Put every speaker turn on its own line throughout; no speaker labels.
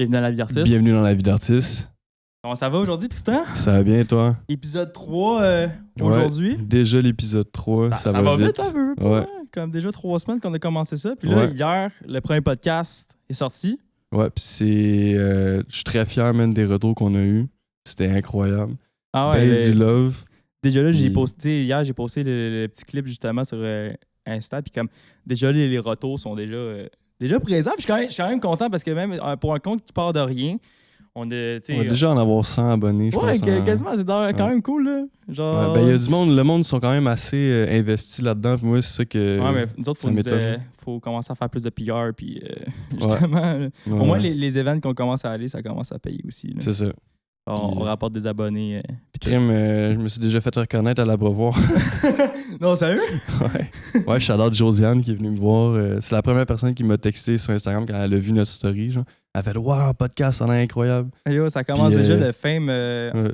Bienvenue dans la vie d'artiste.
Bienvenue dans la vie d'artiste.
Comment ça va aujourd'hui, Tristan?
Ça va bien, toi?
Épisode 3 aujourd'hui.
Déjà l'épisode 3.
Ça va vite, un peu.
Ouais.
Comme déjà 3 semaines qu'on a commencé ça. Puis là, hier, le premier podcast est sorti.
Ouais, puis c'est... je suis très fier, même, des retours qu'on a eus. C'était incroyable.
Ah ouais.
Ben du love.
Déjà là, hier, j'ai posté le petit clip justement sur Insta. Puis comme, déjà, les retours sont déjà présents. Puis je suis quand même content parce que même pour un compte qui part de rien, on va
déjà en avoir 100 abonnés, je pense.
Quasiment, c'est quand même cool, là. Genre,
il y a du monde, le monde sont quand même assez investis là-dedans. Puis moi, c'est ça que.
Ouais, mais nous autres, faut commencer à faire plus de PR. Puis justement, au moins, les événements qu'on commence à aller, ça commence à payer aussi. Là.
C'est ça.
On rapporte des abonnés.
Je me suis déjà fait reconnaître à l'Abreuvoir.
Non, sérieux?
Ouais, je shout-out Josiane qui est venue me voir. C'est la première personne qui m'a texté sur Instagram quand elle a vu notre story. Genre. Elle a fait « Wow, podcast, ça a l'air incroyable! »
Yo, ça commence déjà le fame.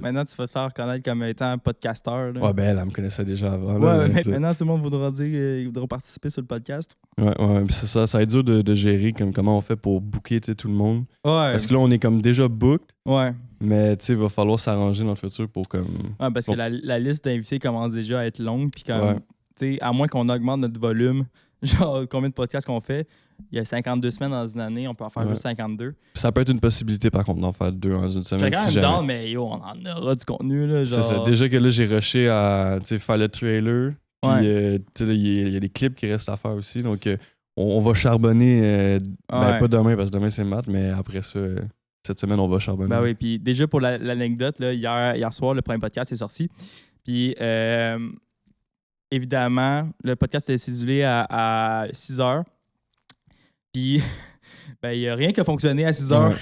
Maintenant, tu vas te faire connaître comme étant podcasteur. Là.
Ouais, ben elle me connaissait déjà avant.
Ouais, mais maintenant, tout le monde voudra dire qu'ils voudront participer sur le podcast.
Ouais, puis c'est ça. Ça va être dur de gérer comme comment on fait pour booker tout le monde.
Ouais.
Parce que là, on est comme déjà booked.
Ouais.
Mais tu sais, il va falloir s'arranger dans le futur pour comme.
Ouais, parce que la liste d'invités commence déjà à être longue. Puis comme, tu sais, à moins qu'on augmente notre volume, genre combien de podcasts qu'on fait, il y a 52 semaines dans une année, on peut en faire juste 52.
Ça peut être une possibilité par contre d'en faire 2 dans une semaine.
J'ai quand même down, mais yo, on en aura du contenu. Là, genre...
C'est ça. Déjà que là, j'ai rushé à faire le trailer. Puis il y a des clips qui restent à faire aussi. Donc on va charbonner. Pas demain parce que demain c'est mat, mais après ça. Cette semaine, on va charbonner.
Ben oui, puis déjà pour l'anecdote, là, hier soir, le premier podcast est sorti. Puis évidemment, le podcast est cédulé à 6 heures. Puis il n'y a rien qui a fonctionné à 6 heures.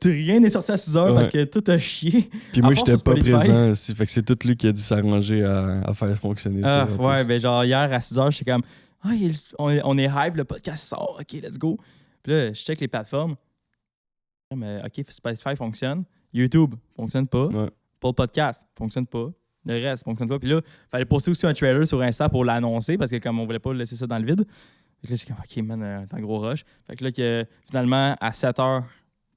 Rien n'est sorti à 6 heures parce que tout a chié.
Puis moi, j'étais pas présent aussi. Fait que c'est tout lui qui a dû s'arranger à faire fonctionner ça.
Ouais, ben genre hier à 6 heures, j'étais comme on est hype, le podcast sort, ok, let's go. Puis là, je check les plateformes. Mais OK, Spotify fonctionne. YouTube fonctionne pas. Pour le podcast, fonctionne pas. Le reste fonctionne pas. Puis là, il fallait poster aussi un trailer sur Insta pour l'annoncer parce que comme on voulait pas laisser ça dans le vide. Fait que là, j'ai comme OK, man, t'es en gros rush. Fait que là, finalement, à 7 heures,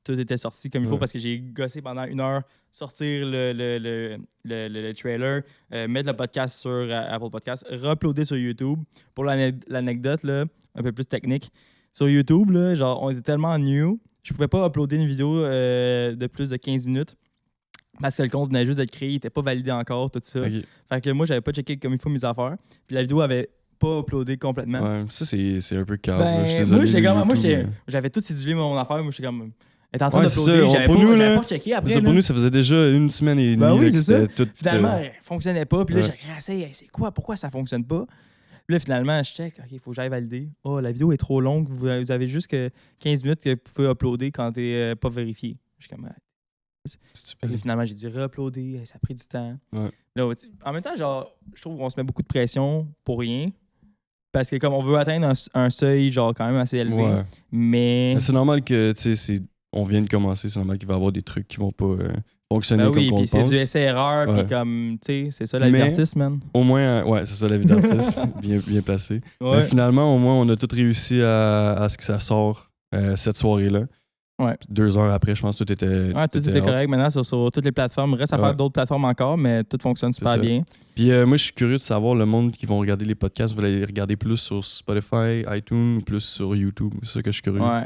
tout était sorti comme il faut parce que j'ai gossé pendant 1 heure, sortir le trailer, mettre le podcast sur Apple Podcast, re-uploader sur YouTube. Pour l'anecdote, là, un peu plus technique. Sur YouTube, là, genre, on était tellement new. Je pouvais pas uploader une vidéo de plus de 15 minutes parce que le compte venait juste d'être créé, il était pas validé encore, tout ça.
Okay.
Fait que moi, j'avais pas checké comme il faut mes affaires. Puis la vidéo avait pas uploadé complètement.
Ouais, ça, c'est un peu calme. Je suis
désolé. J'avais tout cédulé mon affaire. Moi, j'étais comme... Elle était en train d'uploader. J'avais pas checké après.
Pour nous, ça faisait déjà 1 semaine et demie.
Ben oui, c'est ça. Finalement, elle fonctionnait pas. Puis là, j'ai crassé. C'est quoi? Pourquoi ça fonctionne pas? Puis là, finalement, je check. OK, il faut que j'aille valider. Oh, la vidéo est trop longue. Vous avez juste que 15 minutes que vous pouvez uploader quand t'es pas vérifié. Je suis comme... Là, finalement, j'ai dû re-uploader. Ça a pris du temps.
Ouais.
Là, en même temps, genre, je trouve qu'on se met beaucoup de pression pour rien. Parce que comme on veut atteindre un seuil genre quand même assez élevé.
Ouais.
Mais
c'est normal que, tu sais, on vient de commencer. C'est normal qu'il va y avoir des trucs qui vont pas... fonctionner comme on pense.
Oui, puis c'est du essai-erreur, puis comme, tu sais, c'est ça la vie d'artiste, man.
Au moins, c'est ça la vie d'artiste, bien placé.
Ouais.
Mais finalement, au moins, on a tous réussi à ce que ça sort cette soirée-là.
Ouais.
Puis 2 heures après, je pense que tout était...
tout était correct maintenant sur toutes les plateformes. Il reste à faire d'autres plateformes encore, mais tout fonctionne super bien.
Puis moi, je suis curieux de savoir le monde qui vont regarder les podcasts. Vous allez les regarder plus sur Spotify, iTunes ou plus sur YouTube. C'est ça que je suis curieux.
Ouais.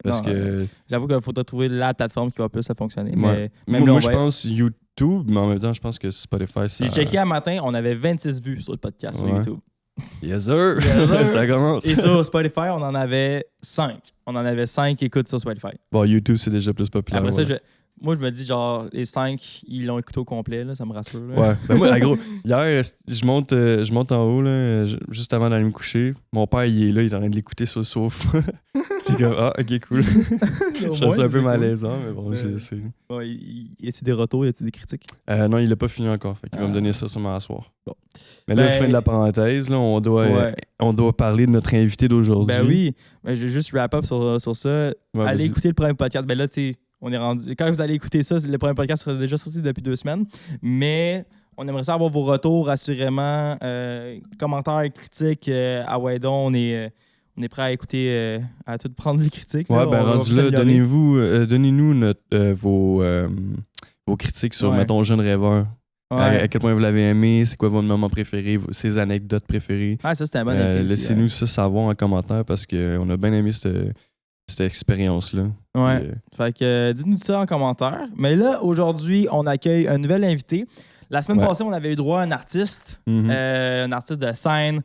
Parce que...
J'avoue qu'il faudrait trouver la plateforme qui va plus fonctionner.
Ouais.
Mais même
moi, je pense YouTube, mais en même temps, je pense que Spotify, ça...
J'ai checké un matin, on avait 26 vues sur le podcast sur YouTube.
Yes sir! Ça commence!
Et sur Spotify, on en avait 5. On en avait 5 écoutes sur Spotify.
Bon, YouTube, c'est déjà plus populaire.
Après ça, moi, je me dis, genre, les 5, ils l'ont écouté au complet, là, ça me rassure. Là.
Ouais. Ben moi, gros, hier, je monte en haut, là, juste avant d'aller me coucher. Mon père, il est là, il est en train de l'écouter sur le sofa. C'est comme, ok, cool. Je trouve ça un peu malaisant, mais bon, j'ai essayé.
Bon, y a-tu des retours, y a-tu des critiques?
Non, il l'a pas fini encore. Fait qu'il va me donner ça sûrement à soir. Bon. Mais là, fin de la parenthèse, là, on doit parler de notre invité d'aujourd'hui.
Ben oui, je vais juste wrap up sur ça. Allez écouter le premier podcast. Ben là, tu sais, on est rendu. Quand vous allez écouter ça, le premier podcast sera déjà sorti depuis 2 semaines. Mais on aimerait ça avoir vos retours, assurément. Commentaires, critiques. On on est prêt à écouter, à tout prendre les critiques.
Ouais,
là.
rendu là, donnez-nous vos critiques sur, mettons, Jeune Rêveur. Ouais. À quel point vous l'avez aimé, c'est quoi votre moment préféré, ses anecdotes préférées.
Ah, ça, c'était un bon invité aussi.
Laissez-nous ça savoir en commentaire parce qu'on a bien aimé cette expérience-là.
Ouais. Fait que dites-nous ça en commentaire. Mais là, aujourd'hui, on accueille un nouvel invité. La semaine passée, on avait eu droit à un artiste, un artiste de scène,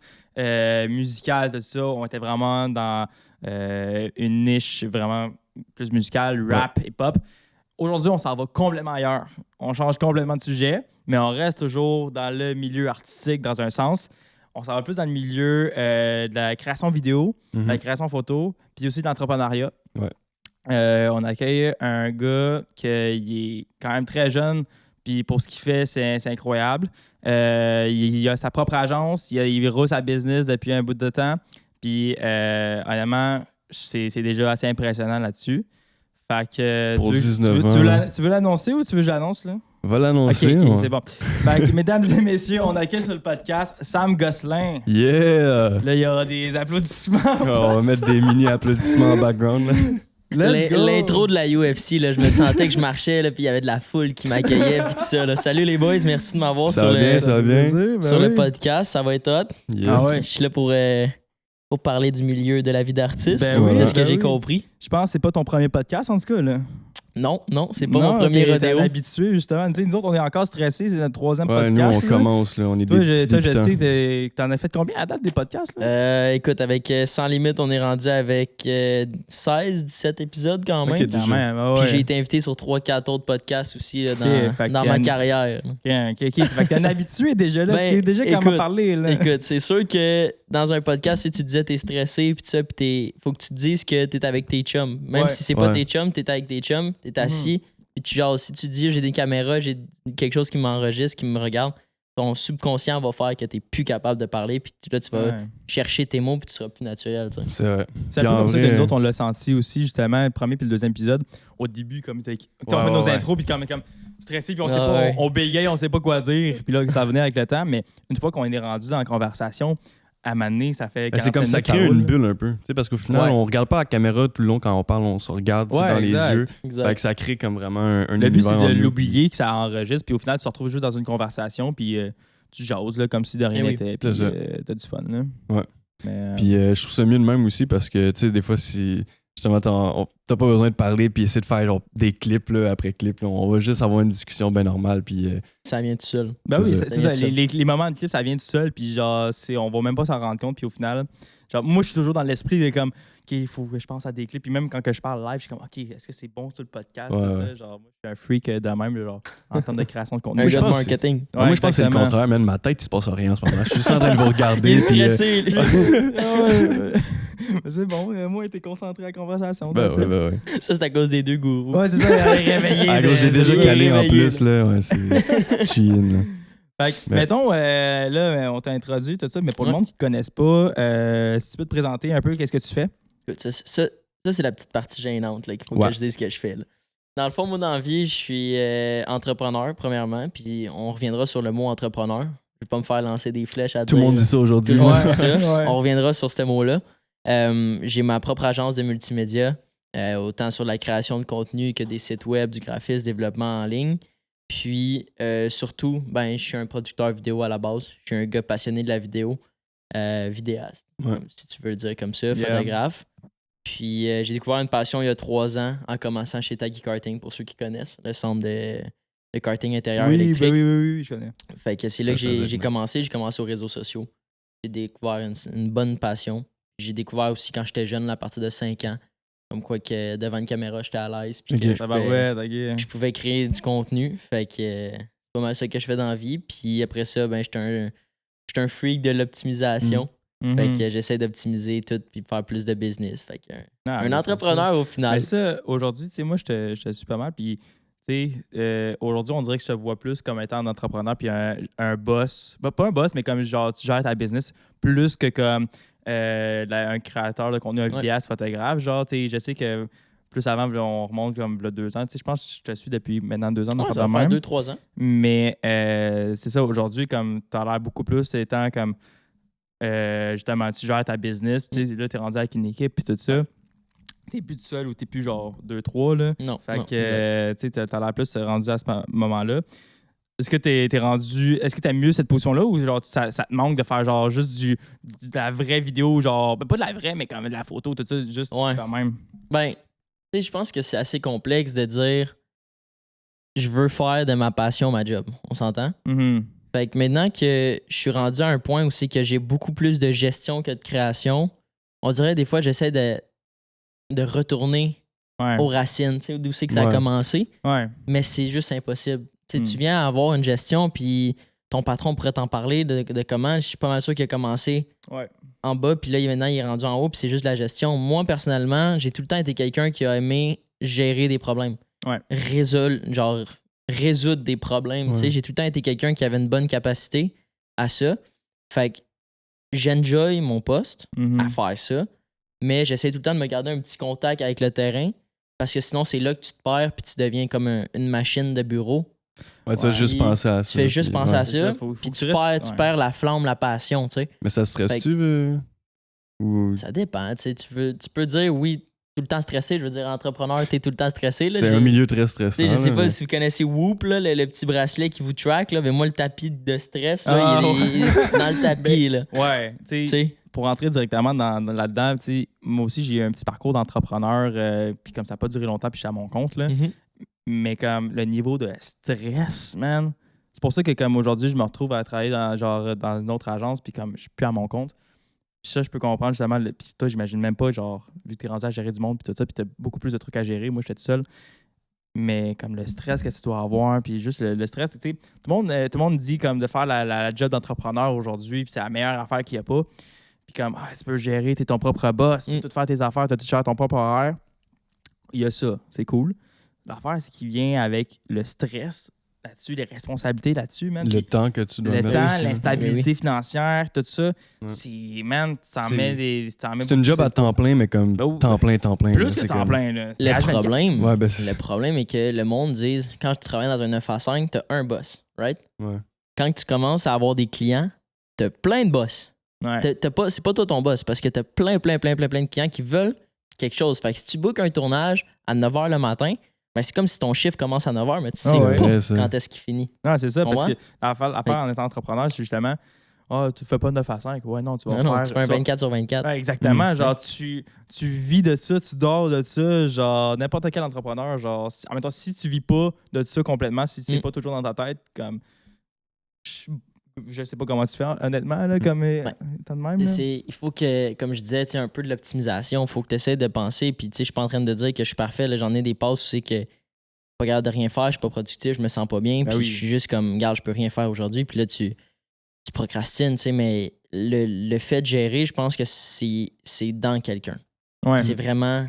musical, tout ça. On était vraiment dans une niche vraiment plus musicale, rap, hip-hop. Aujourd'hui, on s'en va complètement ailleurs. On change complètement de sujet, mais on reste toujours dans le milieu artistique dans un sens. On s'en va plus dans le milieu de la création vidéo, de la création photo, puis aussi de l'entrepreneuriat.
Ouais.
On accueille un gars qui est quand même très jeune, puis pour ce qu'il fait, c'est incroyable. Il a sa propre agence, il roule sa business depuis un bout de temps, puis honnêtement, c'est déjà assez impressionnant là-dessus. Fait que
pour 19 ans.
Tu veux l'annoncer ou tu veux que je l'annonce, là?
Va l'annoncer.
OK, c'est bon. Fait que, mesdames et messieurs, on accueille sur le podcast Sam Gosselin.
Yeah!
Là, il y aura des applaudissements.
On va mettre des mini-applaudissements en background.
L'intro de la UFC, là, je me sentais que je marchais, là, puis il y avait de la foule qui m'accueillait, puis tout ça. Là. Salut les boys, merci de m'avoir sur le podcast. Ça va être hot.
Yes.
Ah ouais.
Je suis là pour parler du milieu de la vie d'artiste.
Ben
ce que j'ai compris.
Je pense que c'est pas ton premier podcast, en tout cas, là.
Non, c'est pas mon premier rodéo.
T'es habitué, justement. T'sais, nous autres, on est encore stressés. C'est notre 3e podcast.
Nous, on commence. Là. On est
toi, je sais que t'en as fait combien à date des podcasts? Là?
Écoute, avec Sans Limite, on est rendu avec 16-17 épisodes quand même.
Okay,
quand même. Ouais.
Puis j'ai été invité sur 3-4 autres podcasts aussi là, dans ma carrière.
OK. Fait que t'es un habitué déjà. Là. Tu sais déjà comment parler. Là.
Écoute, c'est sûr que dans un podcast, si tu disais t'es stressé, puis tout ça, puis faut que tu te dises que t'es avec tes chums. Même si c'est pas tes chums, t'es avec tes chums. T'es assis, puis si tu dis j'ai des caméras, j'ai quelque chose qui m'enregistre, qui me regarde, ton subconscient va faire que t'es plus capable de parler, puis là tu vas chercher tes mots, puis tu seras plus naturel. T'sais.
C'est vrai.
C'est un peu comme ça que nous autres on l'a senti aussi, justement, le premier puis le 2e épisode. Au début, comme on fait nos intros, puis comme stressé, puis on sait pas, on bégaye, on sait pas quoi dire, puis là ça venait avec le temps, mais une fois qu'on est rendu dans la conversation, à m'amener, ça fait 45
c'est comme ça crée une bulle un peu. T'sais, parce qu'au final, on regarde pas la caméra tout le long quand on parle, on se regarde dans les yeux. Fait que ça crée comme vraiment un
le but,
univers.
C'est de l'oublier, que ça enregistre, puis au final, tu te retrouves juste dans une conversation, puis tu jases là, comme si de rien n'était, puis t'as du fun. Là.
Ouais. Puis je trouve ça mieux de même aussi parce que, tu sais, des fois, si justement t'as pas besoin de parler puis essayer de faire genre, des clips là, après clips, là, on va juste avoir une discussion bien normale. Puis
ça vient tout seul.
Ben oui, c'est ça. Les moments de clip, ça vient tout seul, puis genre, on va même pas s'en rendre compte, puis au final, genre, moi, je suis toujours dans l'esprit de comme, OK, il faut que je pense à des clips, puis même quand que je parle live, je suis comme, OK, est-ce que c'est bon sur le podcast? Ça? Genre, moi, je suis un freak de même, genre, en termes de création de contenu.
Un gars de marketing.
Moi, je pense que c'est le contraire, man. Ma tête, il se passe rien en ce moment. Je suis juste en train de vous regarder.
Il est stressé.
C'est bon, moi, t'es concentré à la conversation.
Ben ouais.
Ça, c'est à cause des deux gourous.
Ouais, c'est ça, il est réveillé.
J'ai déjà calé en plus, là. Ouais, c'est chill, là.
Fait que, mettons, là, on t'a introduit, tout ça, mais pour le monde qui ne te connaisse pas, si tu peux te présenter un peu, qu'est-ce que tu fais?
Ça, c'est la petite partie gênante qu'il faut que je dise ce que je fais. Là. Dans le fond, moi, dans la vie, je suis entrepreneur, premièrement, puis on reviendra sur le mot entrepreneur. Je vais pas me faire lancer des flèches à
tout le monde dit ça aujourd'hui.
Tout le monde dit ça. On reviendra sur ce mot-là. J'ai ma propre agence de multimédia, autant sur la création de contenu que des sites web, du graphisme, développement en ligne. Puis, surtout, je suis un producteur vidéo à la base. Je suis un gars passionné de la vidéo, vidéaste, si tu veux le dire comme ça, photographe. Puis, j'ai découvert une passion il y a 3 ans en commençant chez Taggy Karting, pour ceux qui connaissent, le centre de karting intérieur électrique.
Oui, je connais.
Fait que c'est là que j'ai commencé. J'ai commencé aux réseaux sociaux. J'ai découvert une bonne passion. J'ai découvert aussi quand j'étais jeune, à partir de 5 ans, comme quoi que devant une caméra, j'étais à l'aise. Puis que je pouvais créer du contenu. Fait que c'est pas mal ça que je fais dans la vie. Puis après ça, j'étais un freak de l'optimisation. Fait que j'essaie d'optimiser tout puis de faire plus de business. Fait que un entrepreneur au final.
Mais ça, aujourd'hui, tu sais, moi, je te suis pas mal. Puis, tu sais, aujourd'hui, on dirait que je te vois plus comme étant un entrepreneur puis un boss. Pas un boss, mais comme genre, tu gères ta business plus que comme un créateur de contenu, un vidéaste, photographe. Genre, tu sais, je sais que plus avant, on remonte comme 2 ans. Tu sais, je pense que je te suis depuis maintenant 2 ans.
Ça va faire 2-3 ans.
Mais c'est ça, aujourd'hui, comme tu as l'air beaucoup plus étant comme justement, tu gères ta business, puis là, t'es rendu avec une équipe, puis tout ça. T'es plus tout seul ou t'es plus genre 2-3, là.
Non.
Fait
non,
que, tu sais, t'as l'air plus rendu à ce moment-là. Est-ce que t'es rendu... Est-ce que t'aimes mieux cette position-là ou genre ça te manque de faire genre juste de la vraie vidéo, genre... Pas de la vraie, mais quand même de la photo, tout ça, juste quand même.
Ben, tu sais, je pense que c'est assez complexe de dire je veux faire de ma passion ma job. On s'entend?
Mm-hmm.
Fait que maintenant que je suis rendu à un point où c'est que j'ai beaucoup plus de gestion que de création, on dirait des fois j'essaie de retourner aux racines, tu sais, d'où c'est que ça a commencé.
Ouais.
Mais c'est juste impossible. Tu viens avoir une gestion, puis ton patron pourrait t'en parler de comment. Je suis pas mal sûr qu'il a commencé en bas, puis là, maintenant, il est rendu en haut, puis c'est juste la gestion. Moi, personnellement, j'ai tout le temps été quelqu'un qui a aimé gérer des problèmes.
Ouais.
Résoudre des problèmes. Tu sais, j'ai tout le temps été quelqu'un qui avait une bonne capacité à ça. Fait que j'enjoy mon poste à faire ça, mais j'essaie tout le temps de me garder un petit contact avec le terrain, parce que sinon, c'est là que tu te perds, puis tu deviens comme une machine de bureau.
Ouais, tu vas juste penser à ça.
Tu fais juste penser à ça,
faut
puis
tu
perds la flamme, la passion, tu sais.
Mais ça stresse-tu? Ou...
Ça dépend, tu sais. Tu peux dire, oui, tout le temps stressé. Je veux dire, entrepreneur, t'es tout le temps stressé. Là.
C'est un milieu très stressant.
Je sais pas si vous connaissez Whoop, là, le petit bracelet qui vous track, là, mais moi, le tapis de stress, là, il est dans le tapis. Là.
Ouais, tu sais. Pour rentrer directement là-dedans, moi aussi, j'ai eu un petit parcours d'entrepreneur, puis comme ça n'a pas duré longtemps, puis je suis à mon compte. Là. Mais comme le niveau de stress, man, c'est pour ça que comme aujourd'hui, je me retrouve à travailler dans une autre agence, puis comme je suis plus à mon compte. Puis ça, je peux comprendre justement. Puis toi, j'imagine même pas, genre, vu que t'es rendu à gérer du monde, puis tout ça, puis t'as beaucoup plus de trucs à gérer. Moi, j'étais tout seul. Mais comme le stress que tu dois avoir, puis juste le stress, tu sais, tout le monde dit comme de faire la job d'entrepreneur aujourd'hui, puis c'est la meilleure affaire qu'il n'y a pas. Puis comme, tu peux gérer, t'es ton propre boss, tu peux tout faire tes affaires, tu gères ton propre horaire. Il y a ça, c'est cool. L'affaire, c'est qu'il vient avec le stress là-dessus, les responsabilités là-dessus, man.
Le temps que tu dois mettre.
Le temps, l'instabilité financière, tout ça. C'est, man,
c'est une job à temps plein, mais comme temps plein.
Plus que temps plein, là.
Le problème est que le monde dit, quand tu travailles dans un 9 à 5, t'as un boss, right?
Ouais.
Quand tu commences à avoir des clients, t'as plein de boss.
Ouais.
C'est pas toi ton boss, parce que t'as plein de clients qui veulent quelque chose. Fait que si tu bookes un tournage à 9h le matin, ben c'est comme si ton chiffre commence à 9h, mais tu sais pas quand est-ce qu'il finit.
Non, c'est ça, parce que l'affaire en étant entrepreneur, c'est justement, tu fais pas 9 à 5. Ouais, non, tu vas faire...
Non, tu fais un 24 sur 24.
Ouais, exactement. Genre, tu vis de ça, tu dors de ça. Genre, n'importe quel entrepreneur, genre, en même temps, si tu vis pas de ça complètement, si c'est pas toujours dans ta tête, comme... Je sais pas comment tu fais, honnêtement, là, comme étant de même. Là.
Il faut que, comme je disais, un peu de l'optimisation. Il faut que tu essaies de penser. Puis, je suis pas en train de dire que je suis parfait. Là, j'en ai des passes où c'est que je suis pas capable de rien faire, je suis pas productif, je me sens pas bien. Puis, je suis juste comme, regarde, je peux rien faire aujourd'hui. Puis là, tu procrastines, mais le fait de gérer, je pense que c'est dans quelqu'un.
Ouais.
C'est vraiment...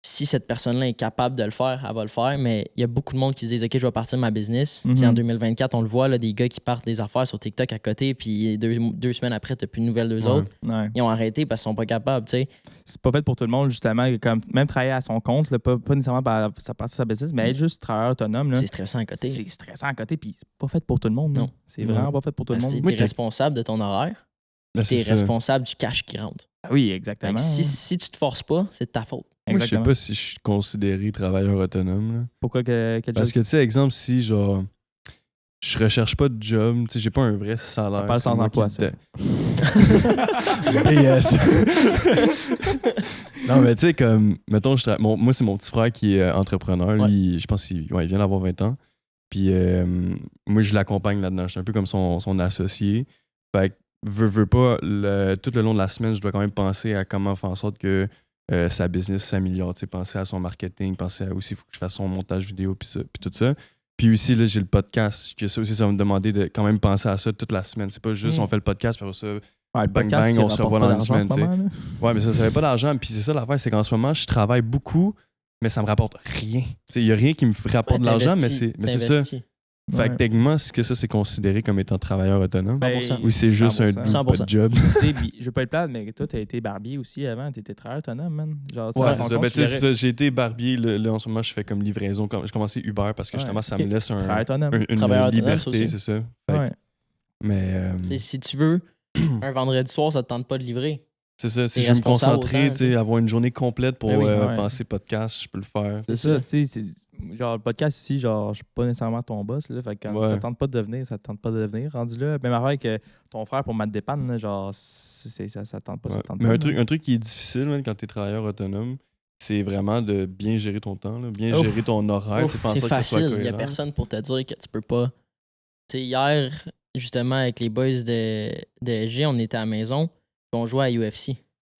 Si cette personne-là est capable de le faire, elle va le faire, mais il y a beaucoup de monde qui se disent « OK, je vais partir de ma business. En 2024, on le voit, là, des gars qui partent des affaires sur TikTok à côté, puis deux semaines après, tu n'as plus de nouvelles d'eux autres.
Ouais.
Ils ont arrêté parce qu'ils sont pas capables. T'sais.
C'est pas fait pour tout le monde, justement. Comme, même travailler à son compte, là, pas nécessairement par sa business, mais être juste travailleur autonome. Là,
c'est stressant à côté.
C'est stressant à côté, puis c'est pas fait pour tout le monde. Non. C'est vraiment pas fait pour tout le monde.
Tu es responsable de ton horaire. Tu es responsable du cash qui rentre.
Oui, exactement.
Si tu te forces pas, c'est de ta faute.
Moi, je sais pas si je suis considéré travailleur autonome. Là.
Pourquoi
Parce que, tu sais, exemple, si genre je recherche pas de job, tu sais, j'ai pas un vrai salaire.
On parle sans emploi, ça.
BS. Non, mais tu sais, comme, mettons, moi, c'est mon petit frère qui est entrepreneur. Lui, je pense qu'il vient d'avoir 20 ans. Puis moi, je l'accompagne là-dedans. Je suis un peu comme son associé. Fait que, veux pas, tout le long de la semaine, je dois quand même penser à comment faire en sorte que sa business s'améliore, penser à son marketing, penser à aussi, il faut que je fasse son montage vidéo puis tout ça. Puis aussi, là, j'ai le podcast, que ça aussi, ça va me demander de quand même penser à ça toute la semaine. C'est pas juste on fait le podcast, puis après ça,
le
bang
podcast,
bang, on se revoit dans une semaine.
Ouais,
mais ça fait pas d'argent. Puis c'est ça l'affaire, c'est qu'en ce moment, je travaille beaucoup, mais ça me rapporte rien. Il y a rien qui me rapporte de l'argent, mais c'est ça. Fait que techniquement, est-ce que ça, c'est considéré comme étant travailleur autonome?
100%.
Ou c'est juste un
100%.
job?
Je veux pas être plate, mais toi, t'as été barbier aussi avant. T'étais travailleur autonome, man. Genre,
ouais, c'est ça. J'ai été barbier. Là, en ce moment, je fais comme livraison. J'ai commencé Uber parce que justement, ça me laisse une liberté, c'est ça.
Ouais.
Mais
Si tu veux un vendredi soir, ça te tente pas de livrer.
C'est ça, si
T'es
je veux me
responsable
concentrer,
autant, tu sais.
avoir une journée complète pour
Ben oui, ouais.
penser podcast, je peux le faire.
C'est ça, tu sais, genre le podcast ici, genre, je suis pas nécessairement ton boss, là, fait que quand ça te tente pas de devenir, ça te tente pas de devenir. Rendu là, même affaire que ton frère pour mettre des pannes, là, genre, ça te tente pas, ça te tente
Mais
pas.
un truc qui est difficile man, quand t'es travailleur autonome, c'est vraiment de bien gérer ton temps, là, bien gérer ton horaire.
C'est facile, il y a personne pour te dire que tu peux pas. Tu sais, hier, justement, avec les boys de SG, on était à la maison, puis on jouait à UFC.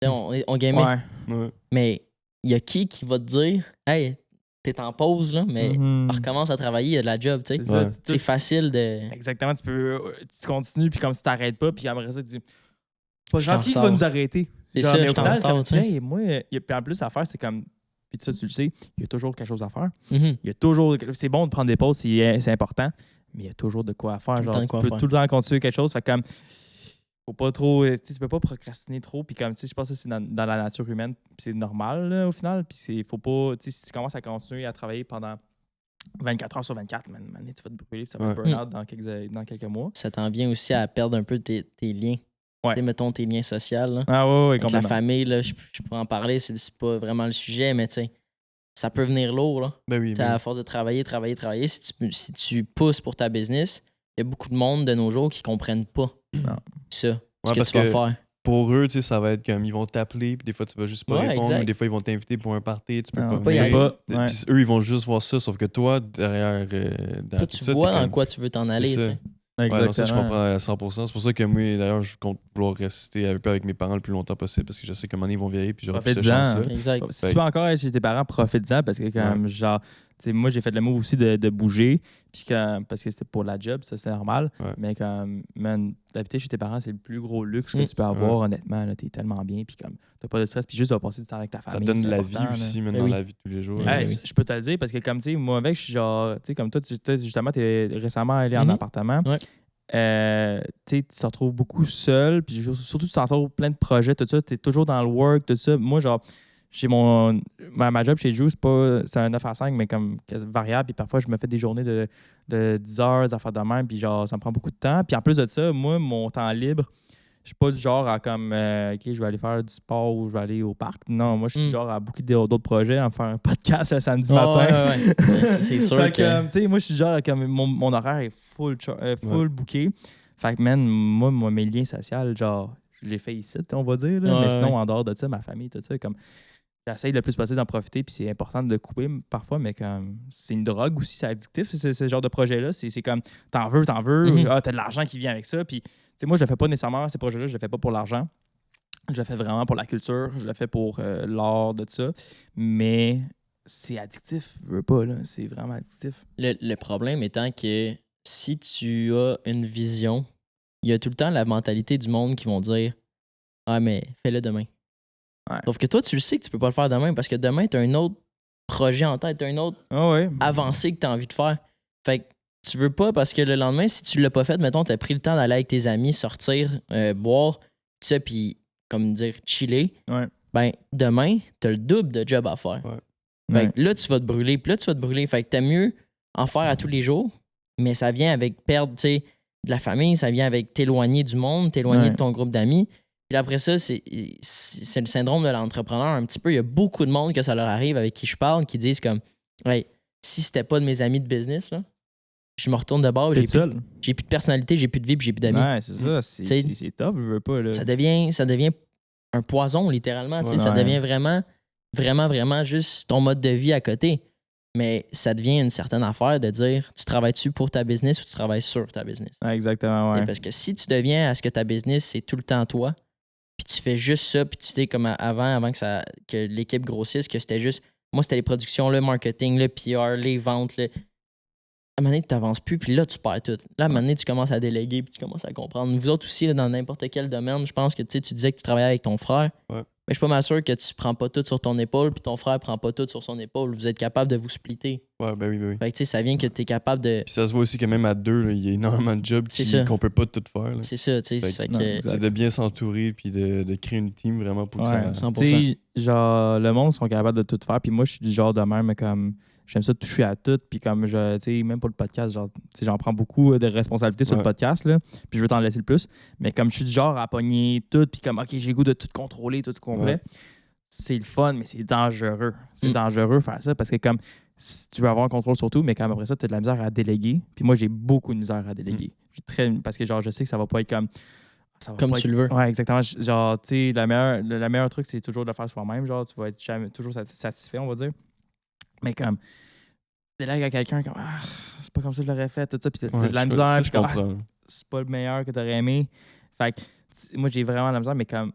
On gamait.
Ouais.
Mais il y a qui va te dire hey, t'es en pause, là, mais on recommence à travailler, il y a de la job, tu sais. C'est facile de.
Exactement, tu continues, puis comme tu t'arrêtes pas, puis après ça, tu dis pas genre qui va nous arrêter.
C'est
genre,
ça,
mais au
je
final,
t'en
comme
parle,
tu sais, moi, puis en plus, à faire, c'est comme. Puis ça, tu le sais, il y a toujours quelque chose à faire.
Mhm.
Il y a toujours. C'est bon de prendre des pauses, c'est important, mais il y a toujours de quoi à faire. Genre, tu peux tout le temps continuer quelque chose. Fait comme. Faut pas trop. Tu peux pas procrastiner trop. Puis comme, tu sais, je pense que c'est dans la nature humaine. Puis c'est normal, là, au final. Puis faut pas. Tu sais, si tu commences à continuer à travailler pendant 24 heures sur 24, man, tu vas te brûler. Puis ça va burn-out dans quelques mois.
Ça t'en vient aussi à perdre un peu tes liens.
Ouais.
Tu sais, mettons tes liens sociaux. Là.
Ah ouais,
Avec la famille, là, je pourrais en parler, c'est pas vraiment le sujet, mais tu sais, ça peut venir lourd. Là.
Ben oui.
À force de travailler, si tu pousses pour ta business, il y a beaucoup de monde de nos jours qui comprennent pas ça. Ce que tu vas faire.
Pour eux, tu sais, ça va être comme ils vont t'appeler, puis des fois tu vas juste pas répondre,
exact.
mais des fois ils vont t'inviter pour un party, tu peux pas
y aller.
venir. Puis eux, ils vont juste voir ça, sauf que toi, derrière.
Toi, tu vois dans quoi tu veux t'en aller. Tu sais.
Exactement. Ouais, non, ça, je comprends à 100%. C'est pour ça que moi, d'ailleurs, je compte vouloir rester un peu avec mes parents le plus longtemps possible parce que je sais qu'à un moment donné, ils vont vieillir puis j'aurai plus de chance-là.
Exact.
Si tu peux encore être chez tes parents, profite-en parce que comme genre, tu sais, moi j'ai fait le move aussi de bouger puis parce que c'était pour la job, ça c'est normal.
Ouais.
Mais comme, man, d'habiter chez tes parents, c'est le plus gros luxe que tu peux avoir, honnêtement. Là, t'es tellement bien puis comme, t'as pas de stress puis juste de passer du temps avec ta famille.
Ça te donne la vie
là.
aussi, même dans la vie de tous les jours.
Je peux te le dire parce que comme, tu sais, moi avec, je suis genre, tu sais, comme toi, justement, t'es récemment allé en appartement.
Ouais.
Tu te retrouves beaucoup seul, puis surtout tu t'entoures plein de projets, tout ça, tu es toujours dans le work, tout ça. Moi, genre, j'ai ma job chez Juice, c'est un 9 à 5, mais comme variable, puis parfois je me fais des journées de 10 heures, des affaires de même, puis genre, ça me prend beaucoup de temps. Puis en plus de ça, moi, mon temps libre, je suis pas du genre à comme, OK, je vais aller faire du sport ou je vais aller au parc. Non, moi, je suis du genre à beaucoup d'autres projets, à faire un podcast le samedi matin.
C'est sûr
fait que, tu sais, moi, je suis du genre, comme mon horaire est full booké. Fait que, man, moi, mes liens sociaux, genre, je les fais ici, on va dire. Là, mais sinon, en dehors de ça, ma famille, tout ça, comme, j'essaye le plus possible d'en profiter, puis c'est important de couper parfois, mais comme, c'est une drogue aussi, c'est addictif, ce genre de projet-là. C'est comme, t'en veux, t'as de l'argent qui vient avec ça, puis moi, je le fais pas nécessairement, ces projets-là, je le fais pas pour l'argent. Je le fais vraiment pour la culture. Je le fais pour l'art de ça. Mais c'est addictif, je veux pas, là. C'est vraiment addictif.
Le problème étant que si tu as une vision, il y a tout le temps la mentalité du monde qui vont dire « Ah, mais fais-le demain. Ouais. » Sauf que toi, tu le sais que tu peux pas le faire demain parce que demain, tu as un autre projet en tête, tu as un autre avancée que tu as envie de faire. Fait que tu veux pas parce que le lendemain, si tu l'as pas fait, mettons, tu as pris le temps d'aller avec tes amis, sortir, boire, tout ça, puis comme dire chiller, ben demain, tu as le double de job à faire. Fait que là, tu vas te brûler, puis là, tu vas te brûler. Fait que t'as mieux en faire à tous les jours, mais ça vient avec perdre, tu sais, de la famille, ça vient avec t'éloigner du monde, t'éloigner de ton groupe d'amis. Puis après ça, c'est le syndrome de l'entrepreneur un petit peu. Il y a beaucoup de monde que ça leur arrive avec qui je parle qui disent comme hey, si c'était pas de mes amis de business, là, je me retourne de bord, j'ai plus de personnalité, j'ai plus de vie, puis j'ai plus d'amis.
Ouais, c'est ça, c'est tough, je veux pas. Là.
Ça devient un poison, littéralement. Ça devient vraiment, vraiment, vraiment juste ton mode de vie à côté. Mais ça devient une certaine affaire de dire tu travailles-tu pour ta business ou tu travailles sur ta business.
Ah, exactement, ouais.
Parce que si tu deviens à ce que ta business, c'est tout le temps toi, puis tu fais juste ça, puis tu sais, comme avant que l'équipe grossisse, que c'était juste. Moi, c'était les productions, le marketing, le PR, les ventes. À un moment donné, tu n'avances plus, puis là, tu perds tout. Là, à un moment donné, tu commences à déléguer, puis tu commences à comprendre. Vous autres aussi, là, dans n'importe quel domaine, je pense que tu disais que tu travaillais avec ton frère. Mais je suis pas mal sûr que tu prends pas tout sur ton épaule, puis ton frère prend pas tout sur son épaule. Vous êtes capable de vous splitter.
Ouais, ben oui, ben oui.
Fait que, tu sais, ça vient que tu es capable de.
Puis ça se voit aussi que même à deux, là, il y a énormément de jobs qu'on peut pas tout faire. Là.
C'est ça, tu sais.
C'est de bien s'entourer puis de créer une team vraiment pour que ça...
100%.
Tu sais, genre, le monde sont capables de tout faire. Puis moi, je suis du genre de même, mais comme, j'aime ça toucher à tout. Puis comme, tu sais, même pour le podcast, genre, tu sais, j'en prends beaucoup de responsabilités sur le podcast, là. Puis je veux t'en laisser le plus. Mais comme je suis du genre à pogner tout, puis comme, OK, j'ai le goût de tout contrôler, tout complet. C'est le fun, mais c'est dangereux. C'est dangereux faire ça parce que comme si tu veux avoir un contrôle sur tout, mais comme après ça, tu as de la misère à déléguer. Puis moi, j'ai beaucoup de misère à déléguer. Parce que genre, je sais que ça va pas être comme.
Comme tu le veux.
Ouais, exactement. Genre, tu sais, le meilleur truc, c'est toujours de le faire soi-même. Genre, tu vas être jamais, toujours satisfait, on va dire. Mais comme, délègue à quelqu'un, comme, c'est pas comme ça que je l'aurais fait, tout ça. Puis t'as de la misère. Puis comme, c'est pas le meilleur que t'aurais aimé. Fait que, moi, j'ai vraiment de la misère, mais comme,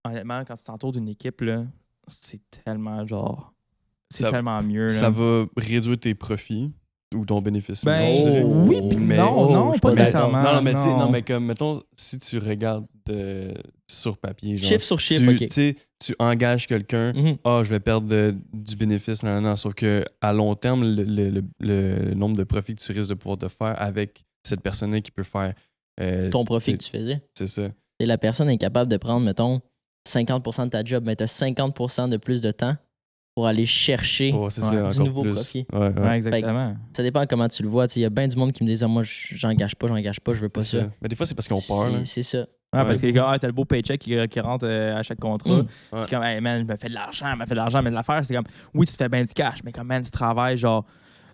honnêtement, quand tu t'entoures d'une équipe, là, c'est tellement genre. C'est tellement mieux. Là.
Ça va réduire tes profits ou ton bénéfice.
Oui, mais non, pas nécessairement.
Non, mais comme, mettons, si tu regardes sur papier, genre.
Chiffre sur chiffre, OK.
Tu engages quelqu'un, je vais perdre du bénéfice, non. Sauf que à long terme, le nombre de profits que tu risques de pouvoir te faire avec cette personne-là qui peut faire.
Ton profit que tu faisais.
C'est ça.
Et la personne est capable de prendre, mettons, 50% de ta job, mais tu as 50% de plus de temps pour aller chercher du nouveau profit.
Ouais,
exactement.
Ça dépend comment tu le vois. Il y a bien du monde qui me disent moi, j'engage pas, je veux pas ça.
Mais des fois, c'est parce qu'ils ont peur.
C'est ça.
Ouais, parce que t'as le beau paycheck qui rentre à chaque contrat. Puis comme, hey man, je me fais de l'argent. Mais l'affaire, c'est comme, oui, tu te fais bien du cash, mais comme, man, tu travailles genre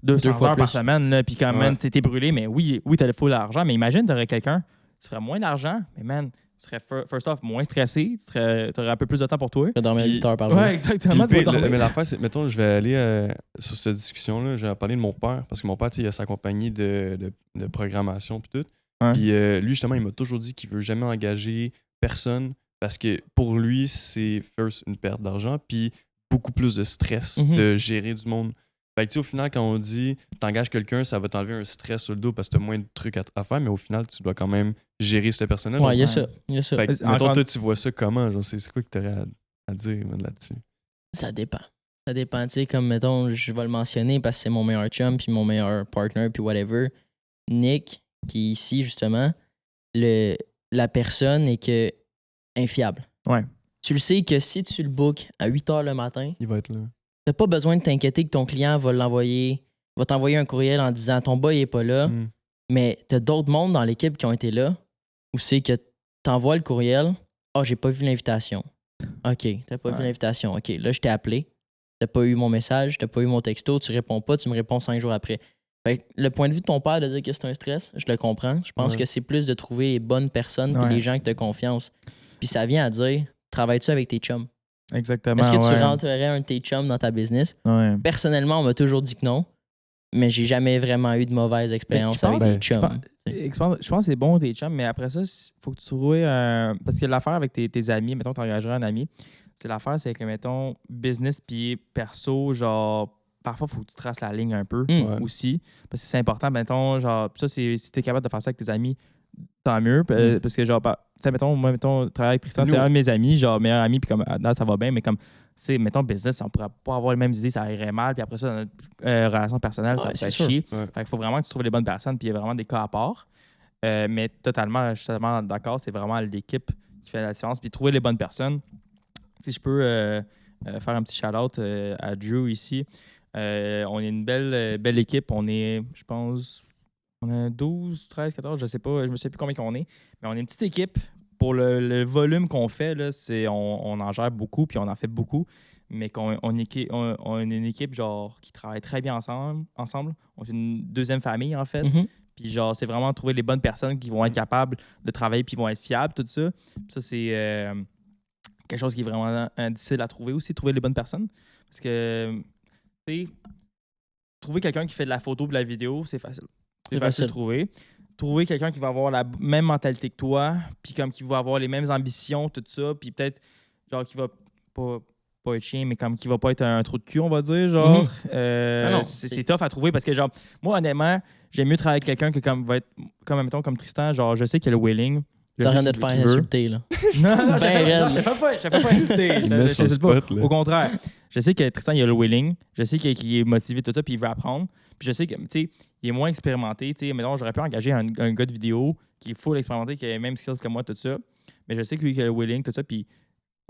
200 heures par semaine, là, puis comme, man, t'es brûlé, mais oui, t'as le full d'argent. Mais imagine, t'aurais quelqu'un, tu ferais moins d'argent, mais man, tu serais first off moins stressé, tu aurais un peu plus de temps pour toi.
Tu vas dormir 8 heures par jour.
Ouais, exactement.
Mais l'affaire, c'est, mettons, je vais aller sur cette discussion-là, je vais parler de mon père, parce que mon père, il a sa compagnie de programmation puis tout. Puis lui, justement, il m'a toujours dit qu'il veut jamais engager personne parce que pour lui, c'est first une perte d'argent, puis beaucoup plus de stress de gérer du monde. Fait que, au final, quand on dit t'engages quelqu'un, ça va t'enlever un stress sur le dos parce que t'as moins de trucs à faire, mais au final, tu dois quand même gérer cette personne-là.
Ouais, il y a ça.
Fait que, mettons, toi, tu vois ça comment? Genre, c'est quoi que t'aurais à dire là-dessus?
Ça dépend. Ça dépend, tu sais, comme, mettons, je vais le mentionner parce que c'est mon meilleur chum, puis mon meilleur partner, puis whatever. Nick, qui est ici, justement, la personne est que infiable.
Ouais.
Tu le sais que si tu le bookes à 8 h le matin,
il va être là.
T'as pas besoin de t'inquiéter que ton client va t'envoyer un courriel en disant ton boy est pas là, mais t'as d'autres mondes dans l'équipe qui ont été là où c'est que t'envoies le courriel, j'ai pas vu l'invitation. OK, t'as pas vu l'invitation. OK, là, je t'ai appelé, t'as pas eu mon message, t'as pas eu mon texto, tu réponds pas, tu me réponds 5 jours après. Fait que le point de vue de ton père de dire que c'est un stress, je le comprends. Je pense que c'est plus de trouver les bonnes personnes et les gens qui te confiance. Puis ça vient à dire, travailles-tu avec tes chums?
Exactement.
Est-ce que tu rentrerais un de tes chums dans ta business? Personnellement, on m'a toujours dit que non, mais j'ai jamais vraiment eu de mauvaise expérience avec des chums.
Je pense que c'est bon tes chums, mais après ça, il faut que tu trouves parce que l'affaire avec tes amis, mettons, tu engagerais un ami, l'affaire, c'est que, mettons, business puis perso, genre, parfois, il faut que tu traces la ligne un peu aussi, parce que c'est important, mettons, genre, ça, si tu es capable de faire ça avec tes amis, tant mieux, parce que, genre, tu sais, mettons, travailler avec Tristan, c'est un de mes amis, genre, meilleur ami, puis comme, là, ça va bien, mais comme, tu sais, mettons, business, on pourrait pas avoir les mêmes idées, ça irait mal, puis après ça, dans notre relation personnelle, ça fait chier. Fait qu'il faut vraiment que tu trouves les bonnes personnes, puis il y a vraiment des cas à part. Mais je suis totalement d'accord, c'est vraiment l'équipe qui fait la différence, puis trouver les bonnes personnes. Si je peux faire un petit shout-out à Drew ici, on est une belle équipe, on est, je pense... On a 12, 13, 14, je sais pas, je me sais plus combien qu'on est. Mais on est une petite équipe. Pour le volume qu'on fait, là, on en gère beaucoup, puis on en fait beaucoup. Mais on est une équipe genre qui travaille très bien ensemble. On est une deuxième famille, en fait. Puis genre, c'est vraiment trouver les bonnes personnes qui vont être capables de travailler puis vont être fiables, tout ça. Puis ça, c'est quelque chose qui est vraiment difficile à trouver aussi, trouver les bonnes personnes. Parce que, tu sais, trouver quelqu'un qui fait de la photo ou de la vidéo, c'est facile. C'est facile de trouver. Trouver quelqu'un qui va avoir la même mentalité que toi, puis comme qui va avoir les mêmes ambitions, tout ça, puis peut-être, genre, qui va pas être chien, mais comme qui va pas être un trou de cul, on va dire, genre. C'est tough à trouver parce que, genre, moi, honnêtement, j'aime mieux travailler avec quelqu'un que comme va être, comme, mettons, comme Tristan, genre, je sais qu'il a le willing,
T'es en train de te faire insulter, là.
Non, je te fais pas insulter.
Il met son spot, là.
Au contraire. Je sais que Tristan, il a le willing. Je sais qu'il est motivé, tout ça, puis il veut apprendre. Puis je sais que, tu sais, il est moins expérimenté. Tu sais, mettons, j'aurais pu engager un gars de vidéo qui est full expérimenté, qui a les mêmes skills que moi, tout ça. Mais je sais que lui, il a le willing, tout ça, puis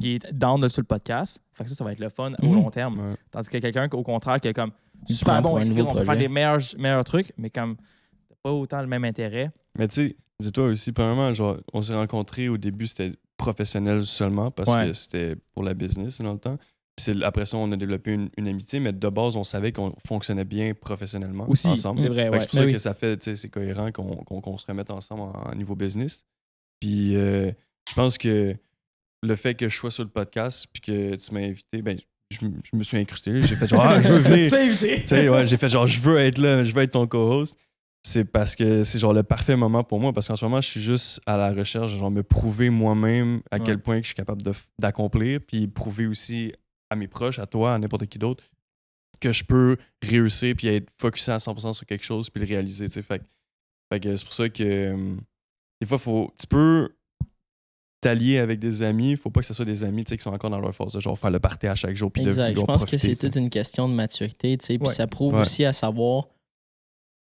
qui est down sur le podcast. Fait que ça va être le fun au long terme.
Ouais.
Tandis que quelqu'un, au contraire, qui est comme super bon, on peut faire les meilleurs trucs, mais comme t'as pas autant le même intérêt.
Mais tu sais, dis-toi aussi, premièrement, genre, on s'est rencontrés au début, c'était professionnel seulement parce que c'était pour la business dans le temps. Puis après ça, on a développé une amitié, mais de base, on savait qu'on fonctionnait bien professionnellement
aussi,
ensemble.
C'est vrai,
C'est pour ça que ça fait, tu sais, c'est cohérent qu'on se remette ensemble en niveau business. Puis je pense que le fait que je sois sur le podcast puis que tu m'as invité, ben je me suis incrusté. J'ai fait genre, je veux venir. Tu sais, ouais, j'ai fait genre, je veux être là, je veux être ton co-host. C'est parce que c'est genre le parfait moment pour moi parce qu'en ce moment, je suis juste à la recherche, genre me prouver moi-même à quel point que je suis capable d'accomplir puis prouver aussi à mes proches, à toi, à n'importe qui d'autre que je peux réussir puis être focusé à 100% sur quelque chose puis le réaliser, tu sais. Fait que c'est pour ça que des fois, tu peux t'allier avec des amis, faut pas que ce soit des amis qui sont encore dans leur force de genre faire le party à chaque jour puis de
je pense que c'est toute une question de maturité, tu sais, puis ça prouve aussi à savoir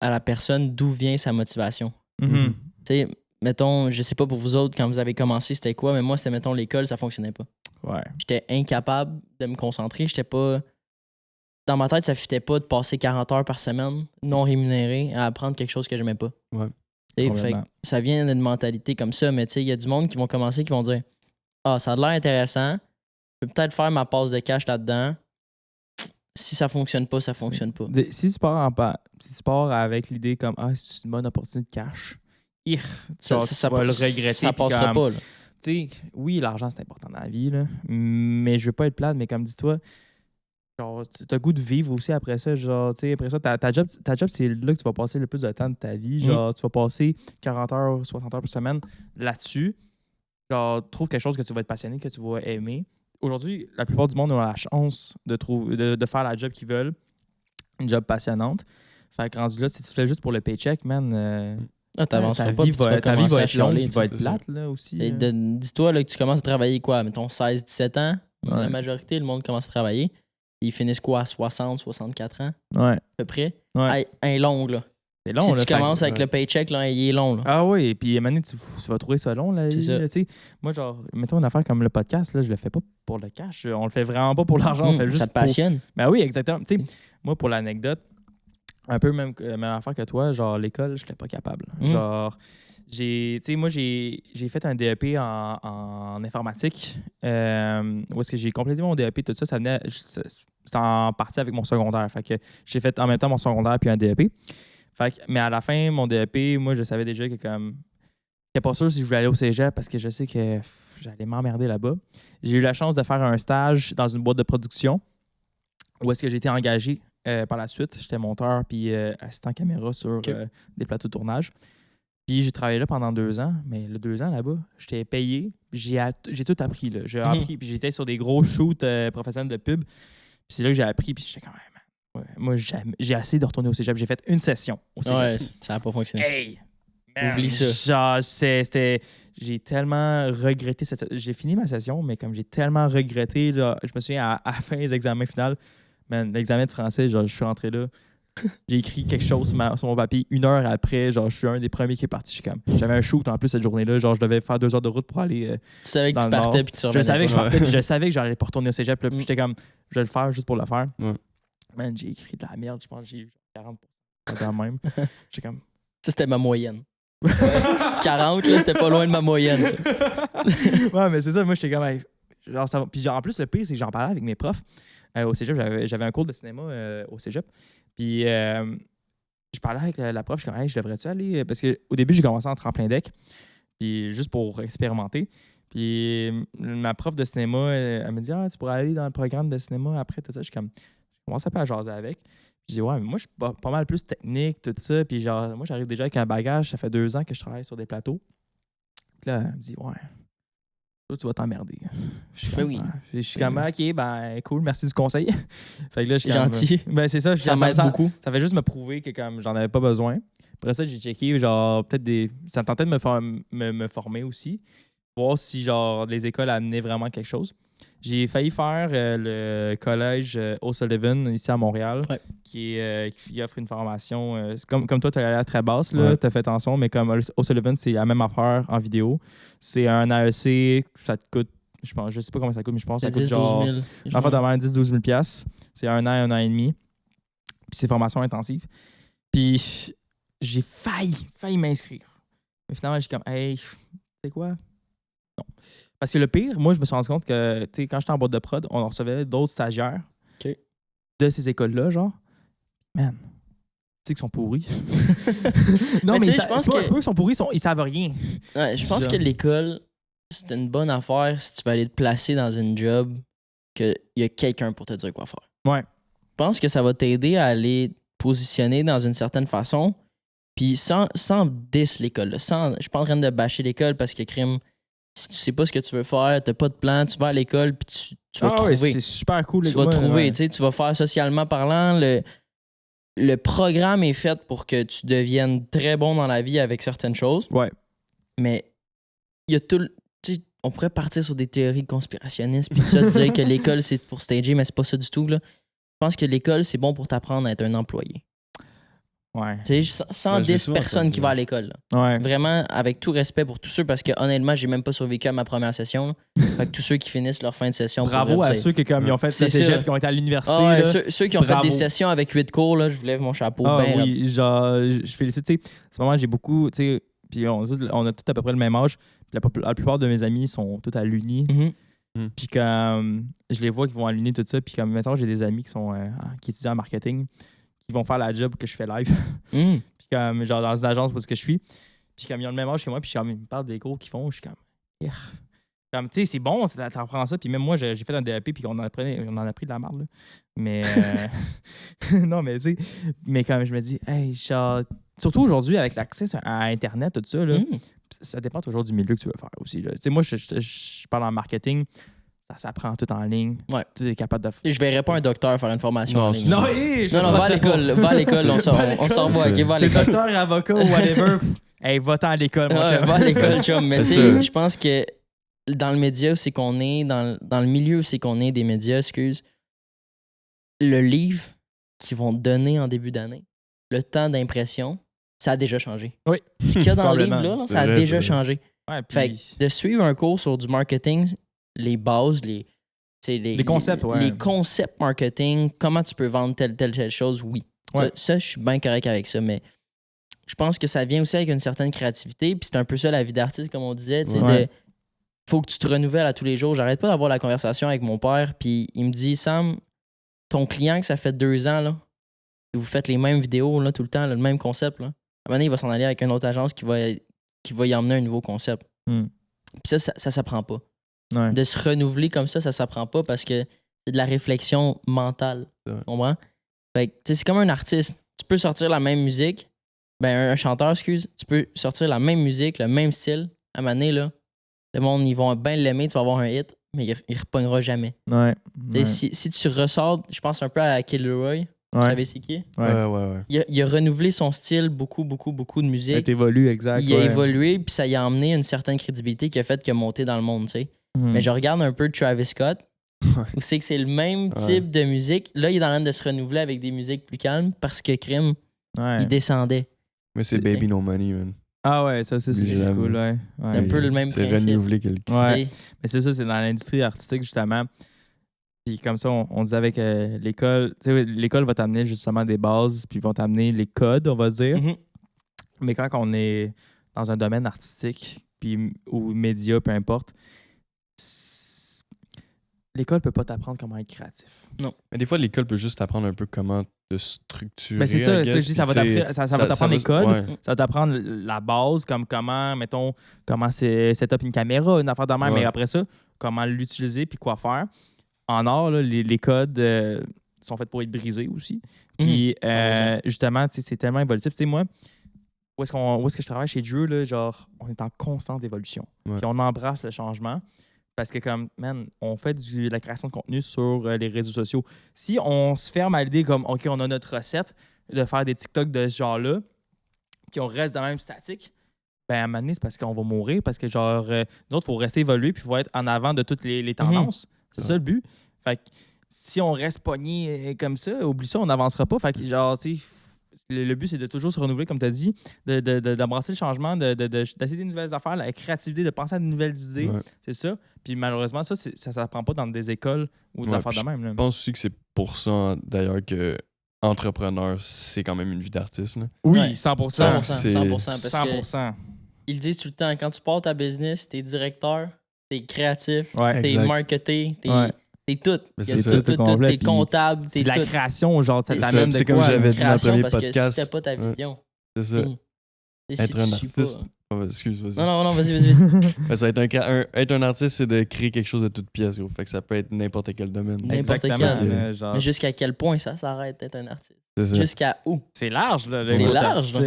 à la personne d'où vient sa motivation.
Mm-hmm.
Tu sais, mettons, je sais pas pour vous autres quand vous avez commencé c'était quoi, mais moi c'était mettons l'école, ça fonctionnait pas.
Ouais.
J'étais incapable de me concentrer, j'étais pas dans ma tête, ça fitait pas de passer 40 heures par semaine non rémunérées à apprendre quelque chose que j'aimais pas.
Ouais.
Fait que ça vient d'une mentalité comme ça, mais tu sais, il y a du monde qui vont commencer qui vont dire ah, ça a l'air intéressant, je peux peut-être faire ma passe de cash là-dedans. Si ça fonctionne pas, ça fonctionne pas.
Si tu pars avec l'idée comme ah, c'est une bonne opportunité de cash, ça va le regretter.
Ça passera pas. Là.
Oui, l'argent c'est important dans la vie, là, mais je veux pas être plate, mais comme dis-toi, genre, tu as le goût de vivre aussi après ça. Genre, après ça, ta job, c'est là que tu vas passer le plus de temps de ta vie. Genre, tu vas passer 40 heures, 60 heures par semaine là-dessus. Genre, trouve quelque chose que tu vas être passionné, que tu vas aimer. Aujourd'hui, la plupart du monde ont la chance de faire la job qu'ils veulent, une job passionnante. Fait que rendu là, si tu fais juste pour le paycheck, man, ta vie va être longue, va être plate là aussi.
Dis-toi là, que tu commences à travailler quoi, mettons 16-17 ans.
Ouais.
La majorité, le monde commence à travailler. Ils finissent quoi à 60-64 ans?
Ouais.
À peu près.
Ouais.
Un long, là.
C'est long,
si tu commences avec le paycheck, là, il est long. Là.
Ah oui, et puis maintenant, tu vas trouver ça long. Là, moi, genre, mettons une affaire comme le podcast, là, je le fais pas pour le cash. On le fait vraiment pas pour l'argent. On fait juste
ça te passionne?
Ben oui, exactement. Tu sais, moi, pour l'anecdote, un peu même affaire que toi, genre, l'école, je n'étais pas capable. Genre, j'ai fait un DEP en informatique. Où est-ce que j'ai complété mon DEP, tout ça, c'était en partie avec mon secondaire. Fait que j'ai fait en même temps mon secondaire puis un DEP. Mais à la fin, mon DEP, moi, je savais déjà que comme j'étais pas sûr si je voulais aller au cégep parce que je sais que j'allais m'emmerder là-bas. J'ai eu la chance de faire un stage dans une boîte de production où est-ce que j'ai été engagé par la suite. J'étais monteur puis assistant caméra sur des plateaux de tournage. Puis j'ai travaillé là pendant 2 ans. Mais le 2 ans là-bas, j'étais payé. J'ai tout appris. Là. J'ai appris. Puis j'étais sur des gros shoots professionnels de pub. Puis c'est là que j'ai appris. Puis j'étais quand même... Ouais, moi, j'ai essayé de retourner au cégep. J'ai fait une session au cégep.
Ouais, ça n'a pas fonctionné.
Hey! Man,
oublie ça.
Genre, j'ai tellement regretté j'ai fini ma session, mais comme j'ai tellement regretté, genre, je me souviens à la fin des examens finaux, l'examen de français, genre, je suis rentré là. J'ai écrit quelque chose sur mon papier. 1 heure après, genre, je suis un des premiers qui est parti. J'avais un shoot en plus cette journée-là. Genre, je devais faire 2 heures de route pour aller.
Tu savais que tu partais puis tu revenais.
Je savais que je partais puis je savais que j'allais pas retourner au cégep. Puis j'étais comme, je vais le faire juste pour le faire.
Ouais.
Man, j'ai écrit de la merde. Je pense que j'ai eu 40% quand même. J'étais comme.
Ça, c'était ma moyenne. 40, là, c'était pas loin de ma moyenne. Ça.
Ouais, mais c'est ça. Moi, j'étais comme. Genre, ça va. Puis genre, en plus, le pire, c'est que j'en parlais avec mes profs. Au cégep, j'avais un cours de cinéma au cégep. Puis je parlais avec la prof. Je suis comme, hey, je devrais-tu aller. Parce qu'au début, j'ai commencé en tremplin deck. Puis juste pour expérimenter. Puis ma prof de cinéma, elle me dit, ah, tu pourrais aller dans le programme de cinéma après, tout ça. Je suis comme. Je commence un peu à jaser avec. Puis je dis, ouais, mais moi, je suis pas mal plus technique, tout ça. Puis genre, moi, j'arrive déjà avec un bagage. Ça fait 2 ans que je travaille sur des plateaux. Puis là, elle me dit, ouais, Toi, tu vas t'emmerder. Je suis comme, OK, ben cool, merci du conseil. Fait que là, je suis
gentil.
Ben c'est ça.
Ça m'aide beaucoup.
Ça fait juste me prouver que comme j'en avais pas besoin. Après ça, j'ai checké, genre, peut-être des... Ça me tentait de me former aussi. Voir si, genre, les écoles amenaient vraiment quelque chose. J'ai failli faire le collège O'Sullivan ici à Montréal, qui offre une formation. Comme toi, tu as l'air très basse, tu as fait attention, mais comme O'Sullivan, c'est la même affaire en vidéo. C'est un AEC, ça te coûte, je sais pas combien ça coûte, mais je pense que ça coûte genre. En fait, d'avoir 10-12 000 $. C'est un an et demi. Puis c'est formation intensive. Puis j'ai failli m'inscrire. Mais finalement, j'ai comme, hey, tu sais quoi? Non. Parce que le pire, moi, je me suis rendu compte que quand j'étais en boîte de prod, on recevait d'autres stagiaires de ces écoles-là, genre. Man, tu sais qu'ils sont pourris. Non, mais je pense c'est pas qu'ils sont pourris, ils savent rien.
Ouais, je pense que l'école, c'est une bonne affaire si tu vas aller te placer dans une job qu'il y a quelqu'un pour te dire quoi faire.
Ouais.
Je pense que ça va t'aider à aller te positionner dans une certaine façon, puis sans diss l'école. Je suis pas en train de bâcher l'école parce que crime. Si tu sais pas ce que tu veux faire, t'as pas de plan, tu vas à l'école puis tu vas trouver.
C'est super cool.
Tu vas trouver, tu vas faire socialement parlant. Le programme est fait pour que tu deviennes très bon dans la vie avec certaines choses.
Ouais.
Mais il y a on pourrait partir sur des théories conspirationnistes puis ça dire que l'école c'est pour stager, mais c'est pas ça du tout là. Je pense que l'école c'est bon pour t'apprendre à être un employé.
Ouais.
Tu sais, 110 personnes qui vont à l'école. Là.
Ouais.
Vraiment, avec tout respect pour tous ceux, parce que honnêtement, j'ai même pas survécu à ma première session. Là. Fait que tous ceux qui finissent leur fin de session.
Bravo à ceux qui ils ont fait le cégep, qui ont été à l'université.
Ah, ouais, ceux qui ont fait des sessions avec 8 cours, là, je vous lève mon chapeau.
Oui, genre, je félicite. Tu sais, à ce moment, j'ai beaucoup, tu sais, puis on a tous à peu près le même âge. Puis la plupart de mes amis sont tous à l'uni. Puis comme je les vois qui vont à l'uni, tout ça. Puis comme maintenant, j'ai des amis qui étudient en marketing, qui vont faire la job que je fais live. Puis comme, genre, dans une agence parce que je suis. Puis comme ils ont le même âge que moi, puis ils me parlent des cours qu'ils font, je suis comme, yeah. Comme, tu sais, c'est bon, t'apprends ça. Puis même moi, j'ai fait un DAP, puis on en a pris de la merde, là. Mais, non, mais tu sais, mais quand je me dis, hey, genre, surtout aujourd'hui, avec l'accès à Internet, tout ça, là, ça dépend toujours du milieu que tu veux faire aussi, là. Tu sais, moi, je parle en marketing. Ça s'apprend tout en ligne. Ouais. Tu es capable de...
Je verrais pas un docteur faire une formation en ligne.
Non,
va à l'école. Va à l'école. On s'en va. Okay, va à l'école.
Docteur, avocat ou whatever. Hey, va-t'en à l'école, mon chum.
Va à l'école, chum. Mais tu sais, je pense que dans le média où c'est qu'on est, dans le milieu où c'est qu'on est des médias, le livre qu'ils vont te donner en début d'année, le temps d'impression, ça a déjà changé.
Oui.
Ce qu'il y a dans le livre, là, ça a déjà changé.
Ouais, puis...
Fait que de suivre un cours sur du marketing, les bases, les
concepts,
les concepts marketing, comment tu peux vendre telle chose, oui.
Ouais.
Ça, je suis bien correct avec ça, mais je pense que ça vient aussi avec une certaine créativité, puis c'est un peu ça la vie d'artiste, comme on disait, faut que tu te renouvelles à tous les jours. J'arrête pas d'avoir la conversation avec mon père, puis il me dit, Sam, ton client que ça fait 2 ans, là, que vous faites les mêmes vidéos là, tout le temps, là, le même concept, là, à un moment donné, il va s'en aller avec une autre agence qui va y emmener un nouveau concept. Puis ça s'apprend pas.
Ouais.
De se renouveler comme ça s'apprend pas parce que c'est de la réflexion mentale. Tu comprends? Fait que, c'est comme un artiste. Tu peux sortir la même musique, un chanteur, tu peux sortir la même musique, le même style. À un moment donné, là, le monde, ils vont bien l'aimer, tu vas avoir un hit, mais il repognera jamais.
Ouais.
Si tu ressors, je pense un peu à Kid Leroy. Vous savez c'est qui?
Ouais.
Il a renouvelé son style, beaucoup de musique.
Il a évolué, exact.
Il a évolué, puis ça y a emmené une certaine crédibilité qui a fait qu'il a monté dans le monde, tu sais. Mais je regarde un peu Travis Scott, où c'est que c'est le même type de musique. Là, il est en train de se renouveler avec des musiques plus calmes parce que Crime, il descendait.
Mais c'est Baby No Money, man.
Ah ouais, ça c'est cool, ouais.
C'est un peu le même principe.
C'est renouveler quelqu'un.
Ouais. Mais c'est ça, c'est dans l'industrie artistique, justement. Puis comme ça, on disait avec l'école, tu sais, l'école va t'amener justement des bases, puis ils vont t'amener les codes, on va dire. Mais quand on est dans un domaine artistique, puis ou média, peu importe, l'école peut pas t'apprendre comment être créatif.
Non.
Mais des fois, l'école peut juste t'apprendre un peu comment te structurer.
Ben c'est ça, je dis, ça va t'apprendre les codes, ça va t'apprendre la base, comme comment, mettons, comment c'est set-up une caméra, une affaire de même, mais après ça, comment l'utiliser puis quoi faire. En art, là, les codes sont faits pour être brisés aussi. Puis justement, c'est tellement évolutif. Tu sais, moi, où est-ce que je travaille chez Drew, là, genre, on est en constante évolution. Puis on embrasse le changement. Parce que, comme, man, on fait de la création de contenu sur les réseaux sociaux. Si on se ferme à l'idée comme, OK, on a notre recette de faire des TikTok de ce genre-là, puis on reste de même statique, ben à un moment donné, c'est parce qu'on va mourir. Parce que, genre, nous autres, il faut rester évoluer puis il faut être en avant de toutes les tendances. C'est ça le but. Fait que si on reste pogné comme ça, oublie ça, on n'avancera pas. Fait que, genre, tu sais, le but, c'est de toujours se renouveler, comme tu as dit, d'embrasser le changement, d'essayer des nouvelles affaires, la créativité, de penser à de nouvelles idées. Ouais. C'est ça. Puis malheureusement, ça ne s'apprend pas dans des écoles ou des affaires de même. Là.
Je pense aussi que c'est pour ça, d'ailleurs, que entrepreneur, c'est quand même une vie d'artiste. Là.
Oui,
ouais.
100%.
100%. Parce
100%.
Ils disent tout le temps, quand tu pars ta business, t'es directeur, t'es créatif,
ouais,
t'es marketé, t'es tout. T'es comptable,
c'est de la création, genre, t'as même de
c'est comme j'avais dit dans le premier podcast.
Parce que si t'as pas ta vision.
C'est ça.
Être un artiste.
Excuse, vas-y.
Non, vas-y.
Ça être un artiste, c'est de créer quelque chose de toute pièce. Gros. Fait que ça peut être n'importe quel domaine.
N'importe quel. Mais jusqu'à quel point ça s'arrête d'être un artiste? Jusqu'à où?
C'est large, là.
C'est large.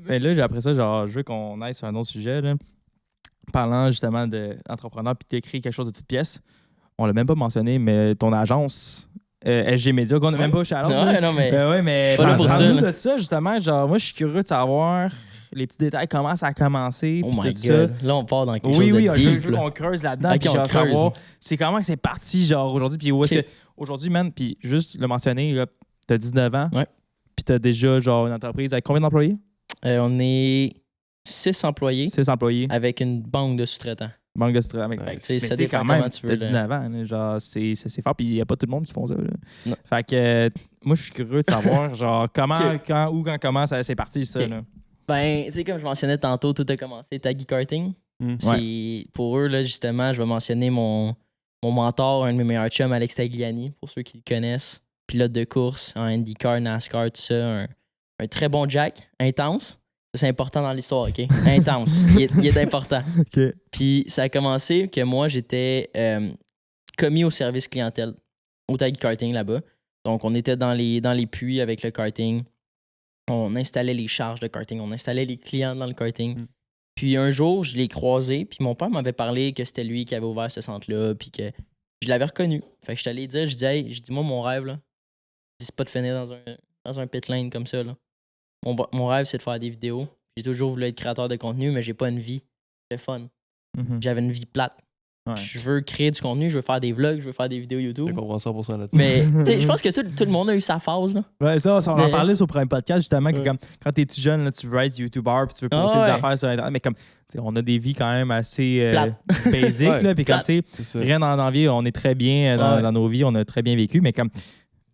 Mais là, après ça, genre, je veux qu'on aille sur un autre sujet, là. Parlant justement d'entrepreneur puis d'écrire quelque chose de toute pièce. On l'a même pas mentionné, mais ton agence SG Media, qu'on n'a même pas chaleur.
Non, mais.
Mais parle-nous de ça, justement. Genre, moi, je suis curieux de savoir les petits détails, comment ça a commencé.
Oh my God.
Ça.
Là, on part dans quelque chose de deep.
Oui, je veux qu'on creuse là-dedans. Puis genre, savoir, c'est comment que c'est parti, genre, aujourd'hui. Puis où est-ce que. Aujourd'hui, man, puis juste le mentionner, t'as 19 ans.
Ouais.
Puis t'as déjà, genre, une entreprise avec combien d'employés?
On est 6 employés.
6 employés.
Avec une banque de sous-traitants.
Banque de sous-traitants.
Ça dépend quand même, tu veux.
T'as 19 ans, là, genre, c'est fort. Puis il n'y a pas tout le monde qui font ça. Là. Non. Fait que moi, je suis curieux de savoir, genre, comment, comment ça c'est parti, ça. Là.
Ben, tu sais, comme je mentionnais tantôt, tout a commencé Taggy Karting. Pour eux, là, justement, je vais mentionner mon mentor, un de mes meilleurs chums, Alex Tagliani, pour ceux qui le connaissent. Pilote de course en IndyCar, NASCAR, tout ça. Un très bon jack, intense. C'est important dans l'histoire, OK? Intense. Il est important.
Okay.
Puis ça a commencé que moi, j'étais commis au service clientèle au Taggy Karting là-bas. Donc, on était dans les puits avec le karting. On installait les charges de karting. On installait les clients dans le karting. Puis un jour, je l'ai croisé. Puis mon père m'avait parlé que c'était lui qui avait ouvert ce centre-là. Puis que je l'avais reconnu. Fait que je suis allé dire, je dis, moi, mon rêve, là, c'est pas de finir dans un pit lane comme ça, là. Mon rêve, c'est de faire des vidéos. J'ai toujours voulu être créateur de contenu, mais j'ai pas une vie. C'est fun. J'avais une vie plate. Ouais. Je veux créer du contenu, je veux faire des vlogs, je veux faire des vidéos YouTube.
Je comprends 100% là-dessus.
Mais je pense que tout le monde a eu sa phase. Là.
Ouais, ça, on en parlait sur le premier podcast, justement, que quand t'es tout jeune, là, tu veux être YouTuber puis tu veux poster des affaires sur Internet. Mais comme on a des vies quand même assez basiques. Puis comme tu sais, rien dans la vie, on est très bien dans nos vies, on a très bien vécu, mais comme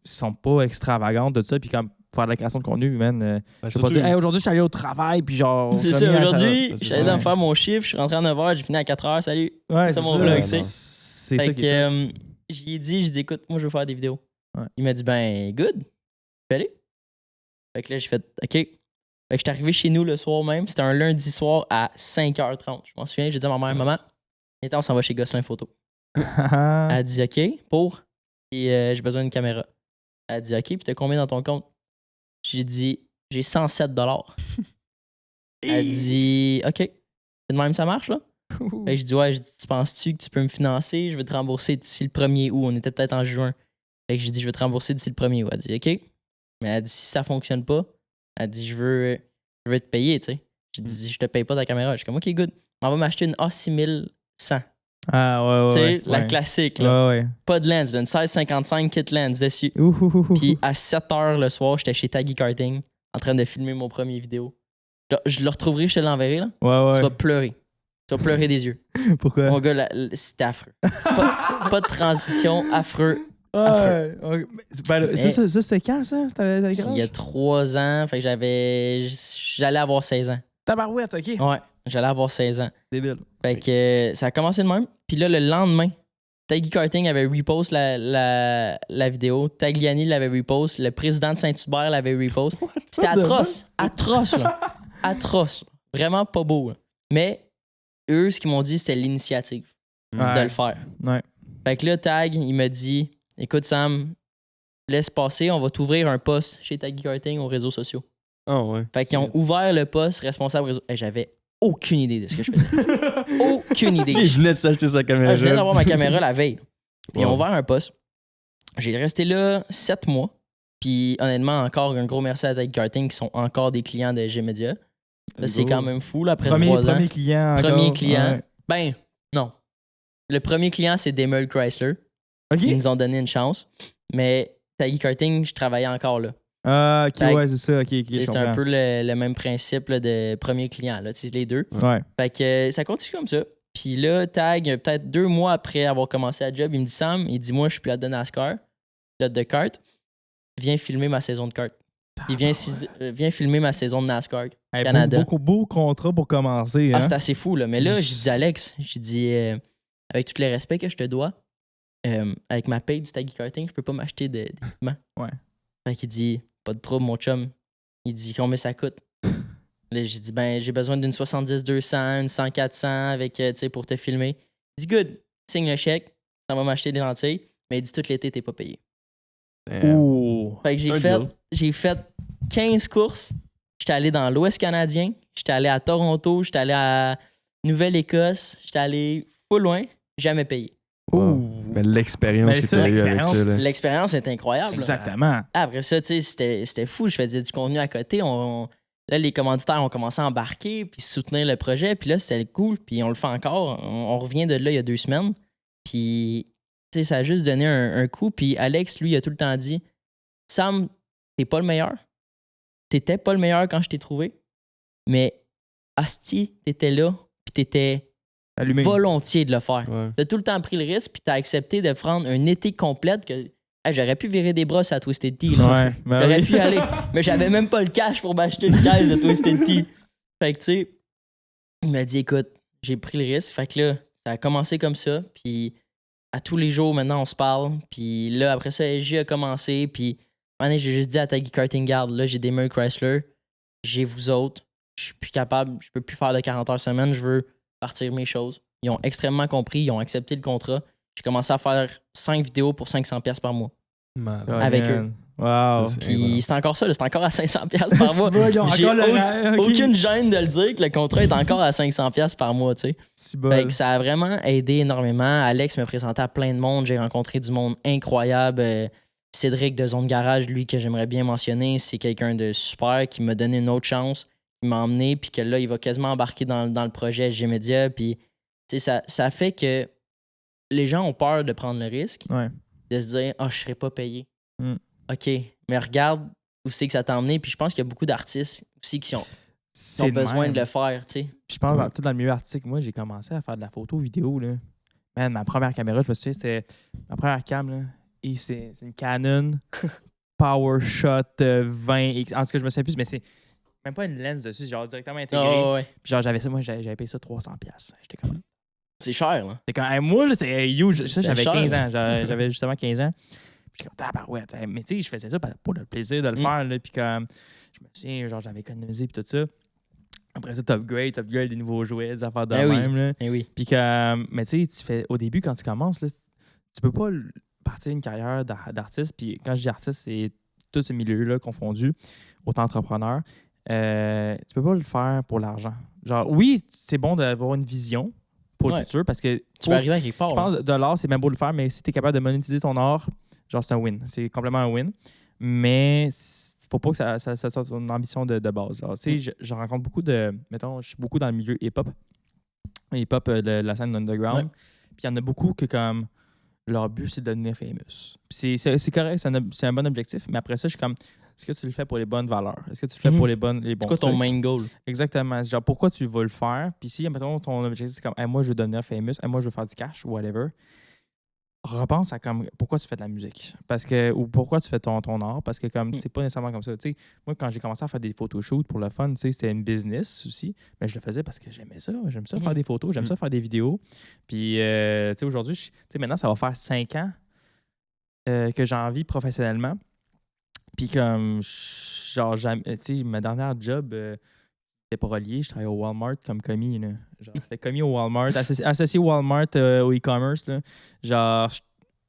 ils sont pas extravagantes de ça. Puis comme faire de la création de contenu, man. Je peux pas dire, aujourd'hui, je suis allé au travail, puis genre.
C'est ça, aujourd'hui, je suis allé dans faire mon chiffre, je suis rentré à 9h, j'ai fini à 4h, salut.
Ouais,
c'est mon vlog, c'est
ça qui est.
J'ai dit, écoute, moi, je veux faire des vidéos. Ouais. Il m'a dit, ben, good, je peux aller. Fait que là, j'ai fait, OK. Fait que je suis arrivé chez nous le soir même, c'était un lundi soir à 5h30. Je m'en souviens, j'ai dit à ma mère, maman, on s'en va chez Gosselin Photo. Elle a dit, OK, puis j'ai besoin d'une caméra. Elle a dit, OK, puis t'as combien dans ton compte? J'ai dit, j'ai 107 $. Elle dit, OK, c'est de même ça marche, là? Fait que je dis, ouais, tu penses-tu que tu peux me financer? Je vais te rembourser d'ici le 1er août. On était peut-être en juin. Fait que j'ai dit, je vais te rembourser d'ici le 1er août. Elle dit, OK. Mais elle dit, si ça fonctionne pas, elle dit, je veux te payer, tu sais. J'ai dit, je te paye pas ta caméra. Je suis comme, OK, good. On va m'acheter une A6100.
Ah, ouais.
Tu sais, la classique, là. Ouais. Pas de lens, une 1655 kit lens dessus. Puis à 7h le soir, j'étais chez Taggy Karting en train de filmer mon premier vidéo. Je le retrouverai, je te l'enverrai, là.
Ouais.
Tu vas pleurer. Tu vas pleurer des yeux.
Pourquoi?
Mon gars, c'était affreux. Pas de transition, affreux.
Ouais. Ça, c'était quand, ça?
Il y a 3 ans. Fait que j'allais avoir 16 ans.
Tabarouette, OK.
Ouais, j'allais avoir 16 ans.
Débile.
Fait que ça a commencé de même. Puis là, le lendemain, Taggy Karting avait repost la vidéo. Tagliani l'avait repost. Le président de Saint-Hubert l'avait repost. C'était atroce. Atroce, là. Atroce. Vraiment pas beau. Là. Mais eux, ce qu'ils m'ont dit, c'était l'initiative de le faire.
Ouais.
Fait que là, Tag, il m'a dit, écoute, Sam, laisse passer, on va t'ouvrir un poste chez Taggy Karting aux réseaux sociaux.
Ah ouais.
Fait qu'ils ont ouvert le poste responsable réseau. J'avais aucune idée de ce que je faisais. Aucune idée.
Je venais de s'acheter sa caméra.
Je venais d'avoir ma caméra la veille. Puis ils ont
Wow.
ouvert un poste. J'ai resté là 7 mois. Puis honnêtement, encore un gros merci à Tag Karting qui sont encore des clients de G-Media. Là, c'est quand même fou, là, après 3 ans.
Premier client. Encore.
Premier client.
Ouais.
Ben, non. Le premier client, c'est Daimler Chrysler.
OK.
Ils nous ont donné une chance. Mais Taggy Karting, je travaillais encore là.
Ah, OK,
Fait que,
ouais, c'est ça. OK, je
c'est un
comprends.
peu le même principe là, de premier client, là, les deux.
Ouais.
Fait que ça continue comme ça. Puis là, Tag, peut-être 2 mois après avoir commencé la job, il me dit Sam, il dit moi, je suis pilote de NASCAR, pilote de kart. Viens filmer ma saison de kart. Puis viens filmer ma saison de NASCAR.
Hey,
Canada.
beau contrat pour commencer.
Ah,
Hein?
c'est assez fou, là. Mais là, j'ai dit Alex, j'ai dit avec tout le respect que je te dois, avec ma paye du Taggy Karting, je peux pas m'acheter d'équipement.
Ouais.
Fait qu'il dit pas de trouble, mon chum. Il dit combien ça coûte. Là, j'ai dit ben j'ai besoin d'une 70-200, une 100-400 avec, tu sais, pour te filmer. Il dit good, signe le chèque, ça va m'acheter des lentilles. Mais il dit tout l'été, t'es pas payé.
Ouh.
Fait que j'ai fait 15 courses. J'étais allé dans l'Ouest canadien. J'étais allé à Toronto. J'étais allé à Nouvelle-Écosse. J'étais allé full loin. Jamais payé.
Ouh.
Mais l'expérience
Mais
que
ça,
tu as eue avec
l'expérience,
ça. Là.
L'expérience est incroyable. là.
Exactement.
Après ça, tu sais, c'était fou. Je faisais du contenu à côté. Là, les commanditaires ont commencé à embarquer puis soutenir le projet. Puis là, c'était cool. Puis on le fait encore. On revient de là il y a 2 semaines. Puis, tu sais, ça a juste donné un coup. Puis Alex, lui, il a tout le temps dit Sam, t'es pas le meilleur. T'étais pas le meilleur quand je t'ai trouvé. Mais asti, t'étais là. Puis t'étais
Allumé.
volontiers de le faire.
Ouais.
T'as tout le temps pris le risque. Puis t'as accepté de prendre un été complète que j'aurais pu virer des brosses à Twisted Tea. Là.
Ouais. Ben
J'aurais
oui.
pu y aller. Mais j'avais même pas le cash pour m'acheter une caisse de Twisted Tea. Fait que, tu sais, il m'a dit, écoute, j'ai pris le risque. Fait que là, ça a commencé comme ça. Puis à tous les jours, maintenant, on se parle. Puis là, après ça, SJ a commencé. Puis, maintenant, j'ai juste dit à Taggy Karting, garde, là, j'ai Daimler Chrysler. J'ai vous autres. Je suis plus capable. Je peux plus faire de 40 heures semaine. Je veux partir mes choses. Ils ont extrêmement compris. Ils ont accepté le contrat. J'ai commencé à faire 5 vidéos pour 500$ par mois.
Malade.
Avec
man. Wow.
C'est
Puis
incroyable.
c'est encore ça, là, c'est encore à 500$ par mois.
C'est bon, ils ont
J'ai
encore le- ok.
aucune gêne de le dire que le contrat est encore à 500$ par mois, tu sais.
C'est bon.
Fait que ça a vraiment aidé énormément. Alex me présentait à plein de monde. J'ai rencontré du monde incroyable. Cédric de Zone Garage, lui, que j'aimerais bien mentionner, c'est quelqu'un de super qui m'a donné une autre chance, qui m'a emmené, puis que là, il va quasiment embarquer dans le projet G-Media. Puis, tu sais, ça fait que les gens ont peur de prendre le risque,
Ouais.
de se dire « Ah, je serai pas payé.
Mm.
OK, mais regarde où c'est que ça t'a emmené. Puis je pense qu'il y a beaucoup d'artistes aussi qui ont
C'est
besoin
même.
de le faire, tu sais.
Puis je pense, tout dans le milieu artistique, moi, j'ai commencé à faire de la photo vidéo. Là. Man, ma première caméra, je me souviens, c'était ma première cam. Là, et c'est une Canon PowerShot 20X. En tout cas, je me souviens plus, mais c'est même pas une lens dessus, c'est genre directement intégré.
Ah, ouais.
Puis genre, j'avais ça, moi, j'avais payé ça 300$. J'étais comme.
C'est cher, là.
C'est comme, hey, moi, là, c'est huge. Ça,
C'était
j'avais
cher.
15 ans. J'avais justement 15 ans. Puis comme, tabarouette. Mais tu sais, je faisais ça pour le plaisir de le faire. Là, puis comme, je me souviens, genre, j'avais économisé puis tout ça. Après ça, t'upgrades des nouveaux jouets, des affaires de
Ben oui.
même. Là.
Eh oui.
Puis que, mais tu sais, tu fais, au début, quand tu commences, là, tu peux pas partir une carrière d'artiste. Puis quand je dis artiste, c'est tout ce milieu-là confondu, autant entrepreneur. Tu peux pas le faire pour l'argent. Genre, oui, c'est bon d'avoir une vision pour le futur parce que
Tu peux arriver à quelque part.
je pense que de l'art, c'est même beau de le faire, mais si tu es capable de monétiser ton art, genre, c'est un win. C'est complètement un win. Mais faut pas que ça soit ton ambition de base. Alors, tu sais, je rencontre beaucoup de. Mettons, je suis beaucoup dans le milieu hip-hop. Hip-hop de la scène underground.
Ouais.
Puis il y en a beaucoup que, comme, leur but, c'est de devenir famous. Puis c'est correct, c'est un bon objectif. Mais après ça, je suis comme, est-ce que tu le fais pour les bonnes valeurs? Est-ce que tu le fais pour les bons
C'est quoi ton
trucs?
main goal?
Exactement. Genre, pourquoi tu vas le faire? Puis si, mettons, ton objectif, c'est comme, hey, moi, je veux devenir famous, hey, moi, je veux faire du cash, ou whatever. Repense à comme, pourquoi tu fais de la musique. Ou pourquoi tu fais ton art. Parce que comme c'est pas nécessairement comme ça. Tu sais, moi, quand j'ai commencé à faire des photoshoots pour le fun, tu sais, c'était une business aussi. Mais je le faisais parce que j'aimais ça. J'aime ça faire des photos. J'aime ça faire des vidéos. Puis, tu sais, aujourd'hui, tu sais, maintenant, ça va faire 5 ans que j'en vis professionnellement. Puis comme, genre, tu sais, ma dernière job, c'était pas relié. Je travaillais au Walmart comme commis. Là. Genre, j'étais commis au Walmart, associé au Walmart au e-commerce. Là. Genre,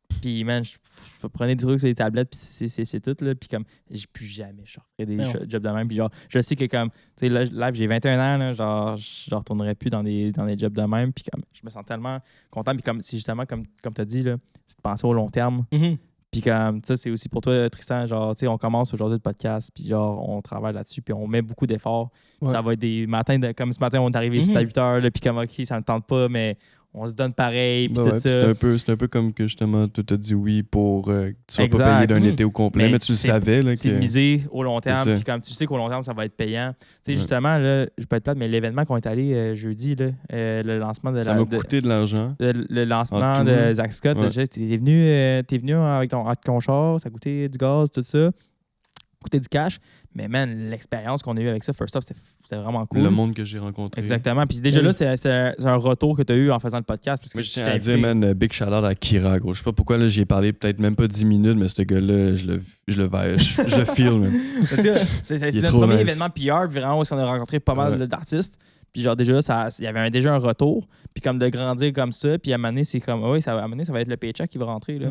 Puis, man, je prenais des trucs sur les tablettes, puis c'est tout, là. Puis, comme, plus jamais je referais des jobs de même. Puis, genre, je sais que, comme, tu sais, là, j'ai 21 ans, là, genre, je retournerais plus dans des jobs de même. Puis, comme, je me sens tellement content. Puis, comme, c'est justement, comme tu as dit, là, c'est de penser au long terme. Puis, comme, ça, c'est aussi pour toi, Tristan, genre, tu sais, on commence aujourd'hui le podcast, puis, genre, on travaille là-dessus, puis on met beaucoup d'efforts. Ça va être des matins, comme ce matin, on est arrivé ici à 8 h, là, puis, comme, OK, ça ne me tente pas, mais on se donne pareil, puis tout ça.
C'est un peu comme que justement, tu t'as dit oui pour que tu sois pas payé d'un été au complet, mais tu le savais. Là,
c'est miser au long terme, puis comme tu sais qu'au long terme, ça va être payant. Tu sais, justement, là, je peux être plate, mais l'événement qu'on est allé jeudi, là, le lancement de
ça m'a coûté de l'argent.
Le lancement de Zach Scott, t'es venu avec ton char, ça coûtait du gaz, tout ça. Coûter du cash, mais man, l'expérience qu'on a eue avec ça, first off, c'était vraiment cool.
Le monde que j'ai rencontré.
Exactement. Puis déjà là, c'est un retour que tu as eu en faisant le podcast. Parce que
je tiens à dire, man, big shout-out à Kira, gros. Je sais pas pourquoi, là, j'y ai parlé peut-être même pas 10 minutes, mais ce gars-là, je le feel, man.
C'est notre premier événement PR, vraiment, où on a rencontré pas mal d'artistes. Puis genre, déjà là, il y avait déjà un retour. Puis comme de grandir comme ça, puis à un moment donné, c'est comme, ça va être le paycheck qui va rentrer. Là.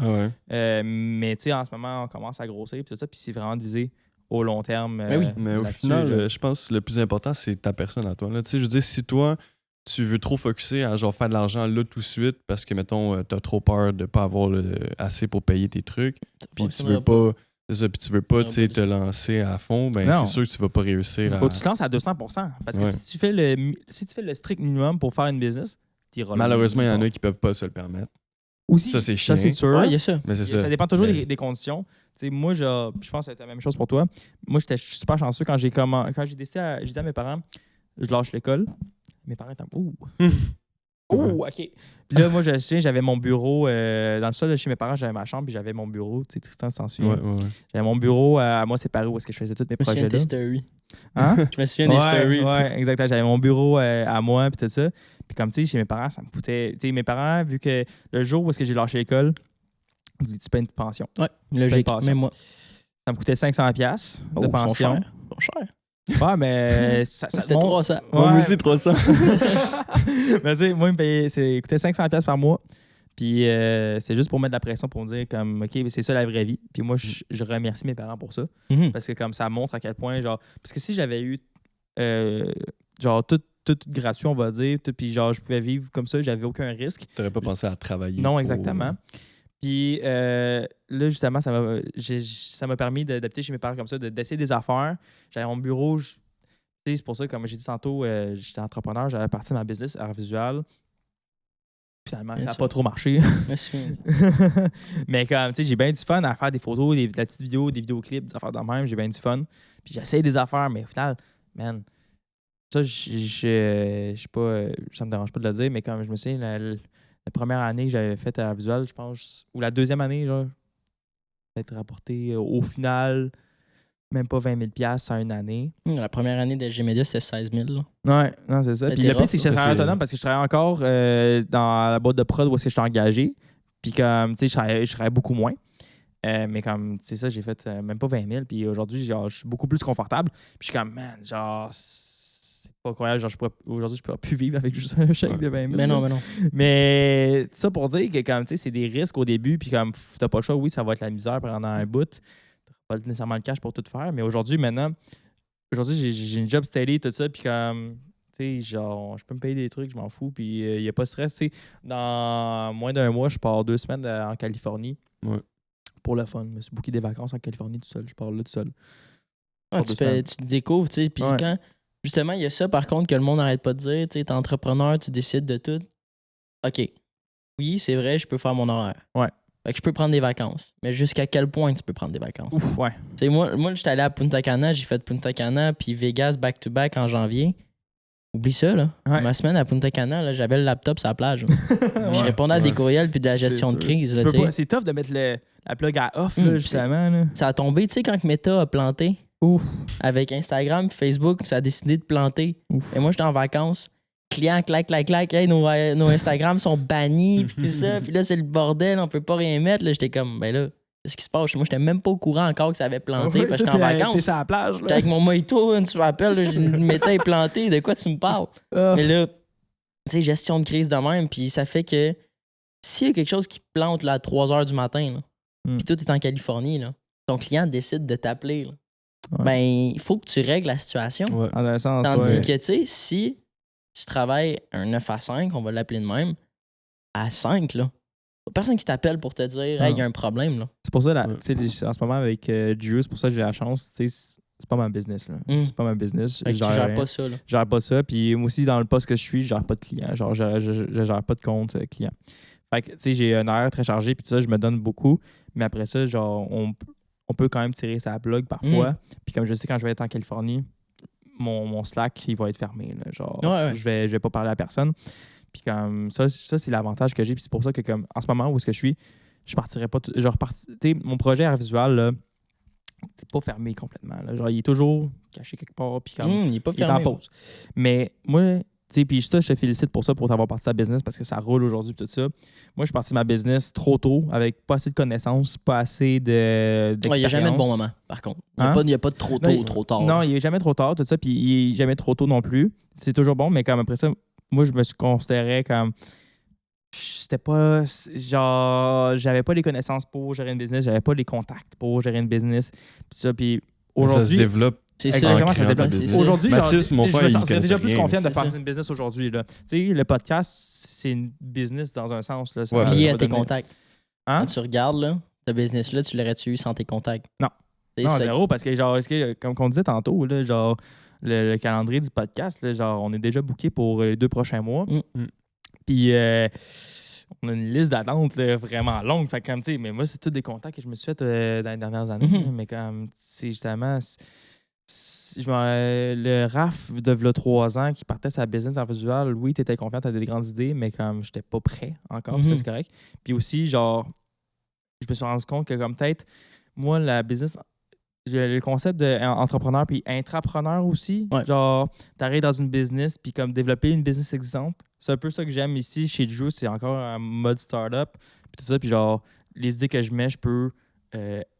Mais tu sais, en ce moment, on commence à grossir, puis tout ça, puis c'est vraiment de viser au long terme.
Mais au final, je pense que le plus important, c'est ta personne à toi. Tu sais, je veux dire, si toi, tu veux trop focusser à genre faire de l'argent là tout de suite parce que, mettons, t'as trop peur de pas avoir assez pour payer tes trucs, puis tu veux pas... C'est ça, puis tu veux pas te lancer à fond, ben c'est sûr que tu vas pas réussir à...
Faut que tu te lances à 200%. Parce que si tu fais le strict minimum pour faire une business, t'iras là.
Malheureusement, il y en a qui peuvent pas se le permettre.
Aussi,
ça, c'est chiant.
Ça, c'est sûr.
Ouais, y a ça.
Mais c'est ça.
Ça dépend toujours des conditions. T'sais, moi, je pense que ça va être la même chose pour toi. Moi, j'étais super chanceux quand j'ai décidé j'ai dit à mes parents, je lâche l'école. Mes parents étaient OK. Puis là, moi, je me souviens, j'avais mon bureau dans le sol de chez mes parents, j'avais ma chambre, puis j'avais mon bureau. Tu sais, Tristan s'en souvient. J'avais mon bureau à moi séparé où est-ce que je faisais tous mes projets là.
Je me souviens des stories.
Ouais, exactement. J'avais mon bureau à moi, puis tout ça. Puis comme tu sais, chez mes parents, ça me coûtait. Tu sais, mes parents, vu que le jour où est-ce que j'ai lâché l'école, ils disent tu payes une pension.
Ouais, logique. Même moi.
Ça me coûtait 500$ de pension.
Sont cher.
Ouais, mais c'était
300.
Ouais, moi aussi, 300.
Mais tu sais, moi, il coûtait 500$ par mois. Puis c'est juste pour mettre de la pression pour me dire comme OK, c'est ça la vraie vie. Puis moi, je remercie mes parents pour ça. Parce que comme ça montre à quel point, genre. Parce que si j'avais eu genre tout gratuit, on va dire, puis genre je pouvais vivre comme ça, j'avais aucun risque.
T'aurais pas pensé à travailler.
Non, exactement. Puis là, justement, ça m'a permis d'adapter chez mes parents comme ça, d'essayer des affaires. J'avais mon bureau. C'est pour ça, comme j'ai dit tantôt, j'étais entrepreneur, j'avais parti ma business art visual. Finalement, ça n'a pas trop marché. Mais comme, tu sais, j'ai bien du fun à faire des photos, des petites vidéos, des vidéoclips, des affaires de même. J'ai bien du fun. Puis j'essaye des affaires, mais au final, man, ça, je sais pas, ça me dérange pas de le dire, mais comme je me souviens, la première année que j'avais fait à visual, je pense, ou la deuxième année, genre, peut-être rapporté au final même pas 20 000$ en une année.
La première année de G-Media, c'était 16 000.
Ouais, non, c'est ça. Puis le pire, c'est que j'étais travailleur autonome parce que je travaillais encore dans la boîte de prod où est-ce que j'étais engagé. Puis comme, tu sais, je travaillais beaucoup moins. Mais comme, c'est ça, j'ai fait même pas 20 000. Puis aujourd'hui, genre, je suis beaucoup plus confortable. Puis je suis comme, man, genre, c'est pas incroyable. Genre, aujourd'hui, je pourrais plus vivre avec juste un chèque de 20 000.
Mais non.
Mais ça pour dire que, comme, tu sais, c'est des risques au début. Puis comme, t'as pas le choix, oui, ça va être la misère pendant un bout. Pas nécessairement le cash pour tout faire, mais aujourd'hui, j'ai une job steady, tout ça, puis comme, tu sais, genre, je peux me payer des trucs, je m'en fous, puis il n'y a pas de stress, tu sais. Dans moins d'un mois, je pars 2 semaines en Californie.
Ouais.
Pour le fun. Je me suis booké des vacances en Californie tout seul. Je pars là tout seul.
Tu te découvres, tu sais, puis quand, justement, il y a ça, par contre, que le monde n'arrête pas de dire, tu sais, t'es entrepreneur, tu décides de tout. OK. Oui, c'est vrai, je peux faire mon horaire.
Ouais.
Fait que je peux prendre des vacances. Mais jusqu'à quel point tu peux prendre des vacances?
Ouf, ouais.
Tu sais, moi, j'étais allé à Punta Cana, j'ai fait Punta Cana puis Vegas back-to-back en janvier. Oublie ça, là.
Ouais.
Ma semaine à Punta Cana, là, j'avais le laptop sur la plage. Je répondais à des courriels puis de la gestion de crise. Là,
c'est tough de mettre la plug à off, là, justement. Là.
Ça a tombé, tu sais, quand Meta a planté.
Ouf.
Avec Instagram et Facebook, ça a décidé de planter.
Ouf.
Et moi, j'étais en vacances. Clients, clac. Hey, nos Instagram sont bannis, puis tout ça. Puis là, c'est le bordel, on peut pas rien mettre. Là, j'étais comme, ben là, qu'est-ce qui se passe? Moi, j'étais même pas au courant encore que ça avait planté, parce que j'étais en vacances.
T'es sur la plage, là.
J'étais avec mon mojito, tu me rappelles, j'ai une métaille plantée. De quoi tu me parles? Mais là, tu sais, gestion de crise de même, puis ça fait que s'il y a quelque chose qui plante là, à 3 h du matin, là, puis toi, tu es en Californie, là, ton client décide de t'appeler, là, ben, il faut que tu règles la situation.
Ouais.
En un sens,
Tandis que, tu sais, si tu travailles un 9 à 5, on va l'appeler de même, à 5, là, personne qui t'appelle pour te dire, hey, il y a un problème, là.
C'est pour ça, tu sais, en ce moment, avec Drew, c'est pour ça que j'ai la chance, tu sais, c'est pas ma business, là. C'est pas ma business.
Fait que tu gères pas ça, là.
Je gère pas ça. Puis moi aussi, dans le poste que je suis, je gère pas de clients. Genre, je gère pas de compte client. Fait que, tu sais, j'ai un horaire très chargé, puis tout ça, je me donne beaucoup. Mais après ça, genre, on peut quand même tirer sa blog parfois. Puis comme je sais, quand je vais être en Californie, mon Slack, il va être fermé. Là. Genre, je vais pas parler à personne. Puis comme ça c'est l'avantage que j'ai. Puis c'est pour ça que, comme en ce moment où est-ce que je suis, je partirais pas. Tu sais, mon projet art visuel, là, c'est pas fermé complètement. Là. Genre, il est toujours caché quelque part. Puis comme,
il est pas fermé.
Il est en pause. Mais moi, tu sais, puis ça, je te félicite pour ça, pour t'avoir parti ta business parce que ça roule aujourd'hui tout ça. Moi, je suis parti de ma business trop tôt, avec pas assez de connaissances, pas assez d'expérience.
Il n'y a jamais de bon moment, par contre. Il n'y a pas de trop tôt ou trop tard.
Non, il n'est jamais trop tard, tout ça, puis il n'est jamais trop tôt non plus. C'est toujours bon, mais comme après ça, moi, je me suis considéré comme... C'était pas... Genre, j'avais pas les connaissances pour gérer une business, j'avais pas les contacts pour gérer une business, puis ça, puis aujourd'hui...
Ça se développe.
C'est
exactement, ça développe. Aujourd'hui,
Mathis, mon frère,
je me sentirais déjà plus
rien,
confiant de faire une business aujourd'hui. Tu sais, le podcast, c'est une business dans un sens. Là.
Ouais, lié à tes contacts. Quand tu regardes, là, ta business-là, tu l'aurais-tu eu sans tes contacts?
Non. Non, zéro, parce que, genre, comme on disait tantôt, là, genre, le calendrier du podcast, là, genre, on est déjà booké pour les 2 prochains mois. Puis, on a une liste d'attente vraiment longue. Fait comme, tu sais, mais moi, c'est tous des contacts que je me suis fait dans les dernières années. Mais comme, c'est justement... le RAF de 3 ans qui partait sa business en visuel, oui, tu étais confiant, tu avais des grandes idées, mais comme j'étais pas prêt encore, ça c'est correct. Puis aussi, genre, je me suis rendu compte que comme peut-être, moi, la business, le concept d'entrepreneur puis intrapreneur aussi, genre, t'arrives dans une business puis comme développer une business existante, c'est un peu ça que j'aime ici chez Drew, c'est encore un mode startup, puis tout ça, puis genre, les idées que je mets, je peux...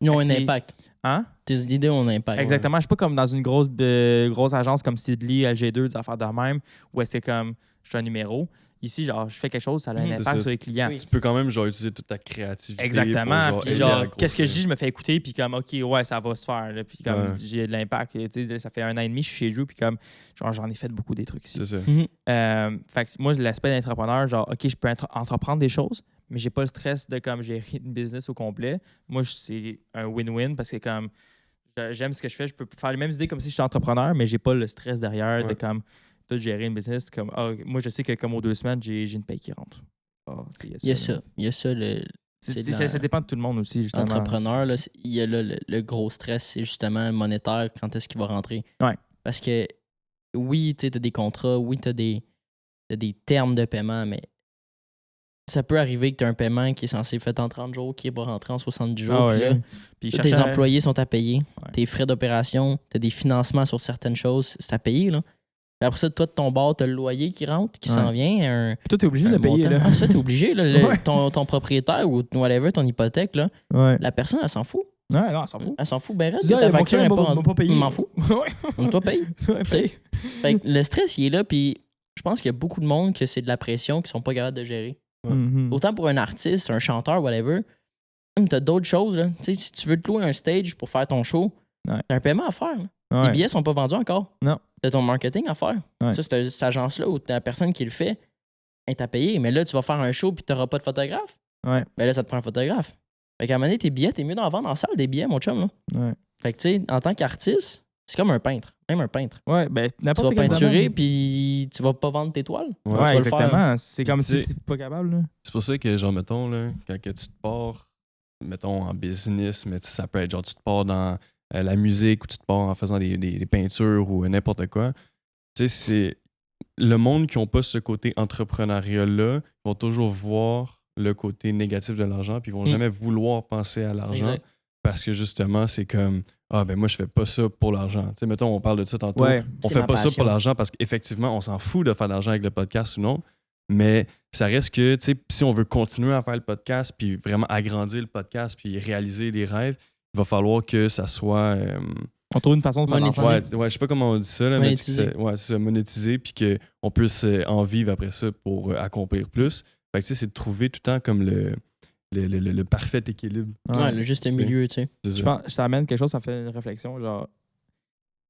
Ils ont un impact.
Hein?
Tes idées ont un impact.
Exactement. Je suis pas comme dans une grosse agence comme Sidley, LG2, des affaires de même, où c'est comme, je suis un numéro. Ici, genre, je fais quelque chose, ça a un impact sur les clients.
Tu peux quand même genre utiliser toute ta créativité.
Exactement. Puis genre, qu'est-ce que je dis, je me fais écouter, puis comme, OK, ouais, ça va se faire. Là. Puis comme, j'ai de l'impact. Ça fait 1 an et demi, je suis chez Drew, puis comme, genre, j'en ai fait beaucoup des trucs ici.
C'est ça.
Fait que moi, l'aspect d'entrepreneur, genre, OK, je peux entreprendre des choses, mais j'ai pas le stress de comme gérer une business au complet. Moi, c'est un win-win parce que comme j'aime ce que je fais, je peux faire les mêmes idées comme si j'étais entrepreneur, mais j'ai pas le stress derrière de comme tout gérer une business. Comme moi, je sais que comme aux 2 semaines, j'ai une paye qui rentre.
Il y a ça.
Ça dépend de tout le monde aussi, justement.
Entrepreneur, là, il y a le gros stress, c'est justement monétaire, quand est-ce qu'il va rentrer.
Ouais.
Parce que oui, tu as des contrats, oui, tu as des termes de paiement, mais ça peut arriver que tu as un paiement qui est censé être fait en 30 jours, qui n'est pas rentré en 70 jours. Puis là, tes employés sont à payer. Tes frais d'opération, tu as des financements sur certaines choses, c'est à payer. Là. Puis après ça, toi, de ton bord, tu as le loyer qui rentre, qui s'en vient.
Puis toi, tu es obligé de le payer. Là.
Ah, ça, tu es obligé. Là, ton propriétaire ou whatever, ton hypothèque, là, la personne, elle s'en fout.
Ouais, non, elle s'en fout.
Elle s'en fout. Ben, reste,
ta facture n'est pas payée.
Je m'en fous. Donc, toi, paye. Fait que le stress, il est là. Puis je pense qu'il y a beaucoup de monde que c'est de la pression qu'ils sont pas capables de gérer. Autant pour un artiste, un chanteur, whatever, t'as d'autres choses. Là. Si tu veux te louer un stage pour faire ton show, t'as un paiement à faire. Les billets sont pas vendus encore.
Non.
T'as ton marketing à faire. Ça, c'est cette agence-là où la personne qui le fait est à payer. Mais là, tu vas faire un show puis t'auras pas de photographe. Ben là, ça te prend un photographe. Fait qu'à un moment donné, tes billets, t'es mieux d'en vendre en salle des billets, mon chum. Là. Fait que tu sais, en tant qu'artiste, c'est comme un peintre. Même un peintre.
Ouais, ben n'importe
tu vas peinturer puis tu vas pas vendre tes toiles.
Ouais, exactement. C'est comme si t'étais pas capable. Là.
C'est pour ça que, genre, mettons, là, quand que tu te pars, mettons, en business, mais ça peut être genre, tu te pars dans la musique ou tu te pars en faisant des peintures ou n'importe quoi. Tu sais, c'est le monde qui n'a pas ce côté entrepreneuriat-là vont toujours voir le côté négatif de l'argent puis ils vont jamais vouloir penser à l'argent. Exact. Parce que justement, c'est comme moi, je fais pas ça pour l'argent. Tu sais, mettons, on parle de ça tantôt. On fait pas ça pour l'argent parce qu'effectivement, on s'en fout de faire de l'argent avec le podcast ou non. Mais ça reste que, tu sais, si on veut continuer à faire le podcast puis vraiment agrandir le podcast puis réaliser les rêves, il va falloir que ça soit.
On trouve une façon de faire
monétiser.
Je sais pas comment on dit ça, là, mais c'est monétiser puis qu'on puisse en vivre après ça pour accomplir plus. Fait que tu sais, c'est de trouver tout le temps comme le parfait équilibre.
Ouais, le juste milieu, tu sais.
Je pense que ça amène quelque chose, ça fait une réflexion, genre...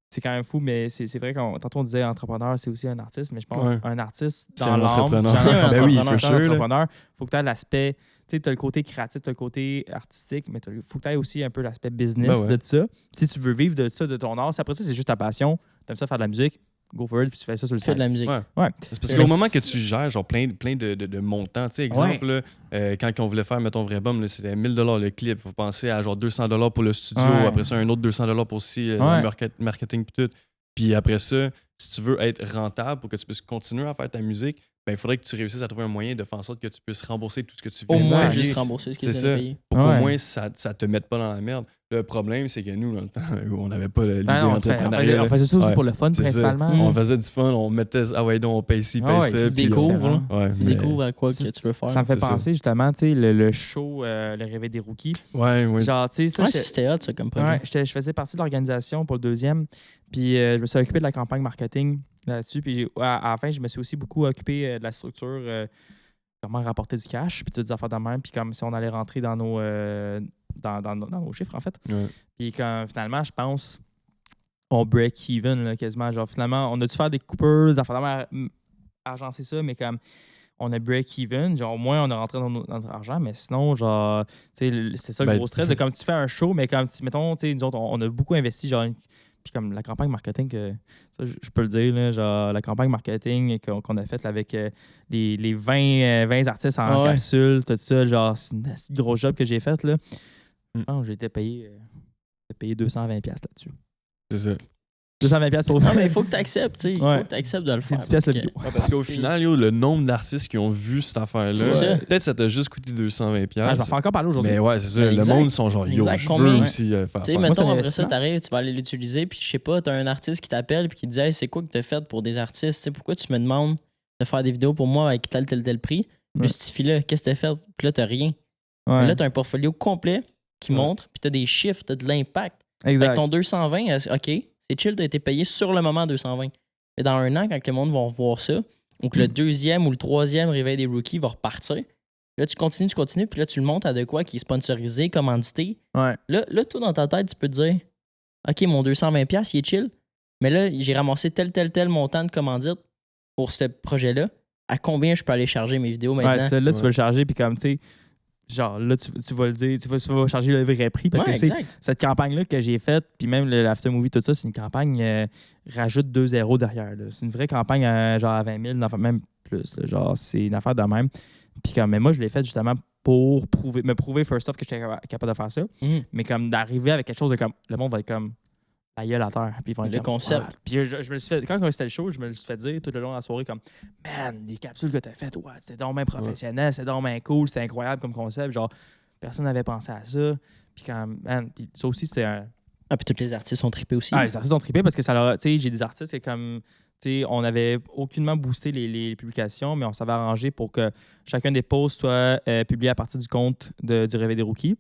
C'est quand même fou, mais c'est vrai qu'on tantôt on disait entrepreneur, c'est aussi un artiste, mais je pense un artiste
C'est
dans
un
l'âme,
entrepreneur.
c'est un
Ben oui,
entrepreneur.
for sure,
Entrepreneur, faut que tu aies l'aspect, tu sais, tu as le côté créatif, tu as le côté artistique, mais il faut que tu aies aussi un peu l'aspect business
Ben ouais.
de ça. Si tu veux vivre de ça, de ton art, après ça, c'est juste ta passion, tu aimes ça faire de la musique, go for it, puis tu fais ça sur le
Tu fais de
site.
la musique.
Ouais. C'est parce qu'au moment que tu gères genre plein de montants, tu sais, exemple, là, quand on voulait faire, mettons, vrai bum, c'était 1000 $ le clip. Faut penser à genre 200 $ pour le studio, après ça, un autre 200 $ pour aussi le marketing puis tout. Puis après ça, si tu veux être rentable pour que tu puisses continuer à faire ta musique, ben, il faudrait que tu réussisses à trouver un moyen de faire en sorte que tu puisses rembourser tout ce que tu viens
Au
de
moins,
payer.
juste rembourser ce qu'ils
C'est
viennent
ça.
de payer.
Pour qu'au moins, ça te mette pas dans la merde. Le problème, c'est que nous, dans le temps, on n'avait pas l'idée entrepreneuriale.
On faisait ça aussi
Ouais.
pour le fun,
C'est
principalement.
ça. On faisait du fun, on mettait on paye ci, paye ça.
Tu
puis
découvres,
on-
Tu découvres à quoi que tu veux faire.
Ça me fait
C'est ça.
penser justement, tu sais, le show Le Réveil des Rookies.
Ouais.
Genre, tu sais, ça,
Ouais, c'était hot, ça, comme projet.
ouais, je faisais partie de l'organisation pour le deuxième. Puis je me suis occupé de la campagne marketing là-dessus. Puis à la fin, je me suis aussi beaucoup occupé de la structure, comment rapporter du cash, puis toutes des affaires de même. Puis comme si on allait rentrer dans nos, dans nos chiffres, en fait.
Ouais.
Puis finalement, je pense, on break even là, quasiment. Genre, finalement, on a dû faire des coupures, des affaires de même, agencer ça, mais comme on a break even, genre au moins on a rentré dans notre argent, mais sinon, genre, tu sais, c'est ça le gros stress. De comme tu fais un show, mais comme, mettons, tu sais, nous autres, on a beaucoup investi, genre, puis comme la campagne marketing, ça, je peux le dire, là, genre, la campagne marketing qu'on a faite là, avec les 20 artistes en capsule, tout ça, genre, c'est une assez grosse job que j'ai faite, là. J'ai été payé 220$ là-dessus.
C'est ça.
220$ pour vous.
Non, mais il faut que tu acceptes, tu sais. Il faut que tu acceptes de le faire.
C'est 10$ la vidéo.
Ouais, parce qu'au final, le nombre d'artistes qui ont vu cette affaire-là, peut-être ça t'a juste coûté 220$.
Je m'en fais encore parler aujourd'hui.
Mais ouais, c'est ça.
Exact.
Le monde sont genre, yo,
Exact.
je
Combien?
veux aussi faire
Tu sais,
affaire.
mettons,
c'est
après ça,
l'investissement.
t'arrives, tu vas aller l'utiliser, puis je sais pas, t'as un artiste qui t'appelle, puis qui te dit, hey, c'est quoi que t'as fait pour des artistes? Tu sais, pourquoi tu me demandes de faire des vidéos pour moi avec tel prix? Justifie-le. Qu'est-ce que t'as fait? Puis là, t'as rien.
Ouais.
Mais là, t'as un portfolio complet qui montre, puis t'as des chiffres, t'as de l'impact.
Exact.
Fait que ton 220, OK, c'est chill, t'as été payé sur le moment 220. Mais dans un an, quand le monde va revoir ça, ou que le deuxième ou le troisième réveil des rookies va repartir, là, tu continues, puis là, tu le montes à de quoi qui est sponsorisé, commandité.
Ouais.
Là, toi, dans ta tête, tu peux te dire, OK, mon 220$, il est chill, mais là, j'ai ramassé tel montant de commandite pour ce projet-là. À combien je peux aller charger mes vidéos maintenant?
Ouais, celle-là, tu vas le charger, puis comme, tu sais, genre, là, tu vas le dire, tu vas charger le vrai prix, parce que, tu sais, cette campagne-là que j'ai faite, puis même l'aftermovie, tout ça, c'est une campagne, rajoute 2 zéros derrière, là. C'est une vraie campagne, genre, à 20 000, même plus, là. Genre, c'est une affaire de même. Puis comme, mais moi, je l'ai faite justement pour me prouver first off que j'étais capable de faire ça, mais comme d'arriver avec quelque chose de comme, le monde va être comme, la gueule à terre. Puis ils vont être
le
comme,
concept.
Ah. Puis je me suis fait, quand c'était le show, je me suis fait dire tout le long de la soirée comme, man, les capsules que t'as faites, ouais, c'était donc bien professionnel, c'était donc bien cool, c'était incroyable comme concept. Genre, personne n'avait pensé à ça. Puis quand, man, puis ça aussi, c'était un.
Ah, puis tous les artistes ont trippé aussi.
Ah, les artistes ont trippé parce que ça leur. Tu sais, j'ai des artistes, c'est comme. Tu sais, on n'avait aucunement boosté les publications, mais on s'avait arrangé pour que chacun des posts soit publié à partir du compte du Réveil des Rookies.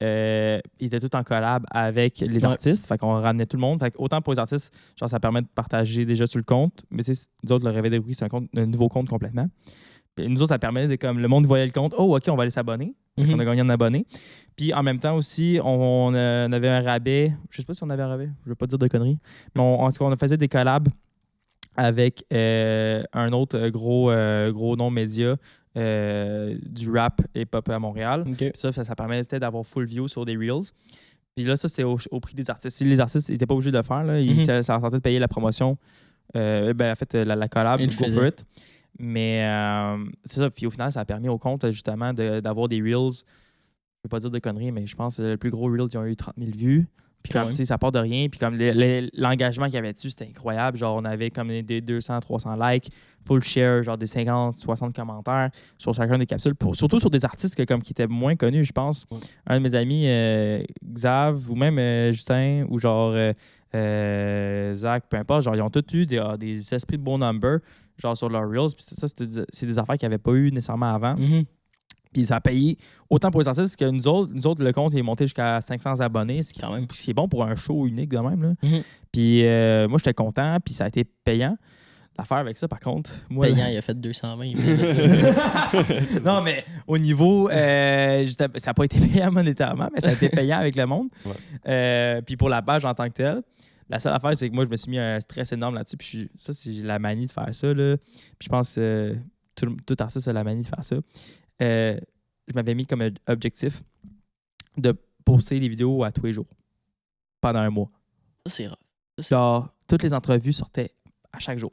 Il était tout en collab avec les artistes. Fait qu'on ramenait tout le monde. Fait que autant pour les artistes, genre ça permet de partager déjà sur le compte. Mais tu sais, nous autres, le Réveil des Rookies, c'est un nouveau compte complètement. Puis nous autres, ça permet de comme le monde voyait le compte. Oh, OK, on va aller s'abonner. On a gagné un abonné. Puis en même temps aussi, on avait un rabais. Je sais pas si on avait un rabais. Je veux pas dire de conneries. Mais on faisait des collabs avec un autre gros nom média du rap et pop à Montréal. Puis ça permettait d'avoir full view sur des reels. Puis là, ça, c'était au prix des artistes. Si les artistes n'étaient pas obligés de le faire, là, ça leur tentait de payer la promotion. En fait, la collab, go for it. Mais c'est ça. Puis au final, ça a permis au compte, justement, d'avoir des reels. Je ne veux pas dire de conneries, mais je pense que le plus gros reel, ils ont eu 30 000 vues. Puis comme, tu sais, ça part de rien. Puis comme l'engagement qu'il y avait dessus, c'était incroyable. Genre, on avait comme des 200, 300 likes, full share, genre des 50, 60 commentaires sur chacun des capsules. Surtout sur des artistes qui étaient moins connus, je pense. Un de mes amis, Xav, ou même Justin, ou genre Zach, peu importe, genre, ils ont tous eu des esprits de bon number, genre sur leurs reels. Puis ça, c'est des affaires qu'ils n'avaient pas eu nécessairement avant. Puis ça a payé autant pour les artistes que nous autres, le compte est monté jusqu'à 500 abonnés, ce qui est bon pour un show unique de même. Là. Puis moi, j'étais content, puis ça a été payant. l'affaire avec ça, par contre, moi...
Payant, il a fait 220.
Non, mais au niveau... ça n'a pas été payant monétairement, mais ça a été payant avec le monde. Puis pour la page en tant que telle, la seule affaire, c'est que moi, je me suis mis un stress énorme là-dessus. Puis j'ai la manie de faire ça. Là. Puis je pense que tout artiste a la manie de faire ça. Je m'avais mis comme objectif de poster les vidéos à tous les jours pendant un mois.
Ça, c'est rare.
Genre, toutes les entrevues sortaient à chaque jour.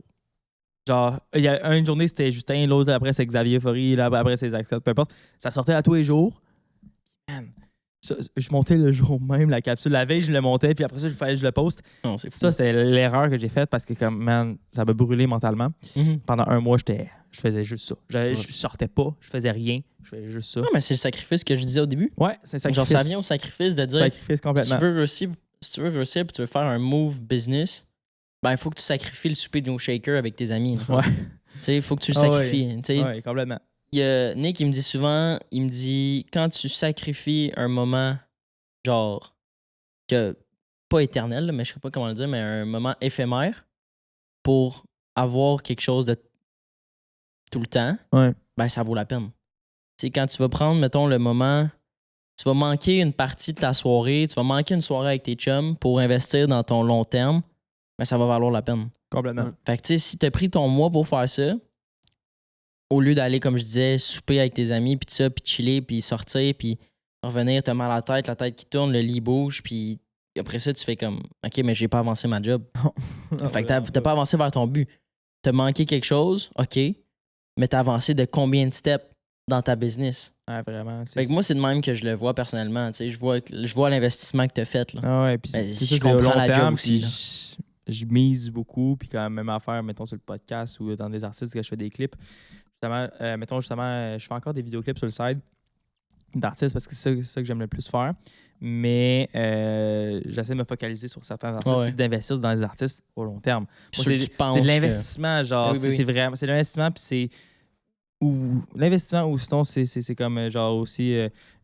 Genre, il y a une journée, c'était Justin, l'autre après, c'est Xavier Faury, là, après, c'est Zach, peu importe. Ça sortait à tous les jours. Man, je montais le jour même la capsule. La veille, je le montais, puis après ça, il fallait que je le poste.
Non, c'est fou.
Ça, c'était l'erreur que j'ai faite parce que, comme, man, ça m'a brûlé mentalement. Pendant un mois, je faisais juste ça. Je sortais pas, je faisais rien, je faisais juste ça.
Non, mais c'est le sacrifice que je disais au début.
Ouais, c'est un sacrifice.
Genre, ça vient au sacrifice de dire
Sacrifice complètement.
si tu veux réussir et tu veux faire un move business, ben il faut que tu sacrifies le souper de nos shakers avec tes amis. Là.
Ouais.
Tu sais, il faut que tu le sacrifies.
Ouais, complètement.
Il y a Nick, il me dit souvent, quand tu sacrifies un moment, genre, que pas éternel, là, mais je sais pas comment le dire, mais un moment éphémère pour avoir quelque chose de tout le temps, ben ça vaut la peine. Tu sais, quand tu vas prendre, mettons, le moment, tu vas manquer une partie de ta soirée, tu vas manquer une soirée avec tes chums pour investir dans ton long terme, ben ça va valoir la peine.
Complètement.
Fait que tu sais, si t'as pris ton mois pour faire ça, au lieu d'aller, comme je disais, souper avec tes amis, puis tout ça, puis chiller, puis sortir, puis revenir, t'as mal à la tête qui tourne, le lit bouge, puis après ça, tu fais comme, OK, mais j'ai pas avancé ma job. Fait que t'as pas avancé vers ton but. T'as manqué quelque chose, OK, mais t'as avancé de combien de steps dans ta business?
Ouais, vraiment.
Fait que moi, c'est de même que je le vois personnellement. Tu sais, je vois l'investissement que t'as fait. Là.
Ah ouais, puis
Ben,
c'est
je
ça, c'est au
comprends
long
la job
terme,
aussi,
puis je mise beaucoup, puis quand même affaire, mettons, sur le podcast ou dans des artistes que je fais des clips. Justement, je fais encore des vidéoclips sur le side d'artistes parce que c'est ça que j'aime le plus faire. Mais j'essaie de me focaliser sur certains artistes puis d'investir dans des artistes au long terme. Moi, c'est de l'investissement, genre, c'est vraiment, c'est l'investissement, puis c'est l'investissement ou sinon c'est comme genre aussi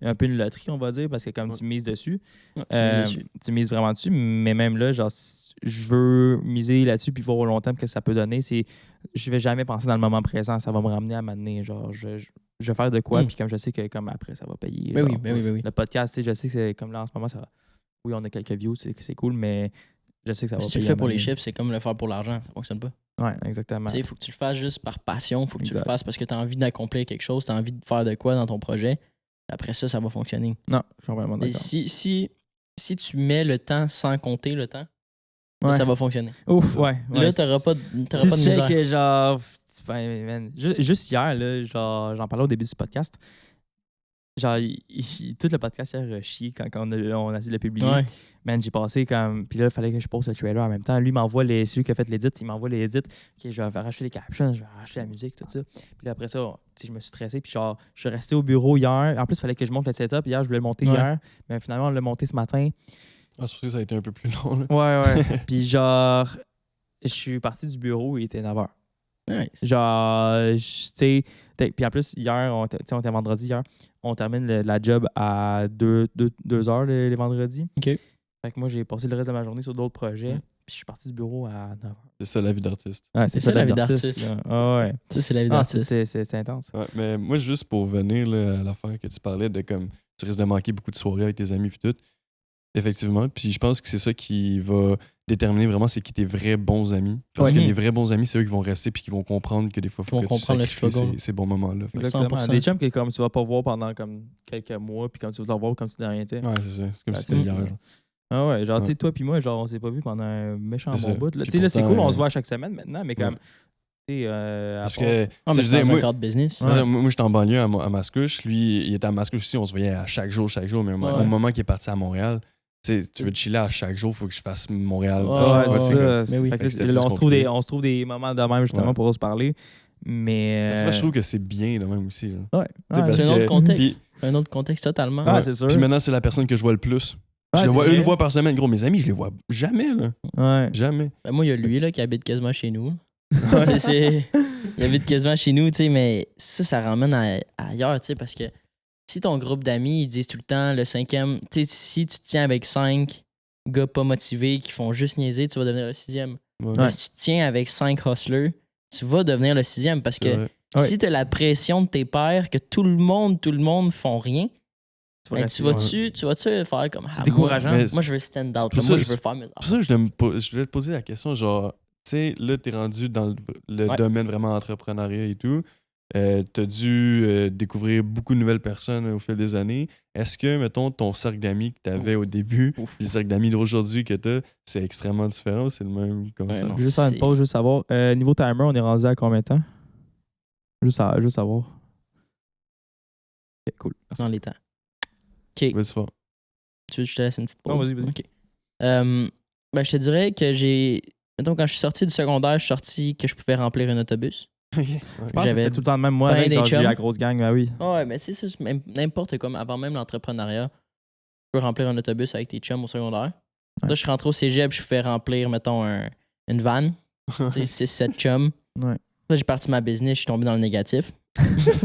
un peu une loterie, on va dire, parce que comme tu mises dessus, tu mises vraiment dessus, mais même là, genre, je veux miser là-dessus puis voir au long terme que ça peut donner. Je vais jamais penser dans le moment présent, ça va me ramener à m'amener, genre, je vais faire de quoi, puis comme je sais que comme après, ça va payer.
Ben
genre,
oui.
Le podcast, je sais que c'est comme là en ce moment, ça va. Oui, on a quelques views, c'est cool, mais je sais que ça va payer.
Si tu le fais pour les chiffres, c'est comme le faire pour l'argent, ça fonctionne pas.
Ouais, exactement.
Il faut que tu le fasses juste par passion, il faut que tu le fasses parce que tu as envie d'accomplir quelque chose, tu as envie de faire de quoi dans ton projet. Après ça va fonctionner.
Non, je suis vraiment d'accord.
Si tu mets le temps sans compter le temps, ça va fonctionner.
Ouf, ouais.
Là, t'auras pas de misère.
Que genre, juste hier, là, genre, j'en parlais au début du podcast. Genre, tout le podcast hier a chié quand on a essayé de le publier.
Ouais.
Man, j'ai passé comme. Puis là, il fallait que je poste le trailer en même temps. Lui, celui qui a fait l'édit, il m'envoie les edits. OK, je vais racheter les captions, je vais racheter la musique, tout ça. Puis là, après ça, je me suis stressé. Puis genre, je suis resté au bureau hier. En plus, il fallait que je monte le setup. Hier, je voulais le monter hier. Mais finalement, on l'a monté ce matin.
Ah, c'est pour ça que ça a été un peu plus long. Là.
Ouais. Puis genre, je suis parti du bureau, il était 9h.
Ouais.
Genre, tu sais, puis en plus, hier, on était vendredi hier, on termine la job à 2h les vendredis.
OK.
Fait que moi, j'ai passé le reste de ma journée sur d'autres projets, puis je suis parti du bureau à 9h.
C'est ça la vie d'artiste.
Ouais, c'est ça la vie d'artiste. Ah ouais.
Ça, c'est la vie d'artiste.
C'est intense.
Ouais, mais moi, juste pour venir là, à l'affaire que tu parlais de comme tu risques de manquer beaucoup de soirées avec tes amis puis tout. Effectivement. Puis je pense que c'est ça qui va déterminer vraiment c'est qui tes vrais bons amis. Parce que les vrais bons amis, c'est eux qui vont rester puis qui vont comprendre que des fois, il faut que tu sacrifies ces bons moments-là.
Exactement.
100%.
Des chums que comme tu vas pas voir pendant comme quelques mois puis comme tu vas les voir comme si de rien, tu sais.
Ouais, c'est ça. C'est comme si c'était hier. Genre.
Ah ouais, genre, tu sais, toi puis moi, genre, on s'est pas vu pendant un méchant bon bout. Tu sais, là, c'est cool, on se voit à chaque semaine maintenant, mais comme...
Parce que
mais c'est dans un cadre business.
Moi, j'étais en banlieue à Mascouche. Lui, il était à Mascouche aussi. On se voyait à chaque jour. Mais au moment qu'il est parti à Montréal, tu veux chiller à chaque jour, il faut que je fasse Montréal.
Ouais, c'est ça.
Oui.
On se trouve des moments de même justement pour se parler. Mais
tu vois, je trouve que c'est bien de même aussi. Là.
Ouais.
C'est un autre contexte. Un autre contexte totalement.
Ah, c'est sûr.
Puis maintenant, c'est la personne que je vois le plus. Je le vois une fois par semaine. Gros, mes amis, je les vois jamais. Là.
Ouais.
Jamais.
Ben, moi, il y a lui là, qui habite quasiment chez nous. Il habite quasiment chez nous, tu sais, mais ça ramène ailleurs, tu sais, parce que si ton groupe d'amis, ils disent tout le temps le 5e, tu sais, si tu te tiens avec 5 gars pas motivés qui font juste niaiser, tu vas devenir le 6e.
Ouais.
Mais si tu te tiens avec 5 hustlers tu vas devenir le 6e parce que si tu as la pression de tes pairs, que tout le monde font rien, tu vas-tu faire comme.
C'est décourageant.
Moi, je veux stand out. Moi, je veux faire mes affaires.
Pour ça, je voulais te poser la question, genre, tu sais, là, t'es rendu dans le domaine vraiment entrepreneuriat et tout. T'as dû découvrir beaucoup de nouvelles personnes au fil des années. Est-ce que, mettons, ton cercle d'amis que t'avais au début, le cercle d'amis d'aujourd'hui que t'as, c'est extrêmement différent ou c'est le même comme ça?
Juste faire une pause, juste savoir. Niveau timer, on est rendu à combien de temps? Juste savoir. Okay, cool.
Merci. Dans les temps. OK.
Vas-y, fort.
Tu veux que je te laisse une petite pause?
Non, vas-y.
OK. Je te dirais que mettons, quand je suis sorti du secondaire, je suis sorti que je pouvais remplir un autobus.
J'avais tout le temps le même moi avec j'ai la grosse gang, ben oui.
Ouais, mais tu sais, n'importe quoi, avant même l'entrepreneuriat, tu peux remplir un autobus avec tes chums au secondaire. Là, je suis rentré au cégep, je fais remplir, mettons, une vanne. Tu sais, 6-7 chums.
Ouais.
Là, j'ai parti ma business, je suis tombé dans le négatif.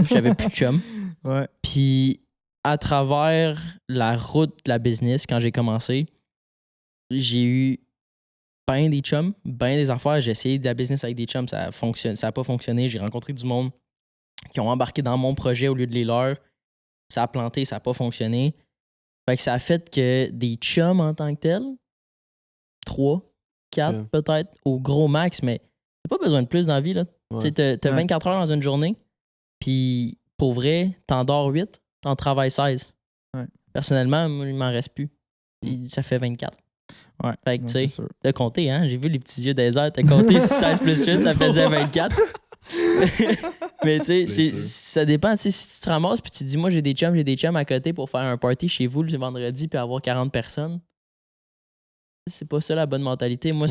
J'avais plus de chums.
Ouais.
Puis, à travers la route de la business, quand j'ai commencé, j'ai eu ben des chums, ben des affaires. J'ai essayé de la business avec des chums, ça a pas fonctionné. J'ai rencontré du monde qui ont embarqué dans mon projet au lieu de les leurs. Ça a planté, ça a pas fonctionné. Fait que ça a fait que des chums en tant que tels, 3, 4 peut-être, au gros max, mais t'as pas besoin de plus dans la vie, là. Ouais. T'as 24 heures dans une journée, puis pour vrai, t'en dors 8, t'en travailles 16. Ouais. Personnellement, moi, il m'en reste plus. Ça fait 24.
Ouais.
Fait que, tu sais, t'as compté, hein? J'ai vu les petits yeux déserts, t'as compté 16 plus 8, ça faisait 24. Mais tu sais, ça dépend. Si tu te ramasses puis tu te dis, moi, j'ai des chums à côté pour faire un party chez vous le vendredi puis avoir 40 personnes, c'est pas ça la bonne mentalité. Moi,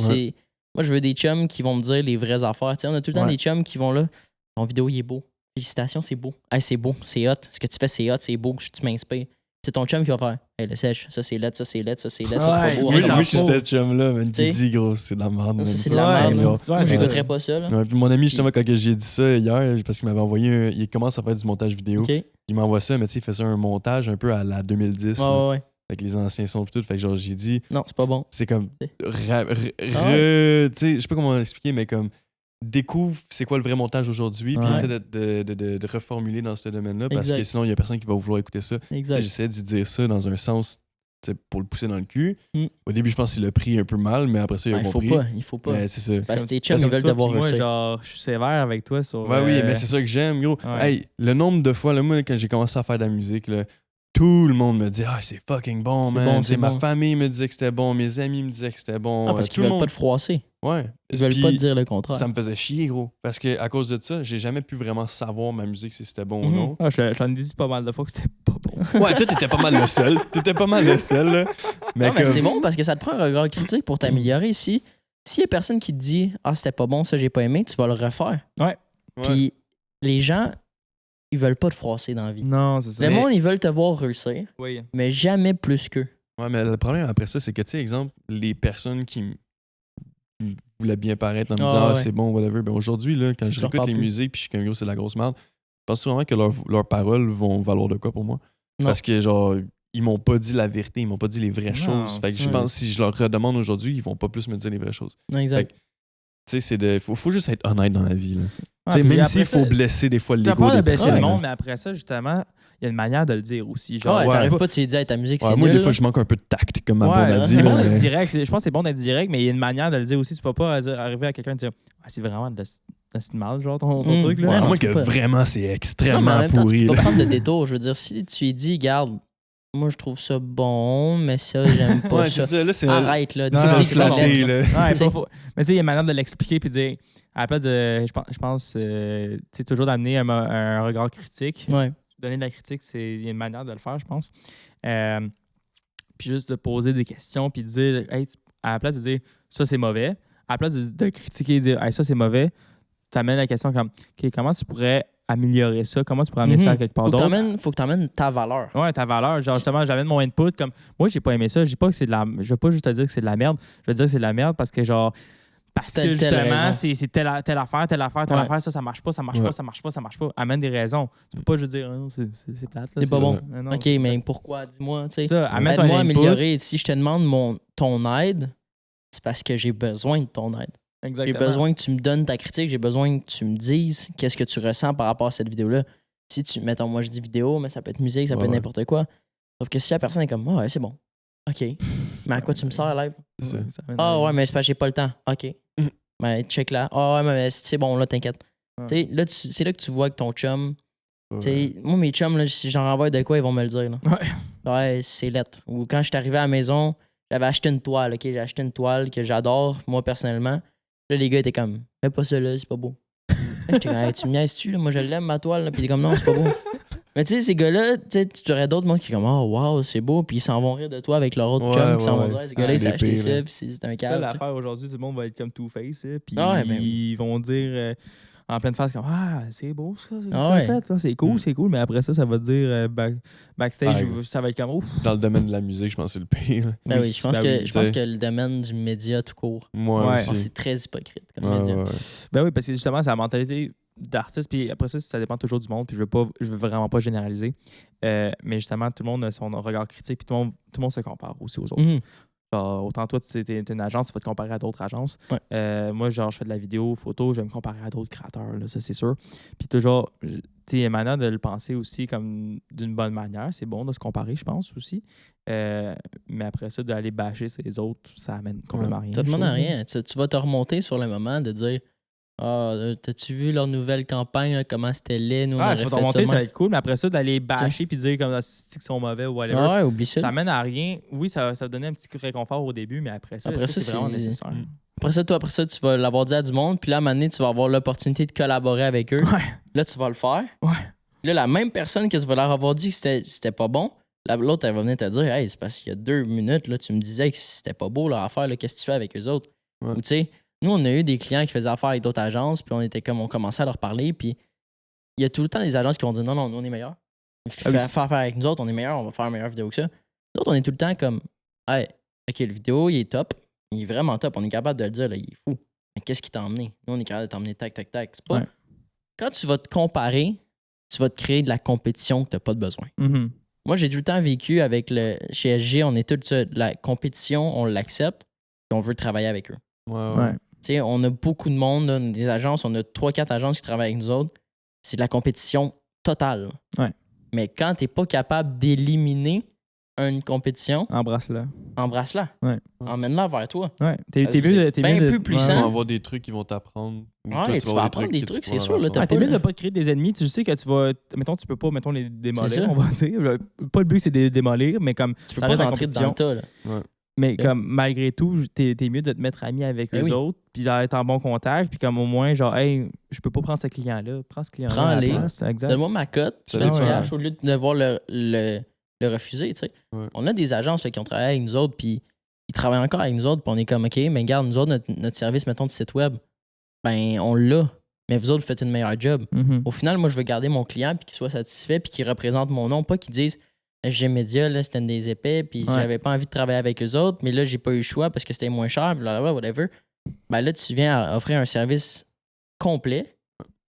moi, je veux des chums qui vont me dire les vraies affaires. T'sais, on a tout le temps des chums qui vont là. Ton vidéo, il est beau. Félicitations, c'est beau. Hey, c'est beau, c'est hot. Ce que tu fais, c'est hot, c'est beau, tu m'inspires. C'est ton chum qui va faire. Hey, le sèche, ça c'est laid, ça c'est laid, ça c'est laid, ça c'est pas beau.
Moi, je suis ce chum-là, man, qui dit, gros, c'est de la merde.
Ça, c'est de la merde. Moi, j'écouterais pas ça. Là.
Ouais, puis mon ami, justement, quand j'ai dit ça hier, parce qu'il m'avait envoyé il commence à faire du montage vidéo.
Okay.
Il m'envoie ça, mais tu sais, il fait ça un montage un peu à la 2010.
Ouais.
Avec les anciens sons et tout. Fait que genre, j'ai dit.
Non, c'est pas bon.
C'est comme. Tu sais, je sais pas comment expliquer, mais comme. Découvre c'est quoi le vrai montage aujourd'hui, puis essaie de reformuler dans ce domaine-là, parce que sinon, il y a personne qui va vouloir écouter ça. J'essaie de dire ça dans un sens pour le pousser dans le cul. Au début, je pense qu'il l'a pris un peu mal, mais après ça, il a compris.
Il faut pas.
C'est ça.
Parce que tes chums, ils veulent t'avoir
moi, genre, je suis sévère avec toi sur...
Oui, mais c'est ça que j'aime, gros. Hey, le nombre de fois, là, moi, quand j'ai commencé à faire de la musique, là, tout le monde me dit « Ah, c'est fucking bon, man! » Ma famille me disait que c'était bon, mes amis me disaient que c'était bon.
Ah, parce qu'ils veulent pas te froisser.
Ouais.
Ils veulent pas te dire le contraire.
Ça me faisait chier, gros. Parce qu'à cause de ça, j'ai jamais pu vraiment savoir ma musique si c'était bon ou non.
Ah, j'en ai dit pas mal de fois que c'était pas bon.
Ouais, toi, t'étais pas mal le seul. Là.
Mais c'est bon parce que ça te prend un regard critique pour t'améliorer. S'il y a personne qui te dit « Ah, c'était pas bon, ça, j'ai pas aimé », tu vas le refaire.
Ouais.
Puis les gens... Ils veulent pas te froisser dans la vie.
Non, c'est ça.
Le monde, ils veulent te voir réussir, mais jamais plus qu'eux.
Ouais, mais le problème après ça, c'est que, tu sais, exemple, les personnes qui voulaient bien paraître en me disant « Ah, c'est bon, whatever », ben aujourd'hui, là, quand je réécoute les musiques puis je suis comme « Gros, c'est de la grosse merde », je pense vraiment que leurs paroles vont valoir de quoi pour moi. Non. Parce que, genre, ils m'ont pas dit la vérité, ils m'ont pas dit les vraies choses. Fait que je pense que si je leur redemande aujourd'hui, ils vont pas plus me dire les vraies choses.
Exact.
Tu sais, faut juste être honnête dans la vie, là. Même s'il faut blesser des fois l'ego.
T'as peur de blesser le monde, mais après ça, justement, il y a une manière de le dire aussi. Genre,
t'arrives pas, tu lui dis, hey, ta musique, c'est
moi,
nul.
des fois, je manque un peu de tact, comme ma blonde a dit.
C'est bon d'être direct. Je pense que c'est bon d'être direct, mais il y a une manière de le dire aussi. Tu peux pas arriver à quelqu'un et dire, c'est vraiment de mal, genre, ton truc. Là.
Moi, que vraiment, c'est extrêmement pourri.
Tu peux pas prendre de détour. Je veux dire, si tu lui dis, garde, moi, je trouve ça bon, mais ça, j'aime pas ça. Arrête, là.
Mais tu sais, il y a une manière de l'expliquer puis de dire, à la place de, je pense, toujours d'amener un regard critique.
Ouais.
Donner de la critique, il y a une manière de le faire, je pense. Puis juste de poser des questions puis de dire, hey, à la place de dire, ça, c'est mauvais, à la place de critiquer et de dire, hey, ça, c'est mauvais, tu amènes la question comme, OK, comment tu pourrais améliorer ça? Comment tu pourrais amener ça à quelque part d'autre?
Faut que tu amènes ta valeur.
Ouais, ta valeur. Genre, justement, j'amène mon input comme... Moi, j'ai pas aimé ça. Je dis pas que c'est de la... Je vais pas juste te dire que c'est de la merde. Je vais te dire que c'est de la merde parce que, genre... Parce que, justement, c'est telle affaire, ça marche pas. Amène des raisons. Tu peux pas juste dire, non, c'est plate. Là,
c'est pas bon.
Non,
OK, mais pourquoi? Dis-moi, tu sais.
Aide-moi
à améliorer. Si je te demande ton aide, c'est parce que j'ai besoin de ton aide.
Exactement.
J'ai besoin que tu me donnes ta critique, j'ai besoin que tu me dises qu'est-ce que tu ressens par rapport à cette vidéo-là. Si tu, mettons, moi je dis vidéo, mais ça peut être musique, ça peut être n'importe quoi. Sauf que si la personne est comme, ouais, c'est bon. OK. Mais à quoi tu me sers live? Ouais, mais c'est parce que j'ai pas le temps. OK. Ben, check là. Ouais, mais c'est bon, là, t'inquiète. Tu sais, là, c'est là que tu vois que ton chum. Tu sais, moi, mes chums, là, si j'en renvoie de quoi, ils vont me le dire. Là. Ouais, c'est lettre. Ou quand je suis arrivé à la maison, j'avais acheté une toile, OK? J'ai acheté une toile que j'adore, moi, personnellement. Là, les gars étaient comme, fais pas ça là, c'est pas beau. Là, j'étais comme, hey, tu me niaises-tu, là? Moi, je l'aime, ma toile. Là. Puis il est comme, non, c'est pas beau. Mais tu sais, ces gars-là, tu aurais d'autres mondes qui sont comme, oh, wow, c'est beau. Puis ils s'en vont rire de toi avec leur autre chum. Puis ils s'en vont dire, ces gars-là, ils s'ont acheté ça. Puis c'est un câble.
L'affaire aujourd'hui, tout le monde va être comme Two-Face. Puis
ben
ils vont dire en pleine face, comme, ah, c'est beau ça. C'est cool, c'est cool. Mais après ça va te dire backstage, ça va être comme, ouf.
Dans le domaine de la musique, je pense que c'est le pire.
Ben oui, je pense que le domaine du média tout court, je pense que c'est très hypocrite comme média.
Ben oui, parce que justement, c'est la mentalité d'artiste. Puis après ça dépend toujours du monde. Puis je veux vraiment pas généraliser. Mais justement, tout le monde a son regard critique. Puis tout le monde se compare aussi aux autres. Genre, autant toi, tu es une agence, tu vas te comparer à d'autres agences. Moi, genre, je fais de la vidéo, photo, je vais me comparer à d'autres créateurs, là, ça c'est sûr. Puis toujours, tu sais, maintenant de le penser aussi comme d'une bonne manière, c'est bon de se comparer, je pense aussi. Mais après ça, d'aller bâcher sur les autres, ça amène complètement rien.
Ça demande à rien. Tu vas te remonter sur le moment de dire, t'as-tu vu leur nouvelle campagne, là, comment c'était laid? Nous,
ça va te remonter, ça va être cool, mais après ça, d'aller bâcher puis dire comme qu'ils sont mauvais ou whatever.
Oublie ça.
Ça amène à rien. Oui, ça va donner un petit réconfort au début, mais après ça, c'est vraiment nécessaire.
Après ça, tu vas l'avoir dit à du monde, puis là, à un moment donné, tu vas avoir l'opportunité de collaborer avec eux. Là, tu vas le faire. Là, la même personne que tu vas leur avoir dit que c'était pas bon, l'autre, elle va venir te dire, hey, c'est parce qu'il y a 2 minutes, là, tu me disais que c'était pas beau leur affaire, qu'est-ce que tu fais avec eux autres? Ou tu sais, nous, on a eu des clients qui faisaient affaire avec d'autres agences, puis on commençait à leur parler, puis il y a tout le temps des agences qui vont dire non, nous, on est meilleurs. Faire affaire avec nous autres, on est meilleurs, on va faire une meilleure vidéo que ça. Nous autres, on est tout le temps comme, hey, OK, le vidéo, il est top, il est vraiment top, on est capable de le dire, là, il est fou. Mais qu'est-ce qui t'a emmené? Nous, on est capable de t'emmener tac, tac, tac. C'est pas. Quand tu vas te comparer, tu vas te créer de la compétition que tu n'as pas de besoin. Moi, j'ai tout le temps vécu avec chez SG, on est tout ça, la compétition, on l'accepte, et on veut travailler avec eux. T'sais, on a beaucoup de monde, là, des agences, on a 3-4 agences qui travaillent avec nous autres. C'est de la compétition totale. Mais quand tu n'es pas capable d'éliminer une compétition,
embrasse-la.
Emmène-la vers toi.
T'es mieux
de
plus
puissant. Tu vas avoir des trucs qui vont t'apprendre.
Tu vas apprendre des trucs, c'est sûr.
T'es mieux de ne pas te créer des ennemis. Tu sais que tu vas. Mettons, tu peux pas les démolir, on va dire. Pas le but, c'est de les démolir, mais comme.
Tu peux pas rentrer dans le tas.
Mais comme malgré tout, t'es mieux de te mettre ami avec eux autres, puis d'être en bon contact, puis comme au moins, genre, hey, je peux pas prendre ce client-là, prends ce client-là.
Prends-les. Donne-moi ma cote, tu fais du cash au lieu de devoir le refuser. Tu sais. On a des agences là, qui ont travaillé avec nous autres, puis ils travaillent encore avec nous autres, puis on est comme, OK, mais regarde, nous autres, notre service, mettons, de site web, ben, on l'a, mais vous autres, vous faites une meilleure job. Au final, moi, je veux garder mon client, puis qu'il soit satisfait, puis qu'il représente mon nom, pas qu'il dise. SG Média, là, c'était des épais, puis j'avais pas envie de travailler avec eux autres, mais là, j'ai pas eu le choix parce que c'était moins cher, blablabla, whatever. Ben là, tu viens à offrir un service complet,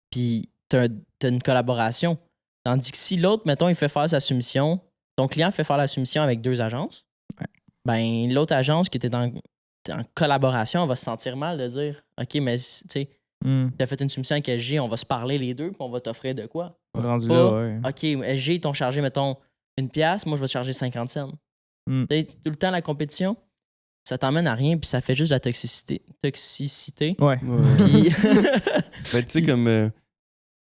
puis t'as une collaboration. Tandis que si l'autre, mettons, il fait faire sa soumission, ton client fait faire la soumission avec 2 agences, ben l'autre agence qui était en collaboration va se sentir mal de dire, OK, mais tu sais, t'as fait une soumission avec SG, on va se parler les deux, puis on va t'offrir de quoi?
Rendu là,
OK, SG, ils t'ont chargé, mettons, 1$, moi je vais te charger 50 cents. Tout le temps la compétition, ça t'emmène à rien, puis ça fait juste de la toxicité.
Puis...
tu sais, comme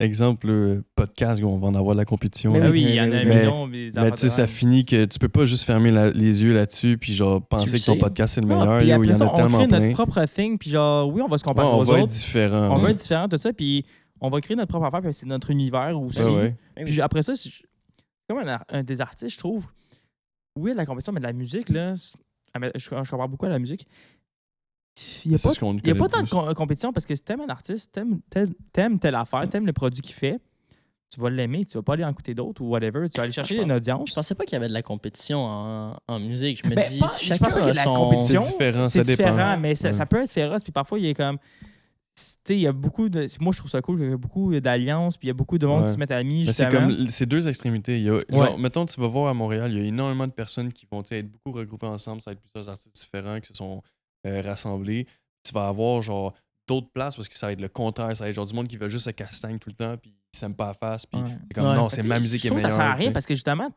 exemple, podcast, on va en avoir de la compétition.
Mais oui, il y en a un million.
Mais tu sais, ça finit que tu peux pas juste fermer les yeux là-dessus, puis genre penser que ton podcast c'est le meilleur.
Puis après
il y en a
on
tellement
crée
plein.
notre propre thing, puis genre, oui, on va se comparer aux autres.
On va être différent.
On va être différent, tout ça, puis on va créer notre propre affaire, puis c'est notre univers aussi. Puis après ça, comme un des artistes, je trouve. Oui, la compétition, mais de la musique, là, je compare beaucoup à la musique. Il n'y a pas tant de compétition parce que si t'aimes un artiste, t'aimes telle affaire, t'aimes le produit qu'il fait, tu vas l'aimer, tu vas pas aller en écouter d'autres ou whatever, tu vas aller chercher une audience.
Je pensais pas qu'il y avait de la compétition en musique. Je me dis,
je pense pas qu'il y a de la compétition.
C'est différent,
mais ça peut être féroce, puis parfois, il y a comme. Il y a beaucoup de. Moi, je trouve ça cool, il y a beaucoup d'alliances, puis il y a beaucoup de monde qui se mettent amis.
C'est comme ces 2 extrémités. Genre, mettons, tu vas voir à Montréal, il y a énormément de personnes qui vont être beaucoup regroupées ensemble, ça va être plusieurs artistes différents qui se sont rassemblés. tu vas avoir genre d'autres places parce que ça va être le contraire. Ça va être genre du monde qui veut juste se castagne tout le temps puis qui s'aime pas à face. Puis c'est comme non, c'est ma musique qui est meilleure.
Ça sert à rien parce que justement,